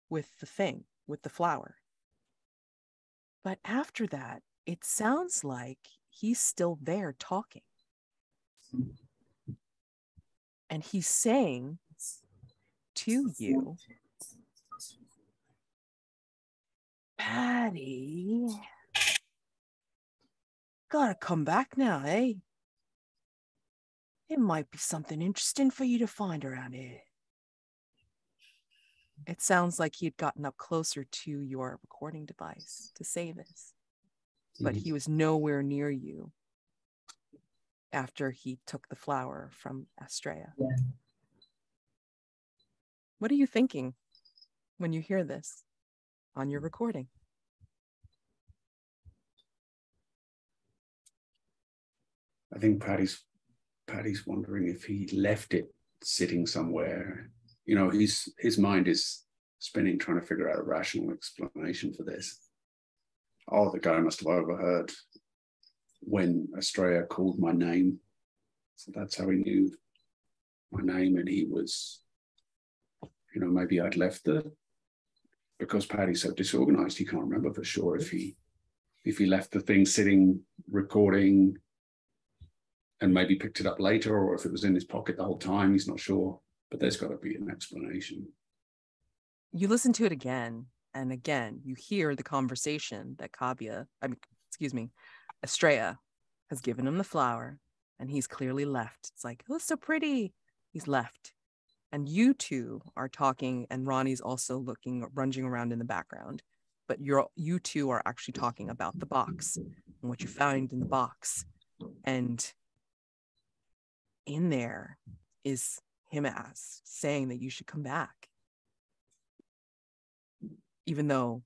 with the thing, with the flower. But after that, it sounds like he's still there talking. And he's saying to you, Paddy, gotta come back now, eh? It might be something interesting for you to find around here. It sounds like he had gotten up closer to your recording device to say this, but he was nowhere near you after he took the flower from Astraea. Yeah. What are you thinking when you hear this on your recording? I think Paddy's wondering if he left it sitting somewhere. You know, his mind is spinning, trying to figure out a rational explanation for this. Oh, the guy must have overheard when Astraea called my name. So that's how he knew my name. And he was, you know, maybe I'd left because Paddy's so disorganized, he can't remember for sure if he left the thing sitting, recording, and maybe picked it up later, or if it was in his pocket the whole time. He's not sure, but there's got to be an explanation. You listen to it again, and again, you hear the conversation that Astraea has given him the flower, and he's clearly left. It's like, oh, so pretty. He's left. And you two are talking, and Ronnie's also runging around in the background. But you two are actually talking about the box and what you found in the box. And in there is him saying that you should come back, even though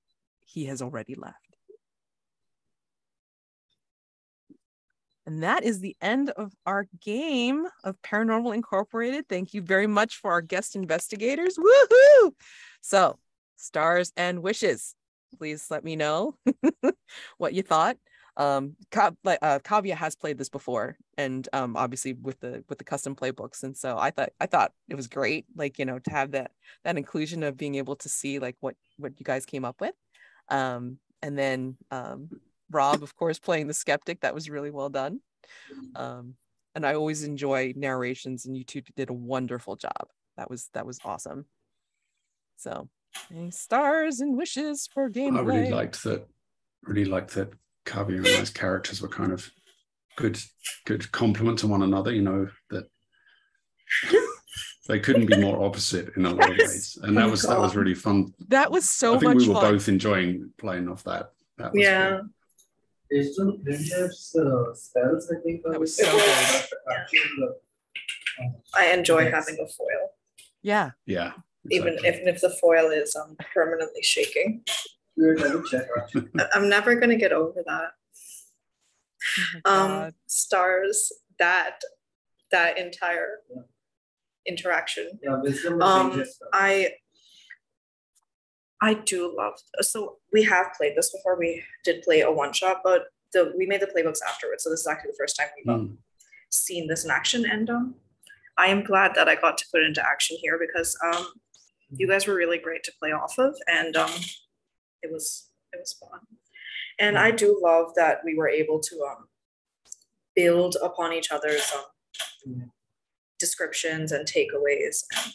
he has already left. And that is the end of our game of Paranormal Incorporated. Thank you very much for our guest investigators. Woohoo! So, stars and wishes. Please let me know what you thought. Kavya has played this before, and obviously with the custom playbooks, and so I thought it was great, like, you know, to have that inclusion of being able to see like what you guys came up with, and then Rob, of course, playing the skeptic. That was really well done, and I always enjoy narrations, and you two did a wonderful job. That was awesome. So, any stars and wishes for gameplay? I really liked that Kavya and I's characters were kind of good complement to one another, you know, that they couldn't be more opposite in a lot of ways. And that was really fun. That was so much fun. I think we were fun. both enjoying playing off that. That was Yeah. cool. Spells, I think. That was so good. I enjoy having a foil, Yeah. Yeah. even if the foil is permanently shaking. I'm never gonna get over that. Oh my God. Stars, that entire interaction. Yeah, wisdom I do love, so we have played this before. We did play a one shot, but we made the playbooks afterwards. So this is actually the first time we've seen this in action. And I am glad that I got to put it into action here, because you guys were really great to play off of, and it was fun. And I do love that we were able to build upon each other's descriptions and takeaways, and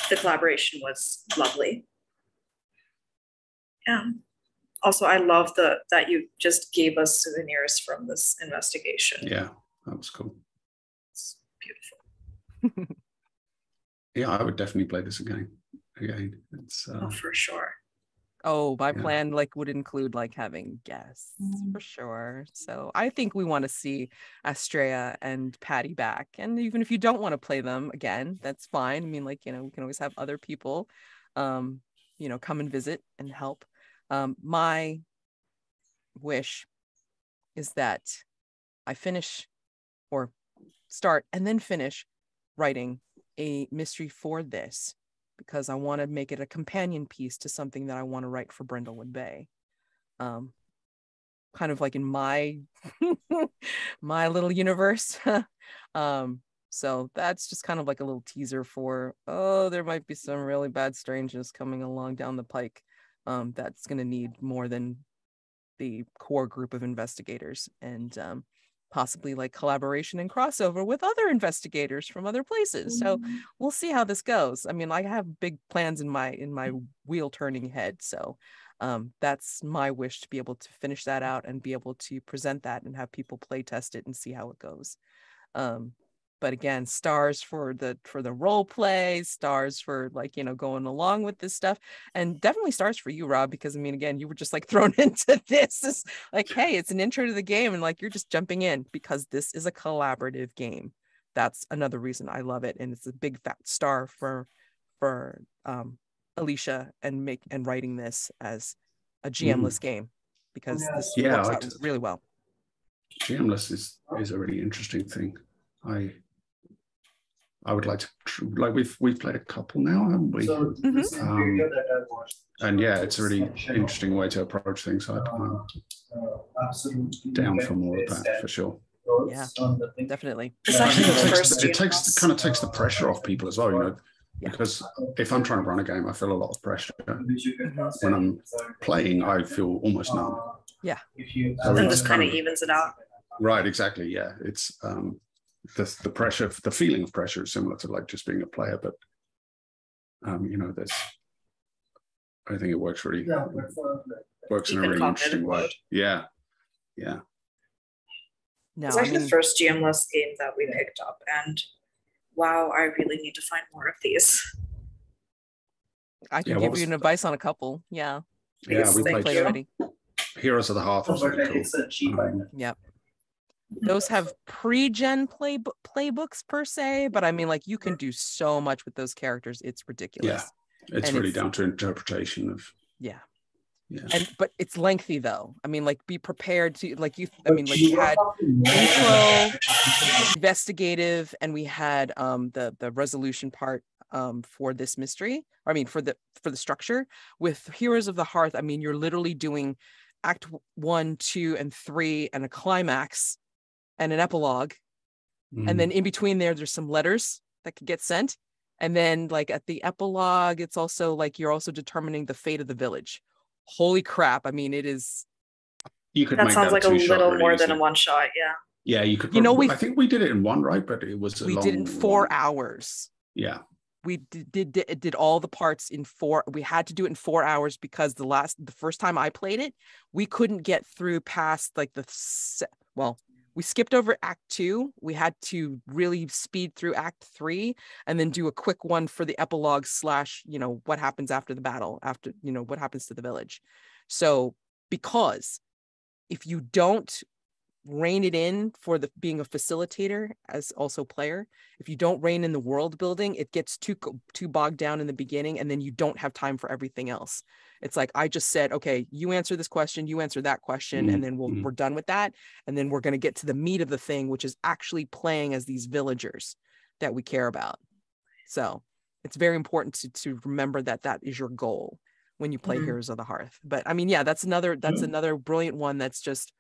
the collaboration was lovely. Yeah. Also, I love that you just gave us souvenirs from this investigation. Yeah, that was cool. It's beautiful. Yeah, I would definitely play this again. It's Oh, for sure. Oh, my plan would include having guests for sure. So I think we want to see Astraea and Paddy back. And even if you don't want to play them again, that's fine. I mean, we can always have other people, come and visit and help. My wish is that I finish or start and then finish writing a mystery for this, because I want to make it a companion piece to something that I want to write for Brindlewood Bay. Kind of like in my my little universe. So that's just kind of like a little teaser for, there might be some really bad strangeness coming along down the pike. That's going to need more than the core group of investigators, and possibly like collaboration and crossover with other investigators from other places. So we'll see how this goes. I mean, I have big plans in my wheel turning head. So that's my wish, to be able to finish that out and be able to present that and have people play test it and see how it goes. But again, stars for the role play, stars for like, going along with this stuff, and definitely stars for you, Rob, because I mean, again, you were just like thrown into this. It's like, hey, it's an intro to the game, and like you're just jumping in because this is a collaborative game. That's another reason I love it, and it's a big fat star for Alicia and writing this as a GM-less game, because this works out really well. GM-less is a really interesting thing. I would like to, like, we've played a couple now, haven't we? So this video that I watched, and yeah, it's a really interesting way to approach things. I'm absolutely down for more of that for sure. Yeah, definitely. It's actually the first it kind of takes the pressure off people as well, because if I'm trying to run a game, I feel a lot of pressure. When I'm playing, I feel almost none. Yeah. So and this kind of evens it out. Right, exactly. Yeah, it's the pressure, the feeling of pressure is similar to like just being a player, but there's, I think it works really, works in a really interesting way. Yeah. No, it's actually the first GM-less game that we picked up, and wow, I really need to find more of these. I can give you an advice on a couple. Yeah. Yeah, we played already. Heroes of the Hearth was really cool. Yep. Those have pre-gen playbooks per se, but I mean, like, you can do so much with those characters. It's ridiculous. Yeah, it's really down to interpretation of. Yeah. But it's lengthy though. I mean, like, be prepared to you had intro, investigative, and we had the resolution part for this mystery. I mean, for the structure with Heroes of the Hearth. I mean, you're literally doing Act 1, 2, and 3, and a climax, and an epilogue, and then in between there's some letters that could get sent, and then like at the epilogue, it's also like you're also determining the fate of the village. Holy crap! I mean, it is. You could. That sounds like a little more than a one shot. Yeah. Yeah, you could. I think we did it in one, right? But it was. We did it in 4 hours. Yeah. We did all the parts in 4. We had to do it in 4 hours because the first time I played it, we couldn't get through past like we skipped over Act 2. We had to really speed through Act 3 and then do a quick one for the epilogue / what happens after the battle, after, what happens to the village. So, because if you don't rein it in for being a facilitator as also player, if you don't rein in the world building, it gets too bogged down in the beginning, and then you don't have time for everything else. It's like, I just said, okay, you answer this question, you answer that question, and then we're done with that, and then we're going to get to the meat of the thing, which is actually playing as these villagers that we care about. So it's very important to remember that is your goal when you play Heroes of the Hearth. But I mean, yeah, that's another brilliant one. That's just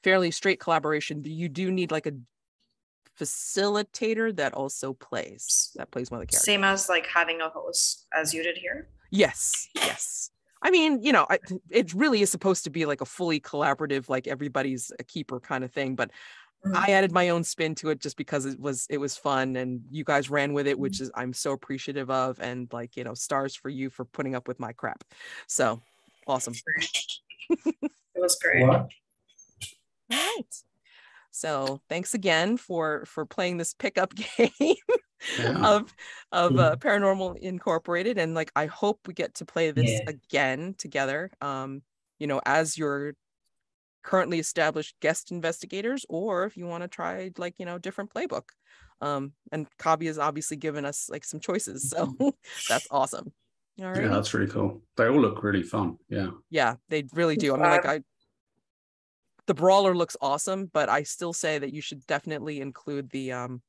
fairly straight collaboration. You do need like a facilitator that also plays one of the characters. Same as like having a host as you did here. Yes. I mean, it really is supposed to be like a fully collaborative, like everybody's a keeper kind of thing. But I added my own spin to it just because it was fun, and you guys ran with it, which is I'm so appreciative of, and like, stars for you for putting up with my crap. So awesome. It was great. What? All right. So thanks again for playing this pickup game of Paranormal Incorporated, and like I hope we get to play this again together. As your currently established guest investigators, or if you want to try like different playbook. And Kavya has obviously given us like some choices, so that's awesome. All right. Yeah, that's really cool. They all look really fun. Yeah, they really do. I mean, the brawler looks awesome, but I still say that you should definitely include the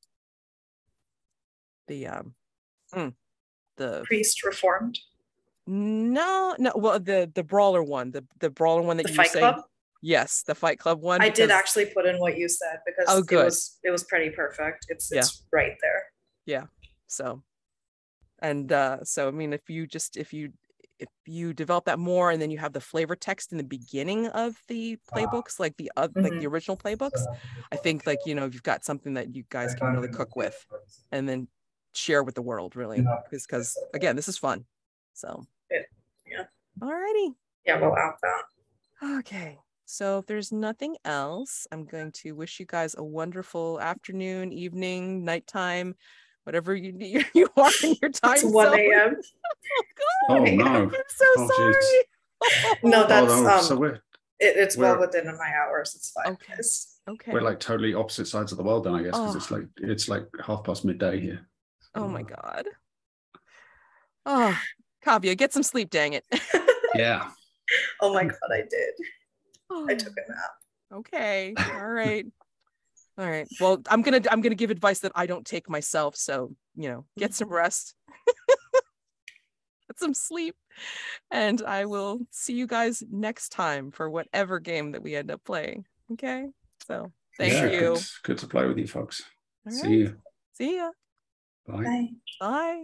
the Priest Reformed. no, well, the brawler one, the brawler one that The you were Fight saying. Club. Yes, the Fight Club one. I did because- actually put in what you said because Oh, good. it was pretty perfect. Yeah. It's right there. Yeah. So, and so I mean, if you develop that more, and then you have the flavor text in the beginning of the playbooks, like the original playbooks, I think like you've got something that you guys can really cook with, and then share with the world, really, because again, this is fun. So Yeah. Alrighty. Yeah, we'll add that. Okay. So if there's nothing else, I'm going to wish you guys a wonderful afternoon, evening, nighttime, whatever you are in your time It's 1 zone. a.m. Oh 1 a.m. no! I'm so Oh, sorry. jeez. No, that's Oh, no. So it's well we're- within my hours. It's fine. Okay. guys. Okay. we're like totally opposite sides of the world then, I guess, because Oh. it's like midday here. Oh my God. Oh, Kavya, get some sleep, dang it. Yeah. Oh my god, I did. I took a nap. Okay. All right. All right. Well, I'm gonna give advice that I don't take myself. So, get some rest. Get some sleep. And I will see you guys next time for whatever game that we end up playing. Okay. So thank you. Good to play with you folks. All See right. you. See ya. Bye. Bye. Bye.